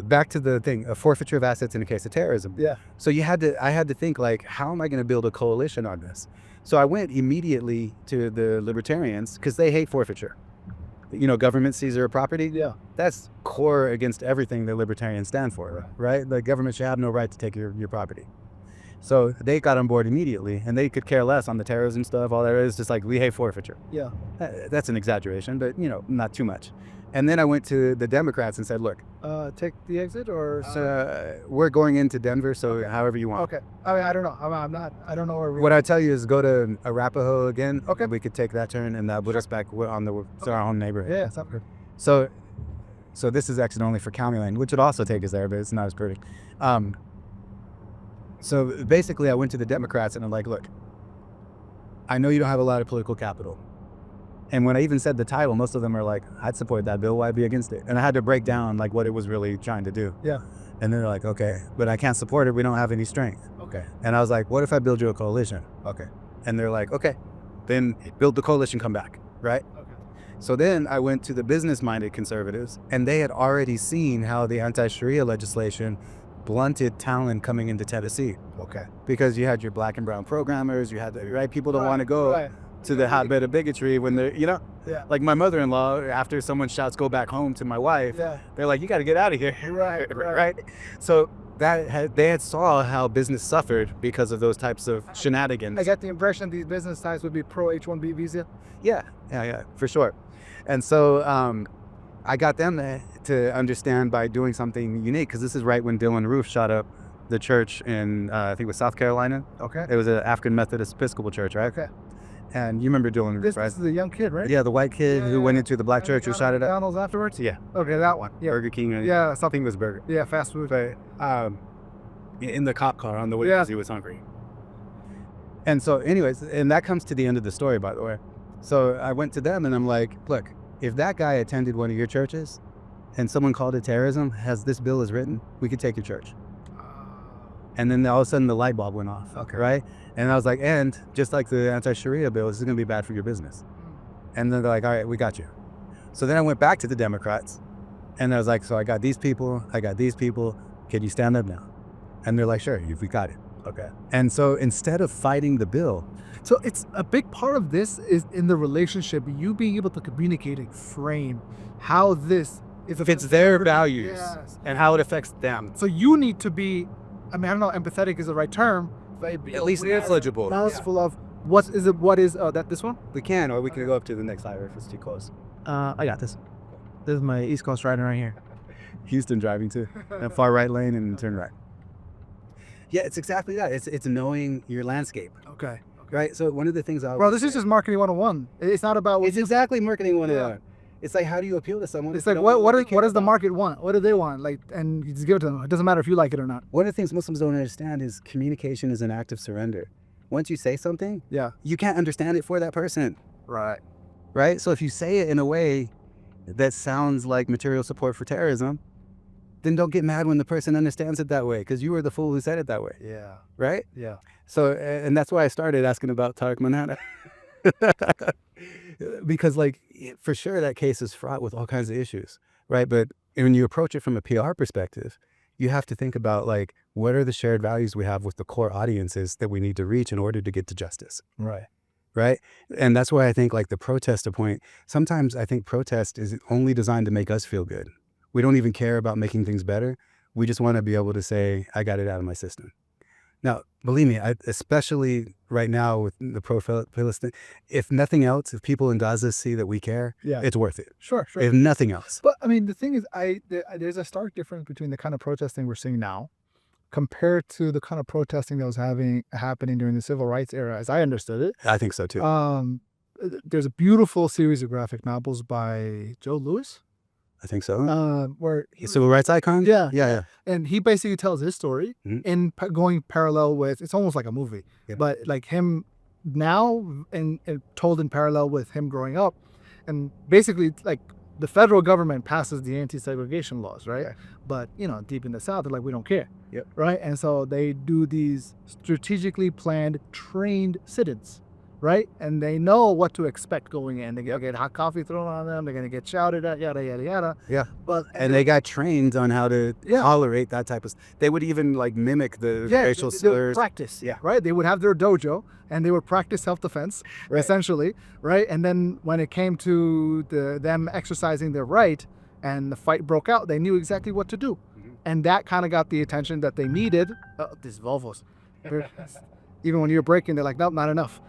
back to the thing, a forfeiture of assets in the case of terrorism. Yeah. So I had to think like, how am I going to build a coalition on this? So I went immediately to the libertarians because they hate forfeiture. government seizure of property. Yeah. That's core against everything that libertarians stand for, right? The government should have no right to take your property. So they got on board immediately, and they could care less on the terrorism stuff. All there is just like, we hate forfeiture. Yeah. That's an exaggeration, but not too much. And then I went to the Democrats and said, look, Take the exit or we're going into Denver, so however you want. okay. I mean, I don't know. I don't know where we're What I tell you is go to Arapahoe again. Okay. We could take that turn, and that put us back on our own neighborhood. Yeah, sounds good. So this is actually only for county line, which would also take us there, but it's not as pretty. So basically I went to the Democrats and I'm like, look, I know you don't have a lot of political capital. And when I even said the title, most of them are like, I'd support that bill, why be against it? And I had to break down like what it was really trying to do. Yeah. And they're like, okay, but I can't support it, we don't have any strength. Okay. And I was like, what if I build you a coalition? Okay. And they're like, okay, then build the coalition, come back, right? Okay. So then I went to the business-minded conservatives, and they had already seen how the anti-Sharia legislation blunted talent coming into Tennessee. Okay. Because you had your black and brown programmers, you had people don't want to go to the hotbed of bigotry when they're, Yeah. like my mother-in-law, after someone shouts, go back home to my wife, Yeah. they're like, you got to get out of here. Right. Right? So they had saw how business suffered because of those types of shenanigans. I get the impression these business ties would be pro H-1B visa. Yeah, for sure. And so I got them to understand by doing something unique, because this is right when Dylan Roof shot up the church in, I think it was South Carolina. Okay. It was an African Methodist Episcopal church, right? Okay. And you remember Dylan Roof, This right? is the young kid, right? Yeah, the white kid who went into the black And church who got shot it up. McDonald's afterwards? Yeah. Okay, that one. Yeah. Burger King. Yeah, Something was burger. Yeah, fast food. But in the cop car on the way Yeah. because he was hungry. And so anyways, and that comes to the end of the story, by the way. So I went to them and I'm like, look, if that guy attended one of your churches and someone called it terrorism, as this bill is written, we could take your church. And then all of a sudden the light bulb went off, Okay. right? And I was like, and just like the anti-Sharia bill, this is gonna be bad for your business. And then they're like, all right, we got you. So then I went back to the Democrats and I was like, so I got these people, can you stand up now? And they're like, sure, we got it. Okay. And so instead of fighting the bill, So it's a big part of this is in the relationship, you being able to communicate and frame how this is fits their values Yes. and how it affects them. So you need to be, I don't know, empathetic is the right term, but At least knowledgeable. knowledgeable of what is that this one? We can, or we can go up to the next highway if it's too close. I got this. This is my East Coast rider right here. Houston driving too. That far right lane and turn right. Yeah, it's exactly that. It's knowing your landscape, Okay. right? So one of the things I Bro, this is just marketing 101. It's not about it's exactly marketing 101. It's like, how do you appeal to someone? It's if you like don't what really care does the about? market want? What do they want? Like, and you just give it to them. It doesn't matter if you like it or not. One of the things Muslims don't understand is communication is an act of surrender. Once you say something, Yeah. you can't understand it for that person, Right. right? So if you say it in a way that sounds like material support for terrorism, then don't get mad when the person understands it that way, because you were the fool who said it that way, Yeah. right? Yeah. So, and that's why I started asking about Tariq Manana. Because like, for sure that case is fraught with all kinds of issues, right? But when you approach it from a PR perspective, you have to think about like, what are the shared values we have with the core audiences that we need to reach in order to get to justice, Right. right? And that's why I think like the protest point, sometimes I think protest is only designed to make us feel good. We don't even care about making things better. We just want to be able to say, I got it out of my system. Now, believe me, especially right now with the pro-Palestine, if nothing else, if people in Gaza see that we care, Yeah. it's worth it. Sure. Sure. If nothing else. But I mean, the thing is, there's a stark difference between the kind of protesting we're seeing now compared to the kind of protesting that was happening during the civil rights era, as I understood it. I think so too. There's a beautiful series of graphic novels by Joe Lewis, I think so. where Civil rights icon? Yeah. Yeah. and he basically tells his story Mhm. in going parallel with, it's almost like a movie, Yeah. but like him now and told in parallel with him growing up. And basically like the federal government passes the anti-segregation laws, right? Okay. But deep in the South, they're like, we don't care. Yep. Right. And so they do these strategically planned, trained sit-ins right? And they know what to expect going in. They get hot coffee thrown on them. They're going to get shouted at, yada, yada, yada. Yeah. But And they got trained on how to tolerate that type of. They would even like mimic the racial slurs. Practice, Yeah. right? They would have their dojo and they would practice self-defense, essentially, right? And then when it came to them exercising their right and the fight broke out, they knew exactly what to do. And that kind of got the attention that they needed. These Volvos. Even when you're braking, they're like, nope, not enough.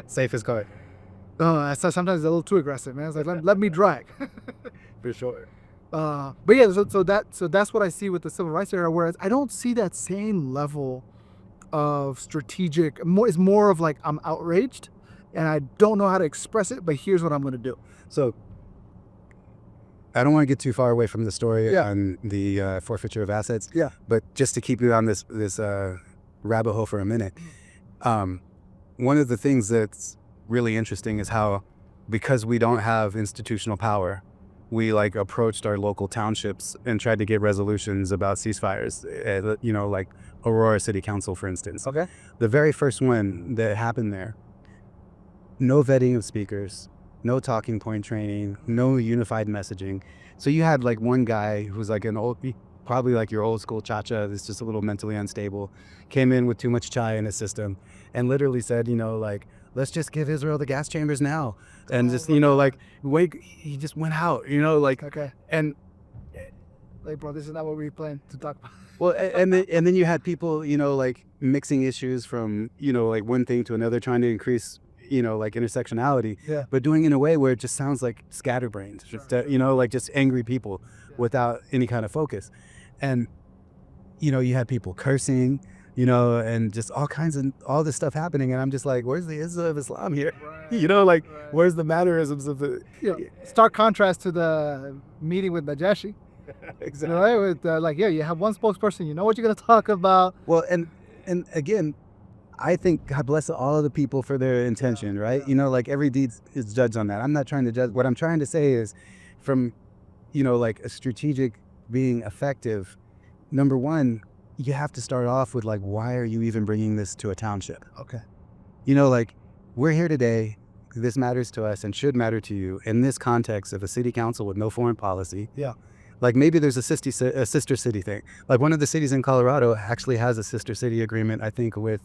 Safest car. So sometimes it's a little too aggressive, man. It's like, let me drag. For sure. But yeah, so that's what I see with the civil rights era, whereas I don't see that same level of strategic. It's more of like, I'm outraged and I don't know how to express it, but here's what I'm going to do. So I don't want to get too far away from the story on the forfeiture of assets. Yeah. But just to keep you on this rabbit hole for a minute, one of the things that's really interesting is how, because we don't have institutional power, we like approached our local townships and tried to get resolutions about ceasefires. Like Aurora City Council, for instance. Okay. The very first one that happened there, no vetting of speakers, no talking point training, no unified messaging. So you had like one guy who's like probably like your old school chacha that's just a little mentally unstable, came in with too much chai in his system and literally said, like, let's just give Israel the gas chambers now. And just, he just went out, Okay. And Like, bro, this is not what we planned to talk about. well, and then you had people, like mixing issues from, like one thing to another, trying to increase, like intersectionality, but doing it in a way where it just sounds like scatterbrained, like just angry people without any kind of focus. And, you had people cursing, and just all this stuff happening. And I'm just like, where's the Islam of Islam here? Right. Where's the mannerisms of the, stark contrast to the meeting with Najashi. Exactly. Right? With you have one spokesperson, you know what you're going to talk about. Well, and again, I think God bless all of the people for their intention, right? Like every deed is judged on that. I'm not trying to judge. What I'm trying to say is from, like a strategic being effective, number one, you have to start off with like, why are you even bringing this to a township? Okay. Like we're here today. This matters to us and should matter to you in this context of a city council with no foreign policy. Yeah. Like maybe there's a sister city thing. Like one of the cities in Colorado actually has a sister city agreement, I think, with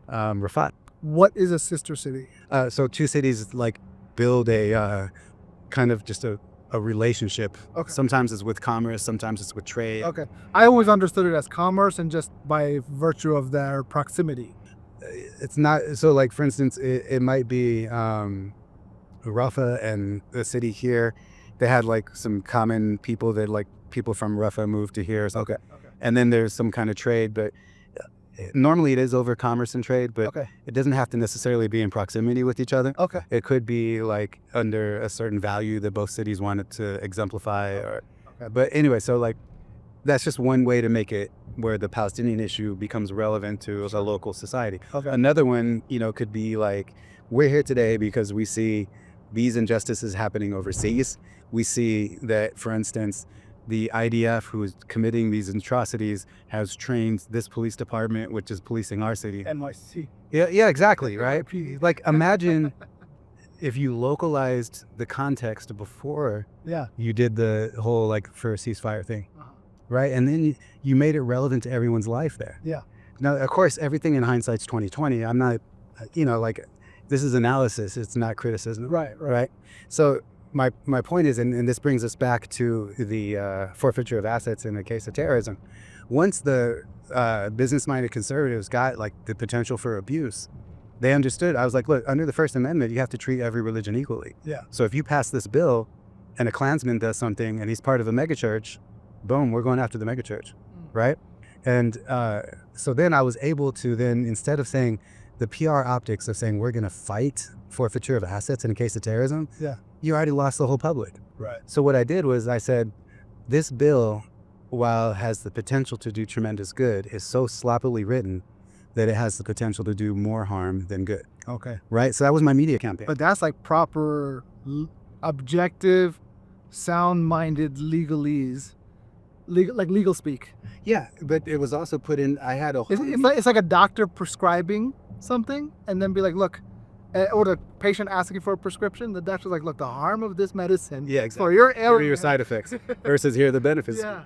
Rafat. What is a sister city? So two cities like build a kind of just a relationship. Okay. Sometimes it's with commerce, sometimes it's with trade. Okay. I always understood it as commerce and just by virtue of their proximity. It's not. So like, for instance, it might be Rafah and the city here. They had like some common people that like people from Rafah moved to here. So, okay. And then there's some kind of trade, but normally it is over commerce and trade, but it doesn't have to necessarily be in proximity with each other. Okay. It could be like under a certain value that both cities wanted to exemplify. But anyway, so like that's just one way to make it where the Palestinian issue becomes relevant to a local society. Okay. Another one, could be like, we're here today because we see these injustices happening overseas. We see that, for instance, the IDF, who is committing these atrocities, has trained this police department, which is policing our city. NYC. Yeah, exactly, right? Like, imagine if you localized the context before you did the whole, like, for a ceasefire thing, right? And then you made it relevant to everyone's life there. Yeah. Now, of course, everything in hindsight's 2020. I'm not, like, this is analysis. It's not criticism. Right. So my point is, and this brings us back to the forfeiture of assets in the case of terrorism. Once the business-minded conservatives got like the potential for abuse, they understood. I was like, look, under the First Amendment, you have to treat every religion equally. Yeah. So if you pass this bill and a Klansman does something and he's part of a megachurch, boom, we're going after the megachurch, right? And so then I was able to then, instead of saying the PR optics of saying we're going to fight forfeiture of assets in a case of terrorism, you already lost the whole public. Right. So what I did was I said, this bill, while it has the potential to do tremendous good, is so sloppily written that it has the potential to do more harm than good. Okay. Right? So that was my media campaign. But that's like proper, objective, sound-minded legalese. Legal speak. Yeah, but it was also put in, I had a whole... It's like a doctor prescribing something and then be like, look, or the patient asking for a prescription, the doctor's like, look, the harm of this medicine for your Here are your ailment. side effects versus here are the benefits. Yeah.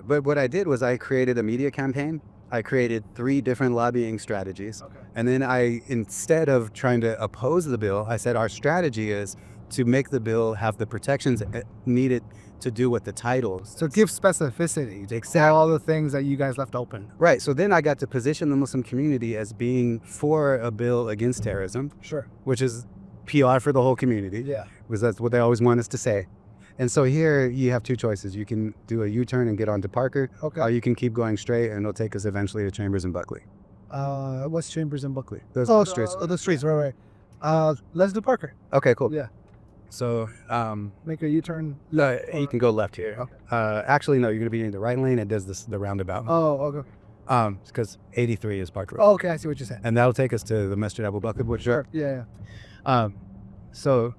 But what I did was I created a media campaign. I created 3 different lobbying strategies. Okay. And then instead of trying to oppose the bill, I said our strategy is to make the bill have the protections needed to do what the title says. So give specificity to Exactly. all the things that you guys left open. Right. So then I got to position the Muslim community as being for a bill against terrorism, Sure. which is PR for the whole community. Yeah. Because that's what they always want us to say. And so here you have 2 choices. You can do a U-turn and get onto Parker, Okay. or you can keep going straight and it'll take us eventually to Chambers and Buckley. What's Chambers and Buckley? Those Oh, streets. the streets, right. Let's do Parker. Okay, cool. Yeah. So Make a U-turn. no, you can go left here. Okay. Actually, no, you're going to be in the right lane. It does the roundabout. Oh, okay. Because 83 is Park Road. Oh, okay, I see what you're saying. And that'll take us to the Masjid Abu Bakr, which Yeah. so,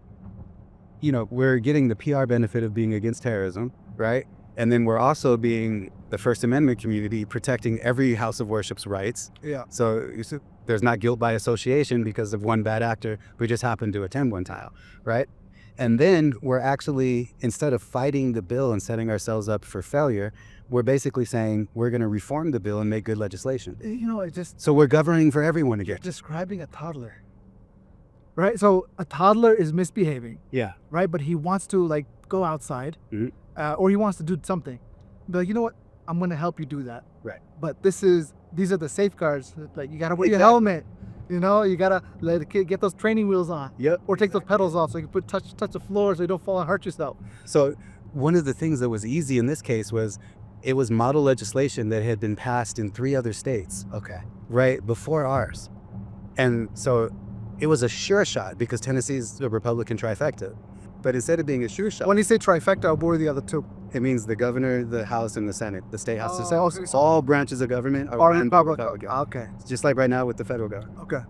we're getting the PR benefit of being against terrorism, right? And then we're also being the First Amendment community protecting every house of worship's rights. Yeah. So there's not guilt by association because of one bad actor who just happened to attend one time, right? And then we're actually, instead of fighting the bill and setting ourselves up for failure, we're basically saying we're going to reform the bill and make good legislation. It just So we're governing for everyone again. describing a toddler. Right? So a toddler is misbehaving, Yeah. right? But he wants to like go outside Mhm. or he wants to do something. Be like, you know what? I'm going to help you do that. Right. But these are the safeguards. Like you got to wear your Exactly. helmet. You got to let the kid get those training wheels on. Yep. Or take those pedals off so you can touch the floor so you don't fall and hurt yourself. So one of the things that was easy in this case was it was model legislation that had been passed in 3 other states, Okay. right, before ours. And so it was a sure shot because Tennessee's a Republican trifecta. But instead of being a sure shot, When you say trifecta, what are the other 2? it means the governor, the House, and the Senate, the state House. and Oh, Senate. okay. All branches of government are Or run in by the public. federal government. Okay. Just like right now with the federal government. Okay.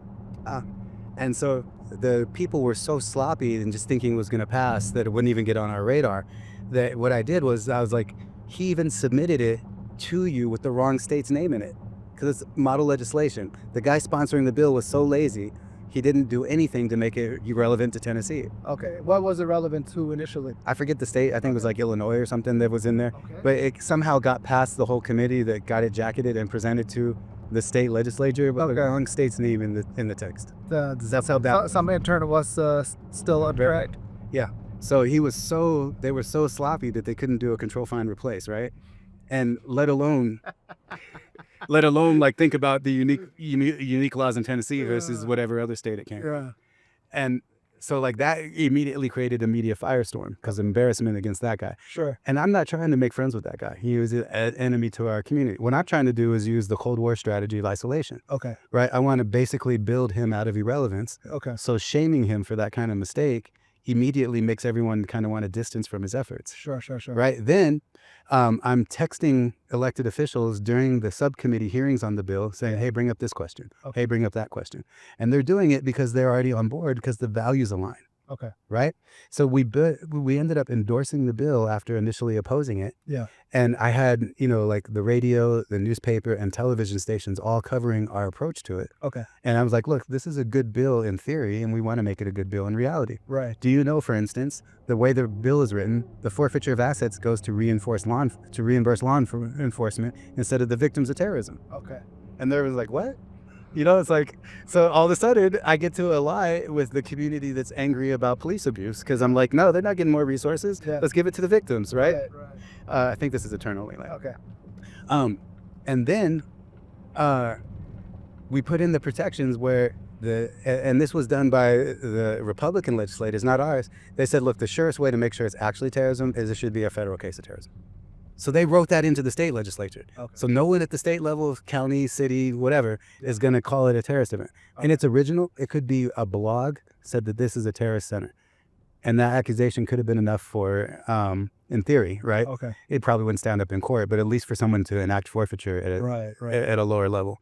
And so the people were so sloppy and just thinking it was going to pass that it wouldn't even get on our radar, that what I did was I was like, he even submitted it to you with the wrong state's name in it because it's model legislation. The guy sponsoring the bill was so lazy, he didn't do anything to make it irrelevant to Tennessee. Okay. What was it relevant to initially? I forget the state. I think it was like Illinois or something that was in there. Okay. But it somehow got past the whole committee that got it jacketed and presented to the state legislature, but the wrong state's name in the text. That's how that. Some intern was still incorrect. Yeah. So they were so sloppy that they couldn't do a control find replace, right? And let alone like think about the unique laws in Tennessee versus whatever other state it came. Yeah. And so like that immediately created a media firestorm because of embarrassment against that guy. Sure. And I'm not trying to make friends with that guy. He was an enemy to our community. What I'm trying to do is use the Cold War strategy of isolation, Okay. right? I want to basically build him out of irrelevance. Okay. So shaming him for that kind of mistake immediately makes everyone kind of want to distance from his efforts, Sure. right? Then I'm texting elected officials during the subcommittee hearings on the bill saying, hey, bring up this question. Okay. Hey, bring up that question. And they're doing it because they're already on board because the values align. Okay. Right. So we ended up endorsing the bill after initially opposing it. Yeah. And I had, like the radio, the newspaper and television stations all covering our approach to it. Okay. And I was like, look, this is a good bill in theory, and we want to make it a good bill in reality. Right. Do you know, for instance, the way the bill is written, the forfeiture of assets goes to reimburse law enforcement instead of the victims of terrorism. Okay. And they was like, what? It's like, so all of a sudden I get to ally with the community that's angry about police abuse because I'm like, no, they're not getting more resources. Yeah. Let's give it to the victims, right? Right. I think this is a turn only lane. Okay. And then we put in the protections where and this was done by the Republican legislators, not ours. They said, look, the surest way to make sure it's actually terrorism is it should be a federal case of terrorism. So they wrote that into the state legislature. Okay. So no one at the state level, county, city, whatever, is going to call it a terrorist event. And it's original. It could be a blog said that this is a terrorist center. And that accusation could have been enough for, in theory, right? Okay. It probably wouldn't stand up in court, but at least for someone to enact forfeiture at a lower level.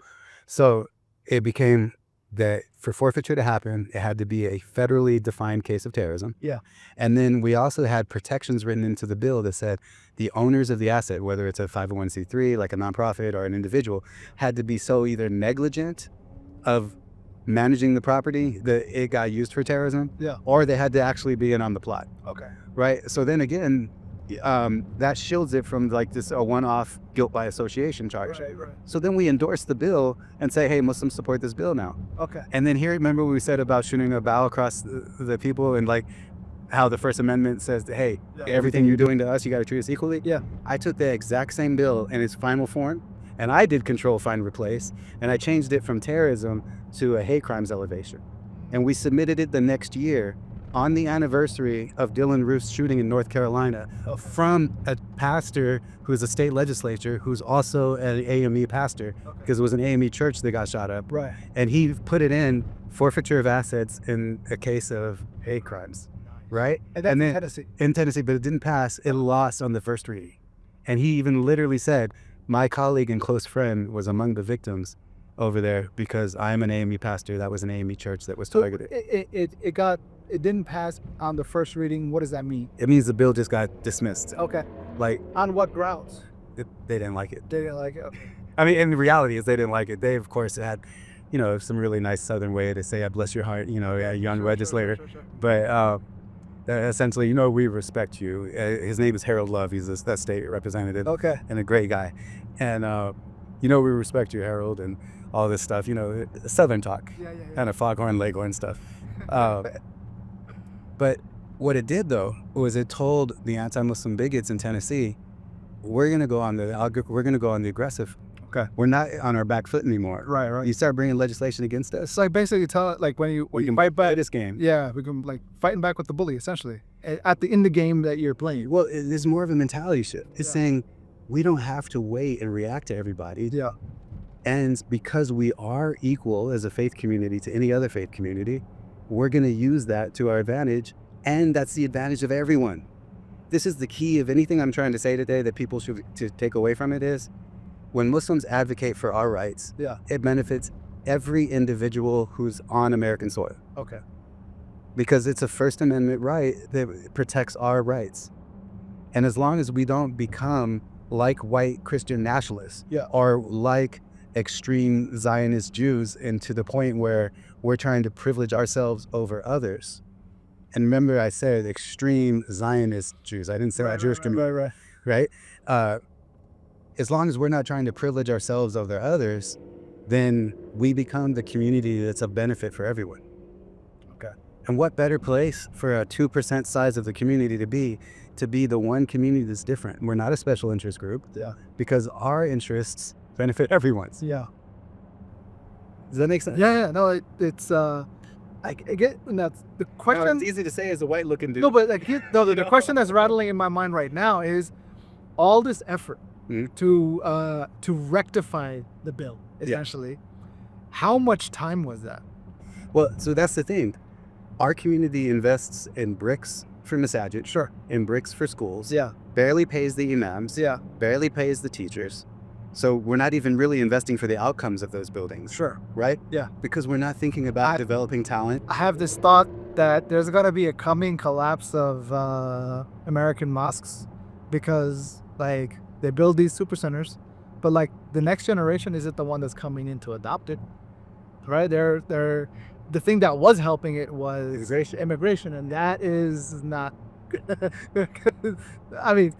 So it became that for forfeiture to happen, it had to be a federally defined case of terrorism. Yeah. And then we also had protections written into the bill that said the owners of the asset, whether it's a 501c3, like a nonprofit or an individual, had to be so either negligent of managing the property, it got used for terrorism, Yeah. or they had to actually be in on the plot, Okay. right? So then again, that shields it from like this a one-off guilt by association charge. Right. So then we endorse the bill and say, hey, Muslims support this bill now. Okay. And then here, remember what we said about shooting a bow across the people, and like how the First Amendment says, hey, everything you're doing to us, you got to treat us equally. Yeah. I took the exact same bill in its final form, and I did control, find, replace, and I changed it from terrorism to a hate crimes elevation. And we submitted it the next year on the anniversary of Dylan Roof's shooting in North Carolina from a pastor who's a state legislature who's also an AME pastor, because it was an AME church that got shot up. Right. And he put it in forfeiture of assets in a case of hate crimes, right? And that's then in Tennessee. In Tennessee, but it didn't pass. It lost on the first reading. And he even literally said, my colleague and close friend was among the victims over there because I'm an AME pastor. That was an AME church that was targeted. It didn't pass on the first reading. What does that mean? It means the bill just got dismissed. Okay. Like, On what grounds? they didn't like it. They didn't like it. Okay. I mean, and the reality is they didn't like it. They, of course, had, some really nice Southern way to say, I bless your heart, a young legislator. Sure. But essentially, we respect you. His name is Harold Love. He's that state representative. Okay. And a great guy. And, we respect you, Harold, and all this stuff, Southern talk, kind of foghorn, leghorn stuff. But what it did, though, was it told the anti-Muslim bigots in Tennessee, we're going to go on the aggressive. Okay. We're not on our back foot anymore. Right. You start bringing legislation against us. It's like basically when you can fight back. play this game. Yeah, we can fighting back with the bully essentially in the game that you're playing. Well, there's more of a mentality shift. It's saying we don't have to wait and react to everybody. Yeah. And because we are equal as a faith community to any other faith community, we're going to use that to our advantage. And that's the advantage of everyone. This is the key of anything I'm trying to say today that people should to take away from it is when Muslims advocate for our rights, it benefits every individual who's on American soil. Okay. Because it's a First Amendment right that protects our rights. And as long as we don't become like white Christian nationalists or like extreme Zionist Jews, and to the point where we're trying to privilege ourselves over others. And remember, I said extreme Zionist Jews. I didn't say that Jewish community. Right? As long as we're not trying to privilege ourselves over others, then we become the community that's of benefit for everyone. Okay. And what better place for a 2% size of the community to be the one community that's different? We're not a special interest group. Yeah. Because our interests benefit everyone's. Yeah. Does that make sense? Yeah. No, it's I get that's the question. No, it's easy to say as a white looking dude. No, but the question that's rattling in my mind right now is all this effort to rectify the bill essentially. Yeah. How much time was that? Well, so that's the thing. Our community invests in bricks for masajid, sure, in bricks for schools. Yeah. Barely pays the imams. Yeah. Barely pays the teachers. So we're not even really investing for the outcomes of those buildings. Sure. Right? Yeah. Because we're not thinking about developing talent. I have this thought that there's going to be a coming collapse of American mosques because they build these super centers, but the next generation isn't the one that's coming in to adopt it. Right? They're the thing that was helping it was immigration, and that is not I mean,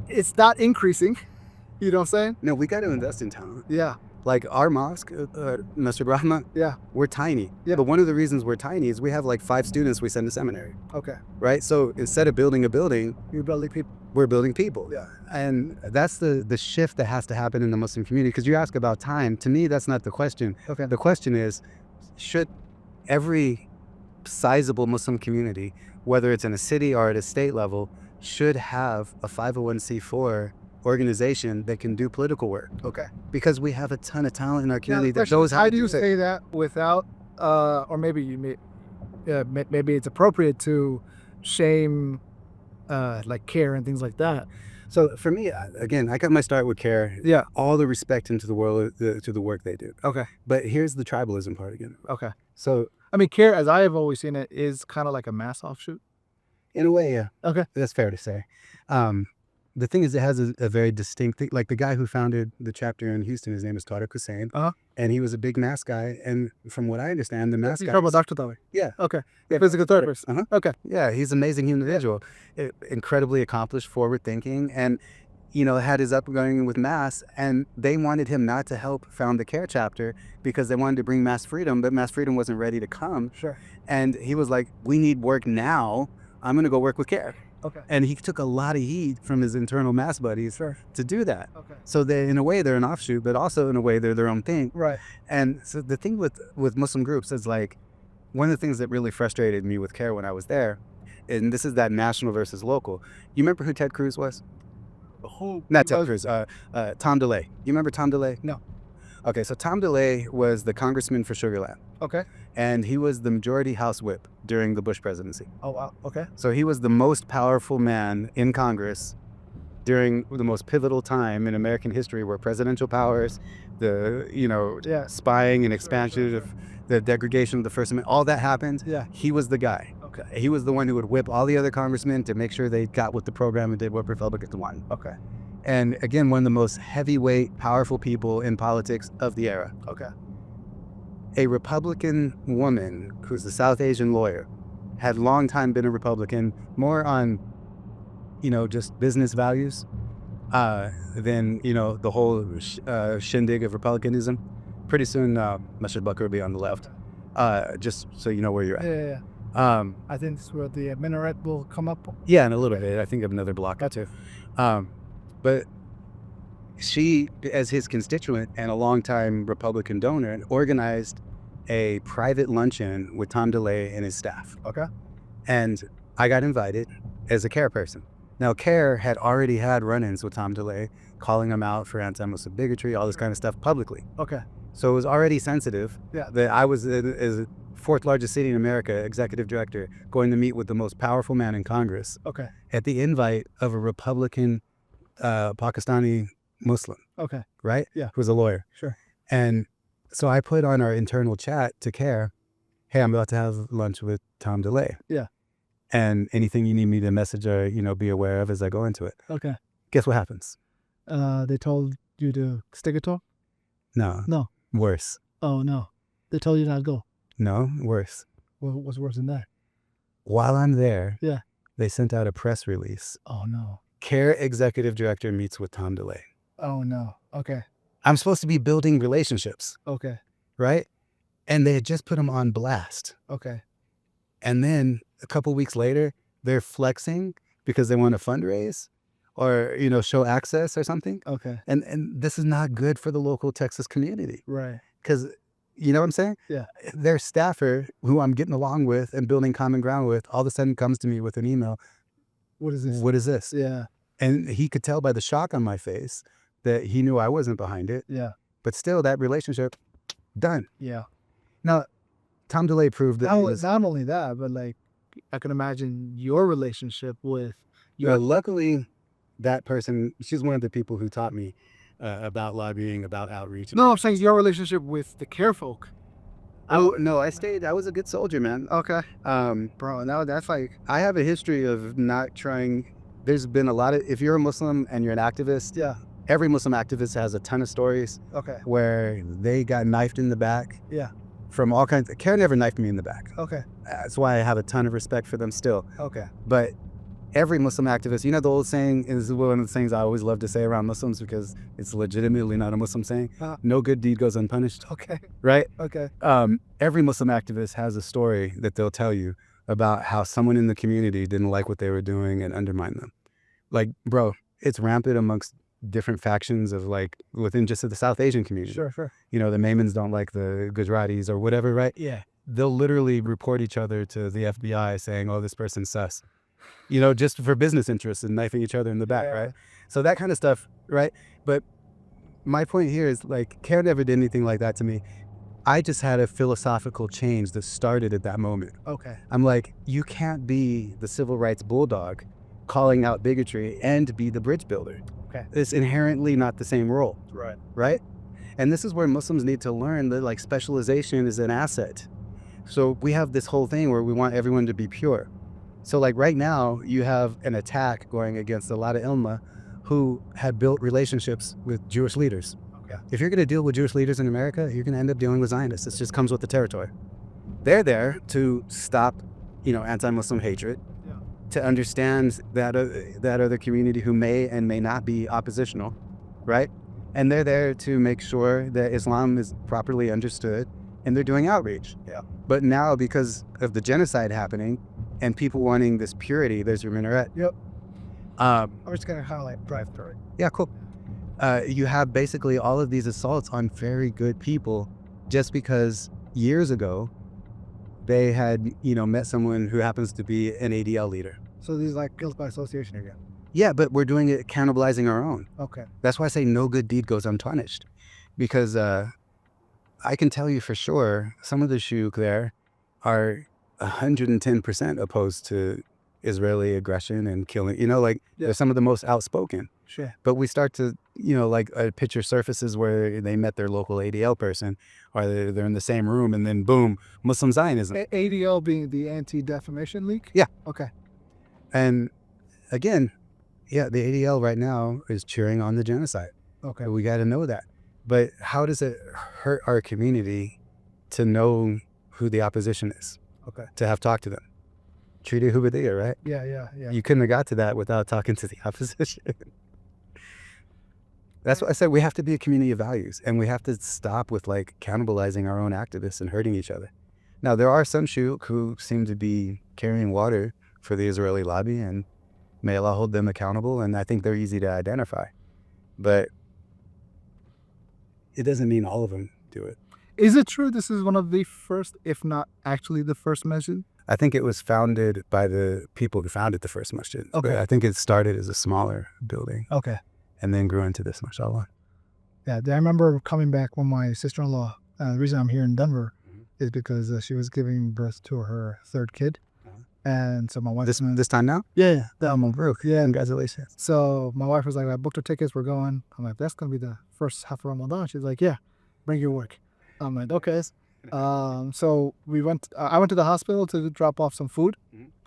it's not increasing. You know what I'm saying? No, we got to invest in talent. Yeah. Like our mosque, Mr. Brahma, we're tiny. Yeah. But one of the reasons we're tiny is we have 5 students we send to seminary. Okay. Right? So instead of building a building, you're building people. We're building people. Yeah. And that's the shift that has to happen in the Muslim community. Because you ask about time. To me, that's not the question. Okay. The question is, should every sizable Muslim community, whether it's in a city or at a state level, should have a 501c4 organization that can do political work? Okay. Because we have a ton of talent in our community that knows how do you say that without, or maybe maybe it's appropriate to shame CAIR and things like that. So for me, again, I got my start with CAIR. Yeah. All the respect into the world to the work they do. Okay. But here's the tribalism part again. Okay. So I mean, CAIR, as I have always seen it, is kind of like a mass offshoot. In a way, yeah. Okay. That's fair to say. the thing is, it has a very distinct thing. Like the guy who founded the chapter in Houston, his name is Tariq Hussein, and he was a big mass guy. And from what I understand, the mass guy. You're about Dr. Tawai. Yeah. Okay. Yeah. Physical therapist. Okay. Yeah, he's an amazing individual, incredibly accomplished, forward thinking, and had his upbringing with mass. And they wanted him not to help found the CAIR chapter because they wanted to bring mass freedom, but mass freedom wasn't ready to come. Sure. And he was like, "We need work now. I'm going to go work with CAIR." Okay. And he took a lot of heat from his internal mass buddies to do that. Okay. So they, in a way, they're an offshoot, but also in a way, they're their own thing. Right. And so the thing with Muslim groups is like, one of the things that really frustrated me with CAIR when I was there, and this is that national versus local. You remember who Ted Cruz was? Not Ted Cruz. Tom DeLay. You remember Tom DeLay? No. Okay, so Tom DeLay was the congressman for Sugar Land. Okay. And he was the majority House whip during the Bush presidency. Oh, wow. Okay. So he was the most powerful man in Congress during the most pivotal time in American history, where presidential powers, the spying and expansion of the degradation of the First Amendment, all that happened. Yeah. He was the guy. Okay. He was the one who would whip all the other congressmen to make sure they got with the program and did what Republicans wanted. Okay. And again, one of the most heavyweight, powerful people in politics of the era. Okay. A Republican woman who's a South Asian lawyer, had long time been a Republican, more on, just business values than, the whole shindig of Republicanism. Pretty soon, Mashad Bakr will be on the left, just so you know where you're at. Yeah. I think this is where the minaret will come up. Yeah, in a little bit. I think of another block or two. But she, as his constituent and a longtime Republican donor, organized a private luncheon with Tom DeLay and his staff. Okay. And I got invited as a CAIR person. Now, CAIR had already had run-ins with Tom DeLay, calling him out for anti-Muslim bigotry, all this kind of stuff publicly. Okay. So it was already sensitive that I was, as fourth largest city in America, executive director, going to meet with the most powerful man in Congress. Okay. At the invite of a Republican Pakistani Muslim. Okay. Right? Yeah. Who's a lawyer. Sure. And so I put on our internal chat to CAIR, hey, I'm about to have lunch with Tom DeLay. Yeah. And anything you need me to message or, be aware of as I go into it. Okay. Guess what happens? They told you to stick it to? No. No. Worse. Oh, no. They told you not to go? No, worse. What's worse than that? While I'm there, Yeah. they sent out a press release. Oh, no. CAIR executive director meets with Tom DeLay. Oh, no. Okay. I'm supposed to be building relationships, Okay. right? And they had just put him on blast. Okay. And then a couple weeks later, they're flexing because they want to fundraise or, show access or something. Okay. And this is not good for the local Texas community. Right. Because, you know what I'm saying? Yeah. Their staffer, who I'm getting along with and building common ground with, all of a sudden comes to me with an email. What is this? What is this? Yeah. And he could tell by the shock on my face that he knew I wasn't behind it. Yeah. But still, that relationship, done. Yeah. Now, Tom DeLay proved that Not only that, but like, I can imagine your relationship with luckily, that person, she's one of the people who taught me about lobbying, about outreach. No, I'm saying your relationship with the CAIR folk. Oh, no, I was a good soldier, man. Okay. Bro, now that's like, I have a history of not trying. There's been a lot of, if you're a Muslim and you're an activist, Yeah. every Muslim activist has a ton of stories Okay. where they got knifed in the back. Yeah. From all kinds. CAIR never knifed me in the back. Okay. That's why I have a ton of respect for them still. Okay. But every Muslim activist, the old saying is one of the things I always love to say around Muslims because it's legitimately not a Muslim saying. No good deed goes unpunished. Okay. Right? Okay. Every Muslim activist has a story that they'll tell you about how someone in the community didn't like what they were doing and undermined them. Like, bro, it's rampant amongst different factions of within just the South Asian community. Sure. The Maimans don't like the Gujaratis or whatever, right? Yeah. They'll literally report each other to the FBI saying, oh, this person's sus. Just for business interests and knifing each other in the back, Yeah. right? So that kind of stuff, right? But my point here is CAIR never did anything like that to me. I just had a philosophical change that started at that moment. Okay. I'm like, you can't be the civil rights bulldog calling out bigotry and be the bridge builder. Okay. It's inherently not the same role. Right. Right? And this is where Muslims need to learn that specialization is an asset. So we have this whole thing where we want everyone to be pure. So right now you have an attack going against a lot of ilma who had built relationships with Jewish leaders. Okay. If you're going to deal with Jewish leaders in America, you're going to end up dealing with Zionists. It just comes with the territory. They're there to stop, anti-Muslim hatred, to understand that other community who may and may not be oppositional, right? And they're there to make sure that Islam is properly understood, and they're doing outreach. Yeah. But now, because of the genocide happening and people wanting this purity, there's your minaret. Yep. I was just gonna highlight drive through. Yeah, cool. You have basically all of these assaults on very good people just because years ago they had, met someone who happens to be an ADL leader. So these like guilt by association again. Yeah, but we're doing it cannibalizing our own. Okay. That's why I say no good deed goes unpunished. Because I can tell you for sure, some of the shuyukh there are 110% opposed to Israeli aggression and killing. They're some of the most outspoken. Sure. But we start to, a picture surfaces where they met their local ADL person, or they're in the same room, and then boom, Muslim Zionism. ADL being the Anti-Defamation League? Yeah. Okay. And again, the ADL right now is cheering on the genocide. Okay. We got to know that. But how does it hurt our community to know who the opposition is? Okay. To have talked to them. Treaty Hubadiyya, right? Yeah. You couldn't have got to that without talking to the opposition. That's why I said we have to be a community of values, and we have to stop with cannibalizing our own activists and hurting each other. Now, there are some shuyukh who seem to be carrying water for the Israeli lobby, and may Allah hold them accountable, and I think they're easy to identify. But it doesn't mean all of them do it. Is it true this is one of the first, if not actually the first masjid? I think it was founded by the people who founded the first masjid. Okay. I think it started as a smaller building Okay. and then grew into this, mashallah. Yeah, I remember coming back when my sister-in-law, the reason I'm here in Denver is because she was giving birth to her third kid. And so my wife... This time now? Yeah. Yeah, congratulations. So my wife was like, I booked her tickets, we're going. I'm like, that's going to be the first half of Ramadan. She's like, yeah, bring your work. I'm like, okay. So I went to the hospital to drop off some food.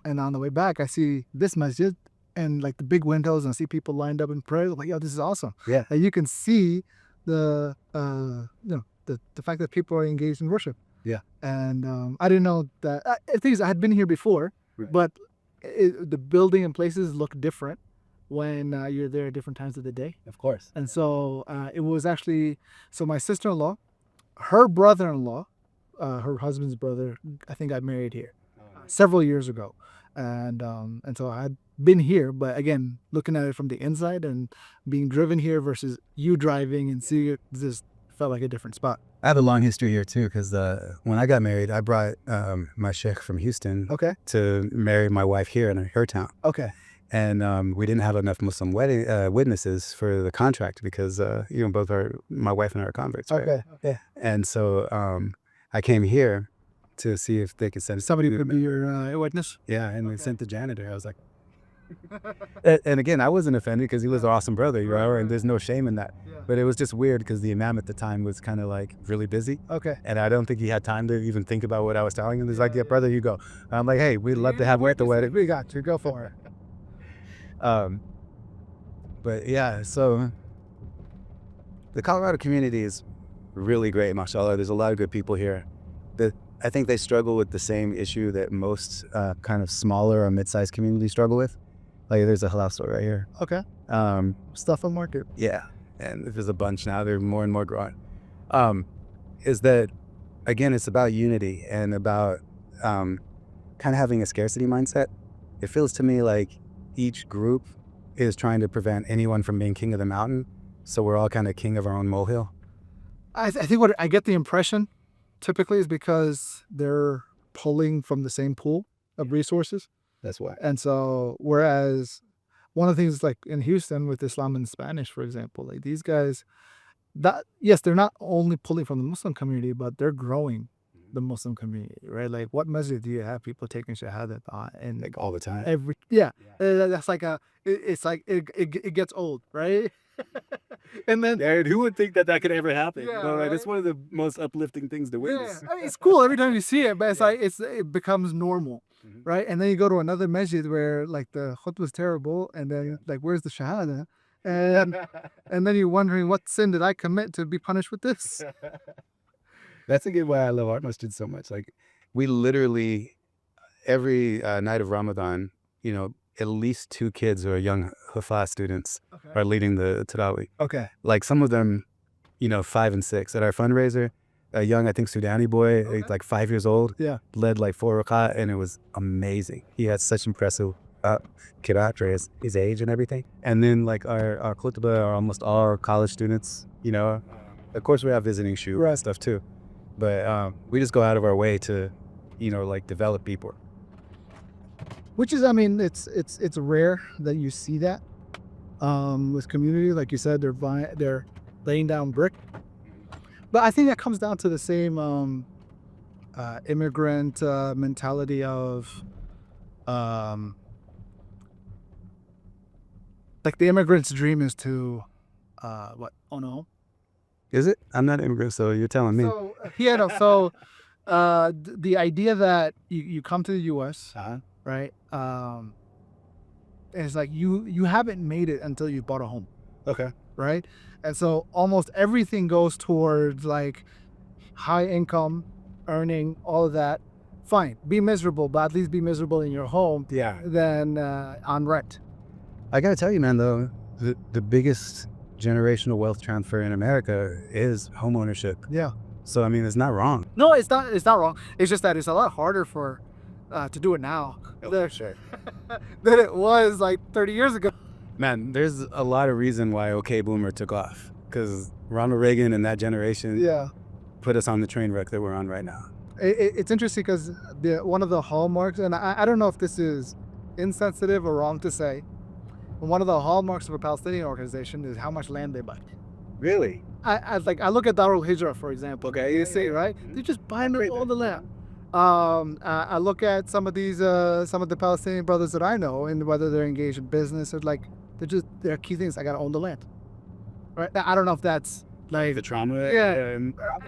And on the way back, I see this masjid and the big windows, and I see people lined up in prayer. I'm like, yo, this is awesome. Yeah. And you can see the fact that people are engaged in worship. Yeah. And I didn't know that. I had been here before, right. But the building and places look different when you're there at different times of the day. Of course. And so it was actually, so my sister-in-law, her brother-in-law, her husband's brother, I think got married here several years ago. And so I had been here, but again, looking at it from the inside and being driven here versus you driving and seeing it, just felt like a different spot. I have a long history here too, because when I got married, I brought my sheikh from Houston to marry my wife here in her town. Okay. And we didn't have enough Muslim witnesses for the contract because both my wife and I are converts. Right? Okay. Yeah. And so I came here to see if they could send somebody could be your witness. Yeah, and we sent the janitor. I was like, and again, I wasn't offended because he was an awesome brother, and there's no shame in that. Yeah. But it was just weird because the imam at the time was kind of really busy. Okay. And I don't think he had time to even think about what I was telling him. He's like, yeah, brother, you go. I'm like, hey, we'd love to have you at the wedding. We got you. Go for it. But yeah, so the Colorado community is really great, mashallah. There's a lot of good people here. I think they struggle with the same issue that most kind of smaller or mid-sized communities struggle with. There's a halal store right here. Okay. Stuff on market. Yeah, and there's a bunch now. They're more and more growing. Is that, again, it's about unity and about kind of having a scarcity mindset. It feels to me like each group is trying to prevent anyone from being king of the mountain, so we're all kind of king of our own molehill. I think what I get the impression typically is because they're pulling from the same pool of resources. That's why. And so, whereas one of the things in Houston with Islam and Spanish, for example, these guys, yes, they're not only pulling from the Muslim community, but they're growing the Muslim community, right? What masjid do you have people taking shahadat and all the time? That's it gets old, right? And then who would think that could ever happen? Yeah, right? It's one of the most uplifting things to witness. Yeah, it's cool every time you see it, but it becomes normal, right? And then you go to another masjid where the khutbah is terrible, and then where's the shahada? and then you're wondering, what sin did I commit to be punished with this? That's again why I love art masjid so much. Like, we literally every night of Ramadan, at least 2 kids who are young Hufaz students are leading the Tarawih. Okay. Like some of them, 5 and 6. At our fundraiser, a young, I think, Sudani boy, like 5 years old, led like 4 rakat, and it was amazing. He had such impressive qiraat for his age and everything. And then like our khutbah are almost all college students, Of course, we have visiting shuyukh and stuff too. But we just go out of our way to, like develop people. Which is, I mean, it's rare that you see that with community. Like you said, they're laying down brick. But I think that comes down to the same immigrant mentality of like the immigrant's dream is to own a home. Is it? I'm not an immigrant, so you're telling me. So yeah, no, so the idea that you come to the U.S. Right, it's like you haven't made it until you bought a home. Okay. Right, and so almost everything goes towards like high income, earning, all of that. Fine, be miserable, but at least be miserable in your home. Yeah. Than on rent. I gotta tell you, man, though, the biggest generational wealth transfer in America is home ownership. Yeah. So I mean, it's not wrong. No, it's not. It's not wrong. It's just that it's a lot harder for to do it now Sure. than it was like 30 years ago. Man, there's a lot of reason why OK Boomer took off, because Ronald Reagan and that generation put us on the train wreck that we're on right now. It's interesting because one of the hallmarks, and I don't know if this is insensitive or wrong to say, but one of the hallmarks of a Palestinian organization is how much land they buy. Really? I look at Darul Hijra, for example. Okay, you see, right? They just buy all the land. I look at some of the Palestinian brothers that I know, and whether they're engaged in business or like their key things. I gotta own the land, right? Now, I don't know if that's like The trauma. Yeah.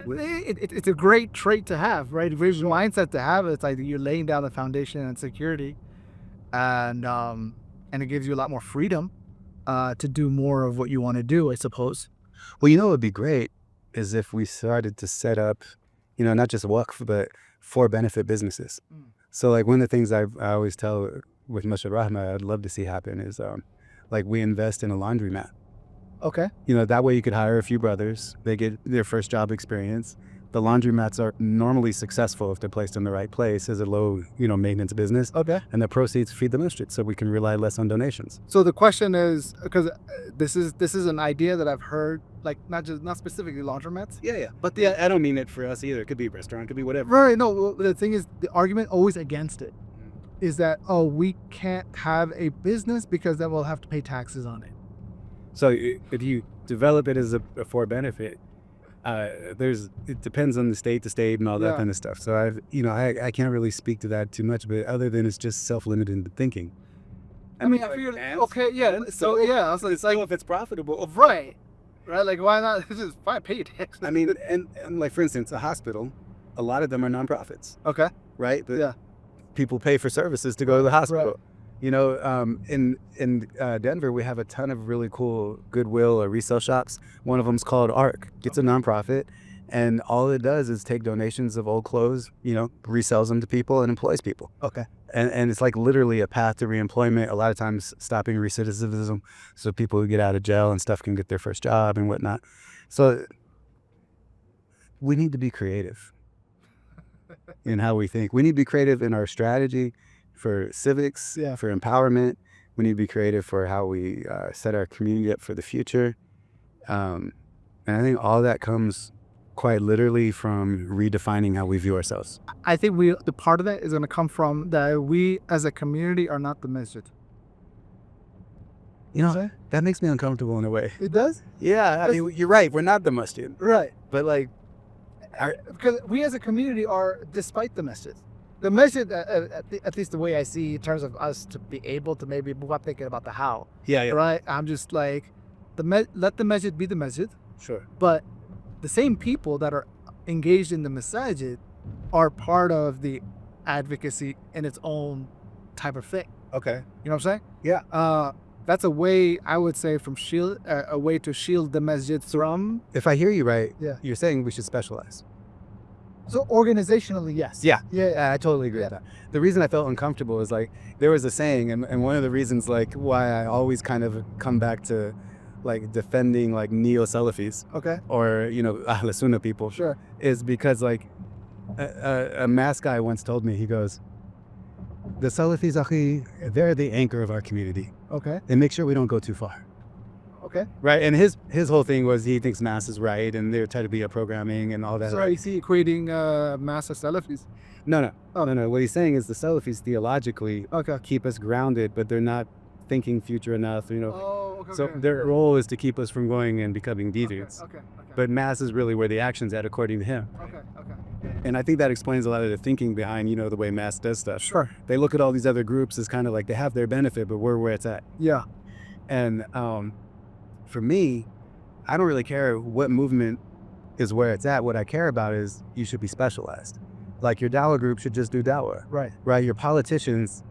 It's a great trait to have, right? A great mindset to have. It's like you're laying down the foundation and security, and it gives you a lot more freedom to do more of what you want to do, I suppose. Well, what would be great is if we started to set up, not just waqf, but for benefit businesses. So like one of the things I always tell with Mashar Rahma, I'd love to see happen is like we invest in a laundromat. Okay. That way you could hire a few brothers. They get their first job experience. The laundromats are normally successful if they're placed in the right place as a low, maintenance business. Okay. And the proceeds feed the masjid, so we can rely less on donations. So the question is, because this is an idea that I've heard, like not specifically laundromats. Yeah. But I don't mean it for us either. It could be a restaurant, it could be whatever. Right. No, the thing is, the argument always against it is that, we can't have a business because then we'll have to pay taxes on it. So if you develop it as a for benefit, it depends on the state to state and all that kind of stuff. So I can't really speak to that too much, but other than it's just self-limited thinking. I figured, okay, yeah. So yeah, I was like, it's like if it's profitable, right? Like why not? Just fine, pay your tax. I mean, and like for instance, a hospital, a lot of them are nonprofits. Okay. Right. But people pay for services to go to the hospital. Right. In Denver, we have a ton of really cool Goodwill or resale shops. One of them's called ARC. It's a nonprofit, and all it does is take donations of old clothes, resells them to people and employs people. Okay. And it's like literally a path to reemployment, a lot of times stopping recidivism, so people who get out of jail and stuff can get their first job and whatnot. So we need to be creative in how we think. We need to be creative in our strategy for civics, for empowerment. We need to be creative for how we set our community up for the future. And I think all that comes quite literally from redefining how we view ourselves. I think the part of that is going to come from that we as a community are not the masjid. That makes me uncomfortable in a way. It does? Yeah, I mean, you're right. We're not the masjid. Right. But like... because we as a community are despite the masjid. The masjid, at least the way I see in terms of us to be able to maybe move up thinking about the how. Yeah. Right? I'm just like, let the masjid be the masjid. Sure. But the same people that are engaged in the masajid are part of the advocacy in its own type of thing. Okay. You know what I'm saying? Yeah. that's a way, I would say, from a way to shield the masjid from. If I hear you right, Yeah. you're saying we should specialize. So organizationally, yes. Yeah. Yeah. I totally agree with that. The reason I felt uncomfortable is like there was a saying, and one of the reasons like why I always kind of come back to like defending like neo-Salafis Okay. or Ahl Sunnah people Sure. is because like a mass guy once told me, he goes, the Salafis, akhi, they're the anchor of our community. Okay. They make sure we don't go too far. Okay. Right, and his whole thing was he thinks mass is right, and they're trying to be a programming and all that. So is he equating mass as Salafis? No. What he's saying is the Salafis theologically Okay. keep us grounded, but they're not thinking future enough. Oh, okay. So their role is to keep us from going and becoming deviants. Okay. But mass is really where the action's at, according to him. Okay. And I think that explains a lot of the thinking behind the way mass does stuff. Sure. They look at all these other groups as kind of like they have their benefit, but we're where it's at. Yeah. And for me, I don't really care what movement is where it's at. What I care about is you should be specialized. Like your dawah group should just do dawah. Right. Your politicians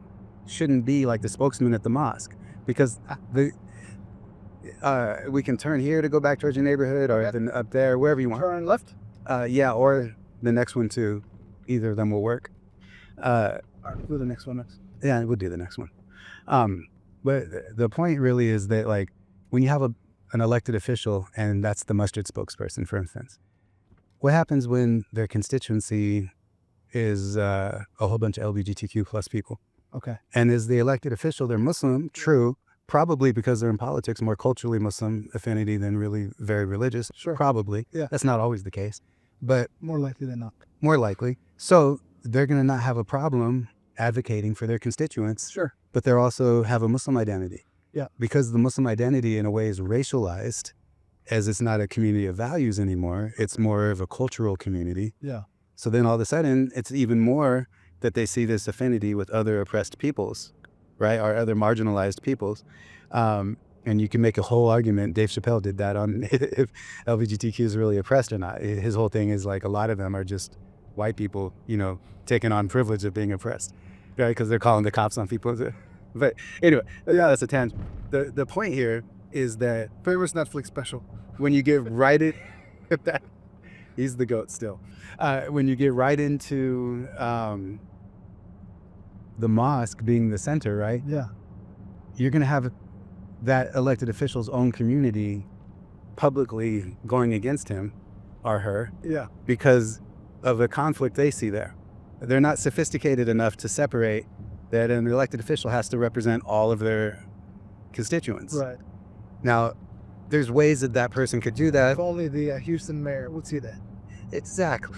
shouldn't be like the spokesman at the mosque, because we can turn here to go back towards your neighborhood, or then up there, wherever you want. Turn left. Yeah, or the next one too. Either of them will work. All right, do the next one next. Yeah, we'll do the next one. But the point really is that like when you have an elected official and that's the masjid spokesperson, for instance, what happens when their constituency is a whole bunch of LGBTQ plus people? Okay. And is the elected official, they're Muslim, true, probably because they're in politics, more culturally Muslim affinity than really very religious. Sure. Probably. Yeah. That's not always the case, but More likely than not. more likely. So they're going to not have a problem advocating for their constituents. Sure. But they also have a Muslim identity. Yeah. Because the Muslim identity in a way is racialized, as it's not a community of values anymore. It's more of a cultural community. Yeah. So then all of a sudden, it's even more that they see this affinity with other oppressed peoples, right? Or other marginalized peoples. And you can make a whole argument. Dave Chappelle did that on if LGBTQ is really oppressed or not. His whole thing is like a lot of them are just white people, taking on privilege of being oppressed, right? Because they're calling the cops on people. But anyway, yeah, that's a tangent. The point here is that Famous Netflix special. when you get right in, that he's the GOAT still. When you get right into the mosque being the center, right? Yeah. You're going to have that elected official's own community publicly going against him or her Yeah. because of a conflict they see there. They're not sophisticated enough to separate that an elected official has to represent all of their constituents. Right. Now, there's ways that person could do that. If only the Houston mayor would see that. Exactly.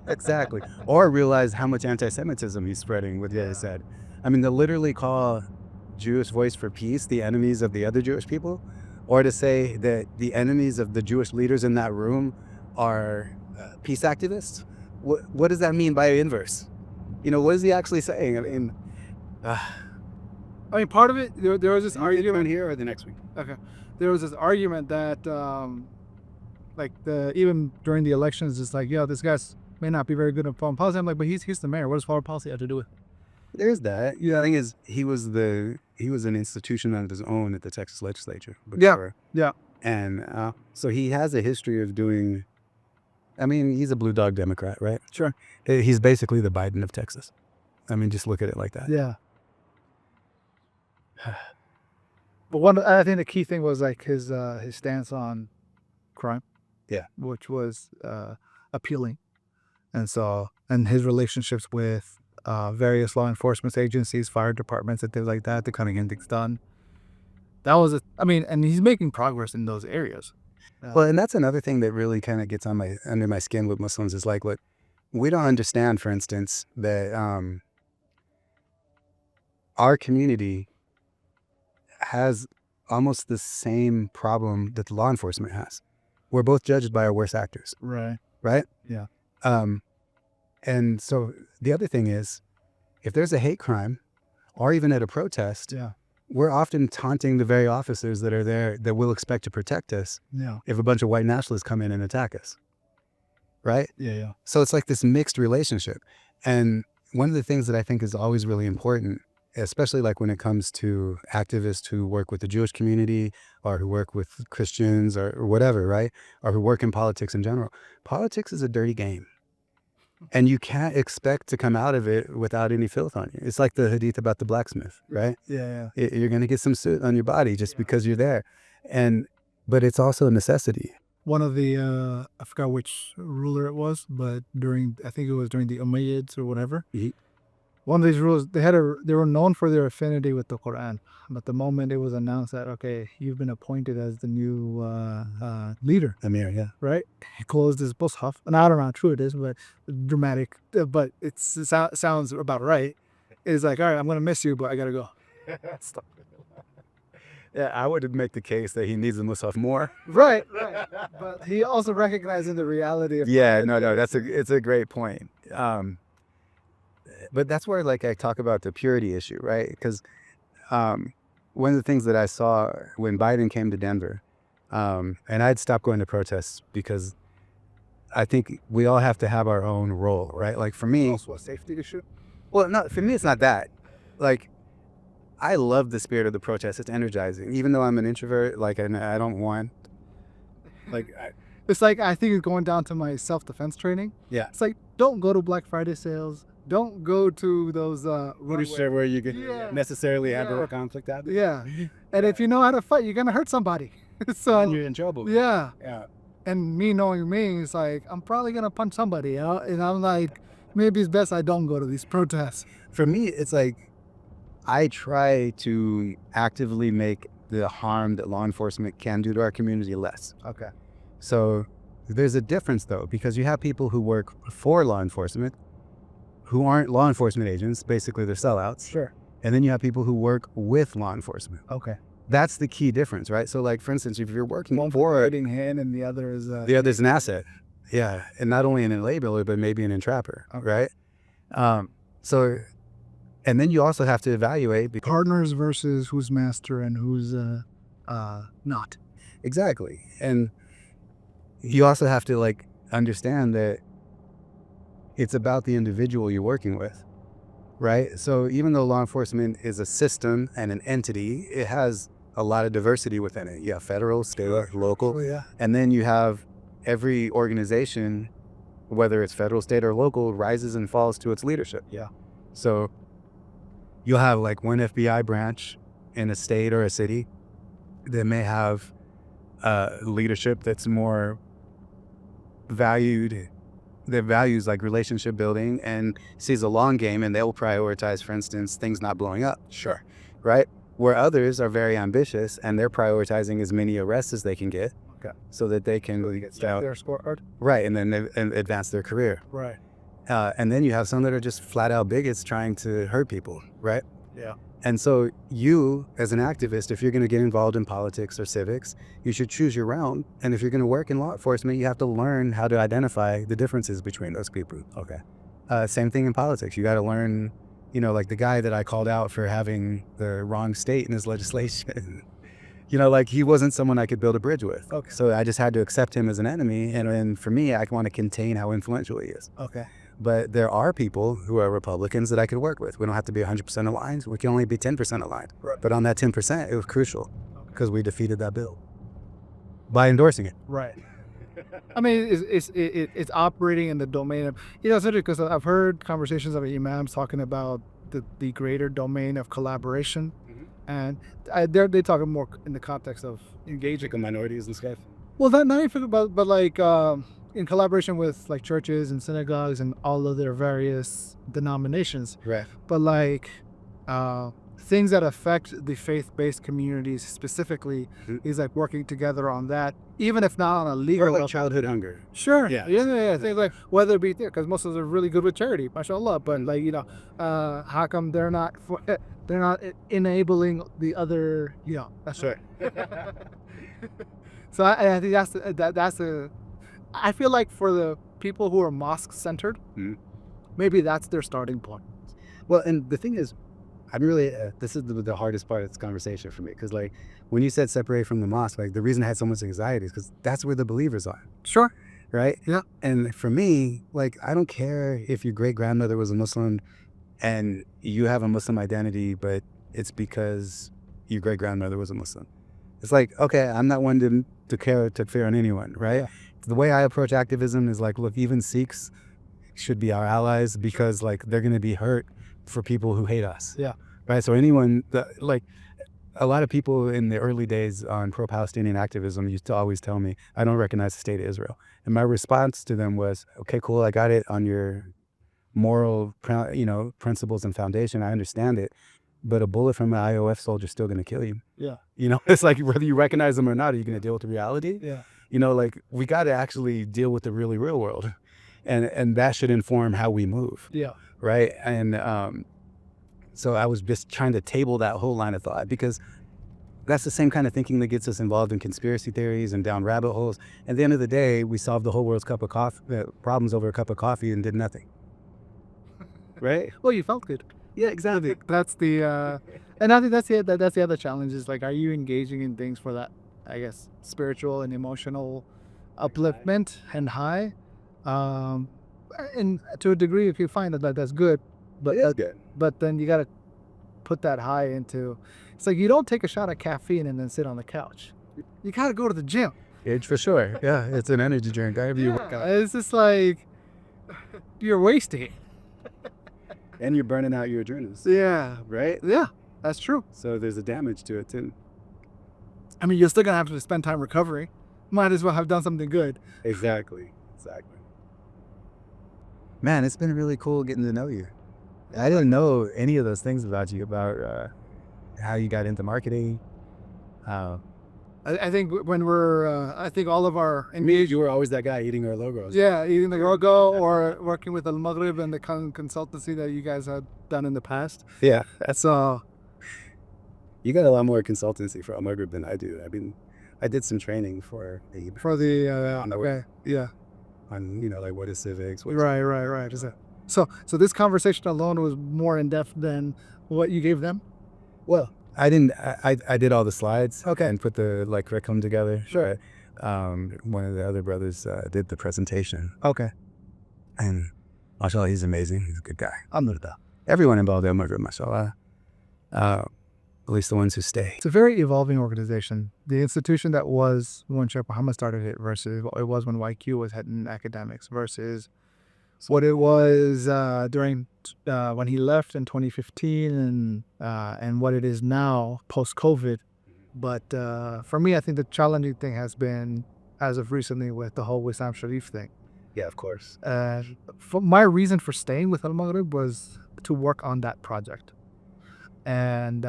Exactly. Or realize how much anti-Semitism he's spreading with what he said. I mean, to literally call Jewish Voice for Peace the enemies of the other Jewish people, or to say that the enemies of the Jewish leaders in that room are peace activists. What does that mean by inverse? What is he actually saying? I mean, part of it, there was this argument here or the next week. Okay. There was this argument that, even during the elections, it's like, this guy may not be very good at foreign policy. I'm like, but he's the mayor. What does foreign policy have to do with it? There's that. The thing is, he was an institution of his own at the Texas legislature before. Yeah. And so he has a history of doing. I mean, he's a blue dog Democrat, right? Sure. He's basically the Biden of Texas. I mean, just look at it like that. Yeah. But I think the key thing was like his stance on crime. Yeah. Which was appealing. And his relationships with various law enforcement agencies, fire departments, and things like that to kind of get things done. That was and he's making progress in those areas. Well, and that's another thing that really kind of gets under my skin with Muslims is like, look, we don't understand, for instance, that our community has almost the same problem that the law enforcement has. We're both judged by our worst actors. Right. Right? Yeah. And so the other thing is, if there's a hate crime or even at a protest, we're often taunting the very officers that are there that we'll expect to protect us if a bunch of white nationalists come in and attack us. Right? Yeah. So it's like this mixed relationship. And one of the things that I think is always really important especially like when it comes to activists who work with the Jewish community or who work with Christians or whatever, right? Or who work in politics in general. Politics is a dirty game. And you can't expect to come out of it without any filth on you. It's like the hadith about the blacksmith, right? Yeah. You're going to get some soot on your body just because you're there. But it's also a necessity. One of the I forgot which ruler it was, but I think it was during the Umayyads or whatever. One of these rulers, they were known for their affinity with the Quran. But the moment it was announced that, okay, you've been appointed as the new leader, Amir, yeah. right? He closed his mushaf. And I don't know how true it is, but dramatic. But it sounds about right. It's like, all right, I'm going to miss you, but I got to go. Yeah, I would make the case that he needs the mushaf more. Right. But he also recognizing the reality of it's a great point. But that's where like I talk about the purity issue, right? Because one of the things that I saw when Biden came to Denver, and I'd stopped going to protests because I think we all have to have our own role, right? Like for me, also a safety issue. Well, no, for me it's not that. Like I love the spirit of the protest. It's energizing, even though I'm an introvert. Like I don't want. It's like I think it's going down to my self-defense training. Yeah. It's like don't go to Black Friday sales. Don't go to those where you can necessarily have a conflict out there. Yeah. And if you know how to fight, you're gonna hurt somebody. So you're in trouble. Yeah. Yeah. And me knowing me, it's like I'm probably gonna punch somebody out, and I'm like, maybe it's best I don't go to these protests. For me, it's like I try to actively make the harm that law enforcement can do to our community less. Okay. So there's a difference though, because you have people who work for law enforcement who aren't law enforcement agents, basically they're sellouts. Sure. And then you have people who work with law enforcement. Okay. That's the key difference, right? So like, for instance, if you're working One for a guiding hand and the other is the other's an asset. Yeah. And not only an enabler, but maybe an entrapper, right? So, and then you also have to evaluate partners versus who's master and who's not. Exactly. And you also have to like understand that it's about the individual you're working with, right? So even though law enforcement is a system and an entity, it has a lot of diversity within it. You have federal, state, local, and then you have every organization, whether it's federal, state, or local, rises and falls to its leadership. Yeah. So you'll have like one FBI branch in a state or a city that may have leadership that's more valued, that values like relationship building and sees a long game, and they'll prioritize, for instance, things not blowing up. Sure. Right? Where others are very ambitious and they're prioritizing as many arrests as they can get. Okay. So that they can get their scorecard. Right, and then advance their career. Right. And then you have some that are just flat out bigots trying to hurt people, right? Yeah. And so you, as an activist, if you're going to get involved in politics or civics, you should choose your round. And if you're going to work in law enforcement, you have to learn how to identify the differences between those people. Okay. Same thing in politics. You got to learn, like the guy that I called out for having the wrong state in his legislation. Like he wasn't someone I could build a bridge with. Okay. So I just had to accept him as an enemy. And for me, I want to contain how influential he is. Okay. But there are people who are Republicans that I could work with. We don't have to be 100% aligned. We can only be 10% aligned. Right. But on that 10%, it was crucial because we defeated that bill by endorsing it. Right. I mean, it's operating in the domain of, it's interesting because I've heard conversations of imams talking about the greater domain of collaboration. And they talk more in the context of engaging minorities and stuff. Well, not even but like in collaboration with like churches and synagogues and all of their various denominations. Right. But like things that affect the faith-based communities specifically is like working together on that, even if not on a legal level. Childhood hunger. Sure. Yeah. Things like whether it be there, because most of them are really good with charity, mashallah. But like how come they're not enabling the other? That's right. So I think that's I feel like for the people who are mosque centered, maybe that's their starting point. Well, and the thing is, I'm really this is the hardest part of this conversation for me, because like when you said separate from the mosque, like the reason I had so much anxiety is because that's where the believers are. Sure. Right. Yeah. And for me, like I don't care if your great grandmother was a Muslim and you have a Muslim identity, but it's because your great grandmother was a Muslim. It's like, okay, I'm not one to care to fear on anyone, right? Yeah. The way I approach activism is like, look, even Sikhs should be our allies because like they're gonna be hurt for people who hate us. Yeah. Right. So anyone that, like, a lot of people in the early days on pro-Palestinian activism used to always tell me, I don't recognize the state of Israel. And my response to them was, okay, cool, I got it on your moral, principles and foundation. I understand it. But a bullet from an IOF soldier is still going to kill you. Yeah. It's like whether you recognize them or not, are you going to deal with the reality? Yeah. Like we got to actually deal with the really real world. And that should inform how we move. Yeah. Right. And so I was just trying to table that whole line of thought because that's the same kind of thinking that gets us involved in conspiracy theories and down rabbit holes. At the end of the day, we solved the whole world's problems over a cup of coffee and did nothing. Right? Well, you felt good. Yeah, exactly. That's the and I think that's the other challenge is like, are you engaging in things for that, I guess, spiritual and emotional upliftment and high? And to a degree, if you find that that's good, but It is good. But then you got to put that high into. It's like you don't take a shot of caffeine and then sit on the couch. You got to go to the gym. It's for sure. Yeah, it's an energy drink. I you work out. It's just like you're wasting it. And you're burning out your adrenals. Yeah. Right? Yeah, that's true. So there's a damage to it too. I mean, you're still gonna have to spend time recovering. Might as well have done something good. Exactly. Man, it's been really cool getting to know you. I didn't know any of those things about you, about how you got into marketing. I think when I think all of our You were always that guy eating our logos. yeah, eating the logo or working with Al Maghrib and the consultancy that you guys had done in the past. Yeah. So You got a lot more consultancy for Al Maghrib than I do. I mean, I did some training for AIB for the okay. yeah. On, like what is civics? Right. So this conversation alone was more in depth than what you gave them. Well, I didn't. I did all the slides. Okay. And put the curriculum together. Sure. One of the other brothers did the presentation. Okay. And mashallah, he's amazing. He's a good guy. Alhamdulillah. Everyone involved in Maghrib, mashallah. At least the ones who stay. It's a very evolving organization. The institution that was when Sheikh Muhammad started it versus what it was when YQ was heading academics versus what it was during when he left in 2015 and what it is now post-COVID. But for me, I think the challenging thing has been, as of recently, with the whole Wissam Sharif thing. Yeah, of course. My reason for staying with Al Maghrib was to work on that project. And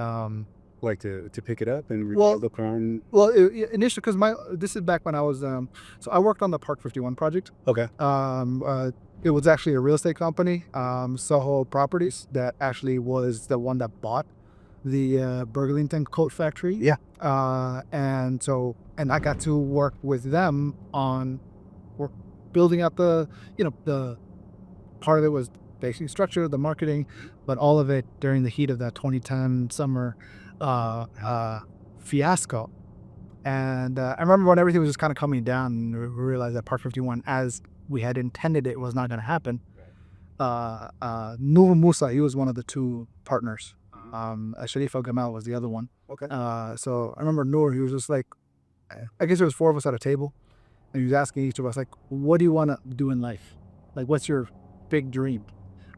like to pick it up and read Well- the Quran. well, initially, because this is back when I was so I worked on the Park 51 project. Okay. It was actually a real estate company, Soho Properties, that actually was the one that bought the Burlington coat factory. Yeah. And I got to work with them on building out the part of it was basically structure, the marketing, but all of it during the heat of that 2010 summer fiasco. And I remember when everything was just kind of coming down and we realized that Park 51, as we had intended it, was not going to happen. Nur Musa, he was one of the two partners. Sharif Al-Gamal was the other one. Okay. So I remember Nur, he was just like, I guess there was four of us at a table, and he was asking each of us, like, what do you want to do in life? Like, what's your big dream,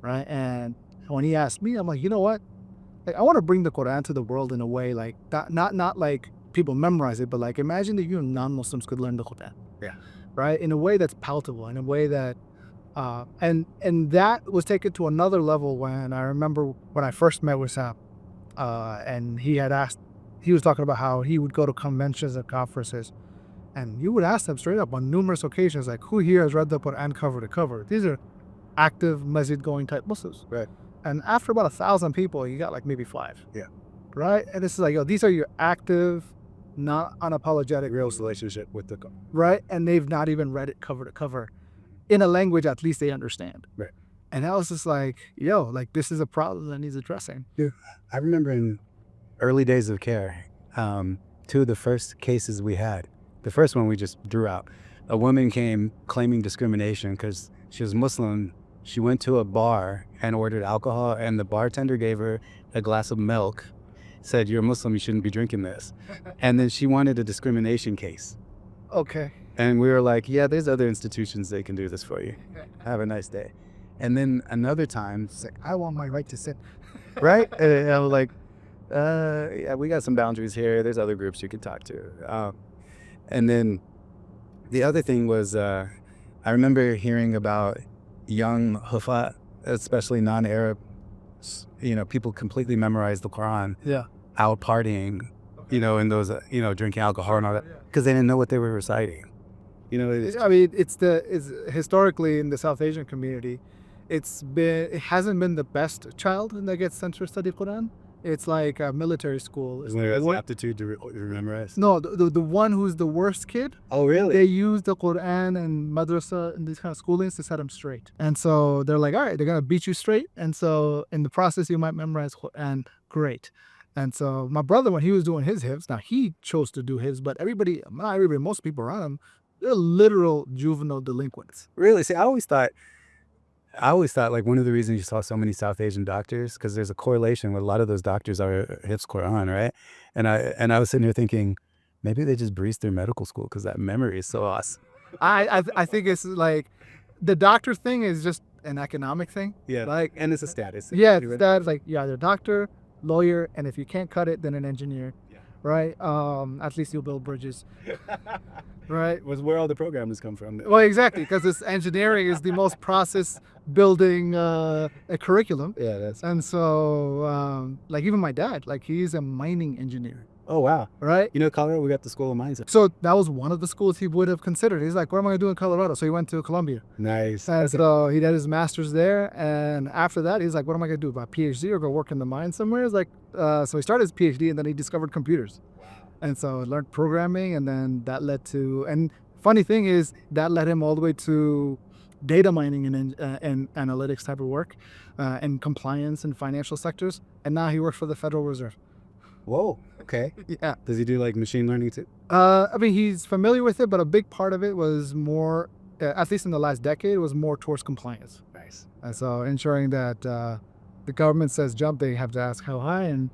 right? And when he asked me, I'm like, you know what? Like, I want to bring the Quran to the world in a way, like, not like people memorize it, but like, imagine that you non-Muslims could learn the Quran. Yeah. Right? In a way that's palatable, in a way that, and that was taken to another level when I remember when I first met with Sam, and he was talking about how he would go to conventions and conferences, and you would ask them straight up on numerous occasions, like, who here has read the Quran cover to cover? These are active masjid going type Muslims. Right. And after about 1,000 people, you got like maybe 5. Yeah. Right? And it's like, these are your active, not unapologetic, Real relationship with the Quran. right? And they've not even read it cover to cover in a language at least they understand. Right. And I was just like, like, this is a problem that needs addressing. I remember in early days of CAIR, two of the first cases we had, the first one we just drew out, a woman came claiming discrimination because she was Muslim. She went to a bar and ordered alcohol, and the bartender gave her a glass of milk, said, "You're a Muslim, you shouldn't be drinking this." And then she wanted a discrimination case. Okay. And we were like, yeah, there's other institutions that can do this for you. Have a nice day. And then another time, It's like, I want my right to sit. right? And I was like, yeah, we got some boundaries here. There's other groups you can talk to. And then the other thing was, I remember hearing about young Hufat, especially non-Arab, people completely memorize the Quran Yeah. out partying, in those, drinking alcohol and all that, because they didn't know what they were reciting. I mean, it's historically in the South Asian community, it hasn't been the best child that gets sent to study Quran. It's like a military school. Isn't there an aptitude to memorize? No, the one who's the worst kid, Oh, really? they use the Quran and madrasa and these kind of schoolings to set them straight. And so they're like, all right, they're going to beat you straight. And so in the process, you might memorize Quran. Great. And so my brother, when he was doing his hifz, now he chose to do his, but not everybody, most people around him, they're literal juvenile delinquents. Really? See, I always thought like one of the reasons you saw so many South Asian doctors, because there's a correlation with a lot of those doctors are Hifz Quran, right? And I was sitting here thinking, maybe they just breezed through medical school because that memory is so awesome. I think it's like the doctor thing is just an economic thing. Yeah, Like, and it's a status. yeah, it's that, like, you're either a doctor, lawyer, and if you can't cut it, then an engineer. Yeah. Right? At least you'll build bridges. Right? Was where all the programmers come from. Well, exactly, because this engineering is the most process building curriculum. Yeah, that's. And so, like, even my dad, like, he's a mining engineer. Oh, wow. Right? Colorado, we got the School of Mines. So that was one of the schools he would have considered. He's like, what am I going to do in Colorado? So he went to Columbia. Nice. And so he did his master's there. And after that, he's like, what am I going to do? My PhD or go work in the mine somewhere? He's like, so he started his PhD and then he discovered computers. Wow. And so learned programming, and then that led to, and funny thing is, that led him all the way to data mining and analytics type of work, and compliance and financial sectors. And now he works for the Federal Reserve. Whoa. Okay. Yeah. Does he do like machine learning too? I mean, he's familiar with it, but a big part of it was more, at least in the last decade, was more towards compliance. Nice. And so ensuring that the government says jump, they have to ask how high, and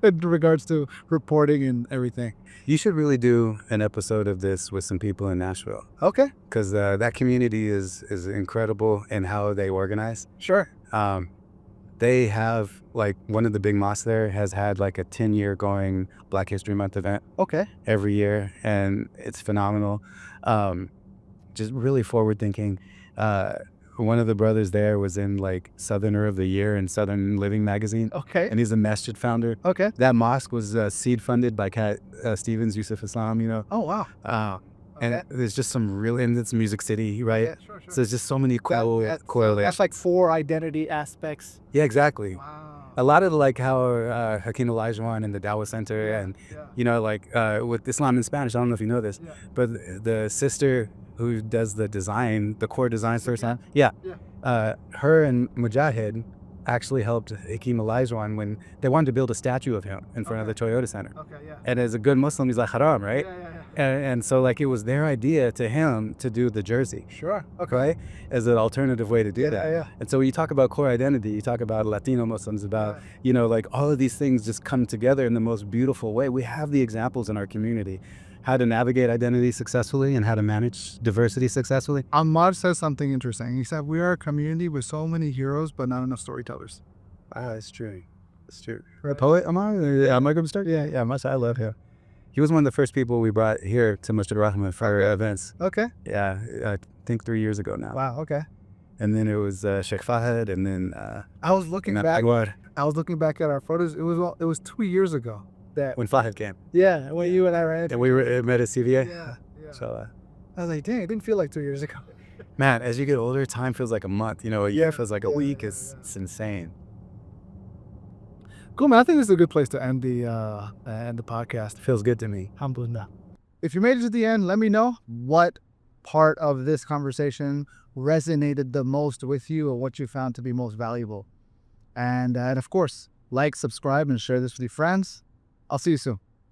in regards to reporting and everything. You should really do an episode of this with some people in Nashville, Okay. because that community is incredible in how they organize. Sure. They have, like, one of the big mosques there has had like a 10-year going Black History Month event Okay. every year, and it's phenomenal. Just really forward thinking. One of the brothers there was in like Southerner of the Year in Southern Living magazine, Okay. and he's a masjid founder. Okay. That mosque was seed funded by Cat Stevens, Yusuf Islam, Oh, wow. and there's just some really, and it's Music City, right? Yeah, sure. So there's just so many correlations. That's like 4 identity aspects. Yeah, exactly. Wow. A lot of like how Hakeem Olajuwon and the Dawah Center, and like with Islam in Spanish, I don't know if you know this, but the sister who does the design, the core design first time, her and Mujahid actually helped Hakeem Olajuwon when they wanted to build a statue of him in front of the Toyota Center. Okay, yeah. And as a good Muslim, he's like haram, right? Yeah. And so like it was their idea to him to do the jersey. Sure. Okay, as an alternative way to do that. Yeah. And so when you talk about core identity, you talk about Latino Muslims, about, like all of these things just come together in the most beautiful way. We have the examples in our community, how to navigate identity successfully and how to manage diversity successfully. Ahmad says something interesting. He said, we are a community with so many heroes, but not enough storytellers. Wow, that's true. That's true. A poet, Amar? Am I going to start? Yeah, Masha, I love him. He was one of the first people we brought here to Masjid Rahman for our events. Okay. Yeah, I think 3 years ago now. Wow, okay. And then it was Sheikh Fahad, and then I was looking back. Agwad, I was looking back at our photos. It was 2 years ago. That when Fahad came. Yeah, when you and I ran. And we met at CVA. Yeah. So, I was like, dang, it didn't feel like 2 years ago. man, as you get older, time feels like a month. A year feels like a week. It's insane. Cool, man. I think this is a good place to end the podcast. Feels good to me. Alhamdulillah. If you made it to the end, let me know what part of this conversation resonated the most with you, or what you found to be most valuable. And of course, like, subscribe, and share this with your friends. I'll see you soon.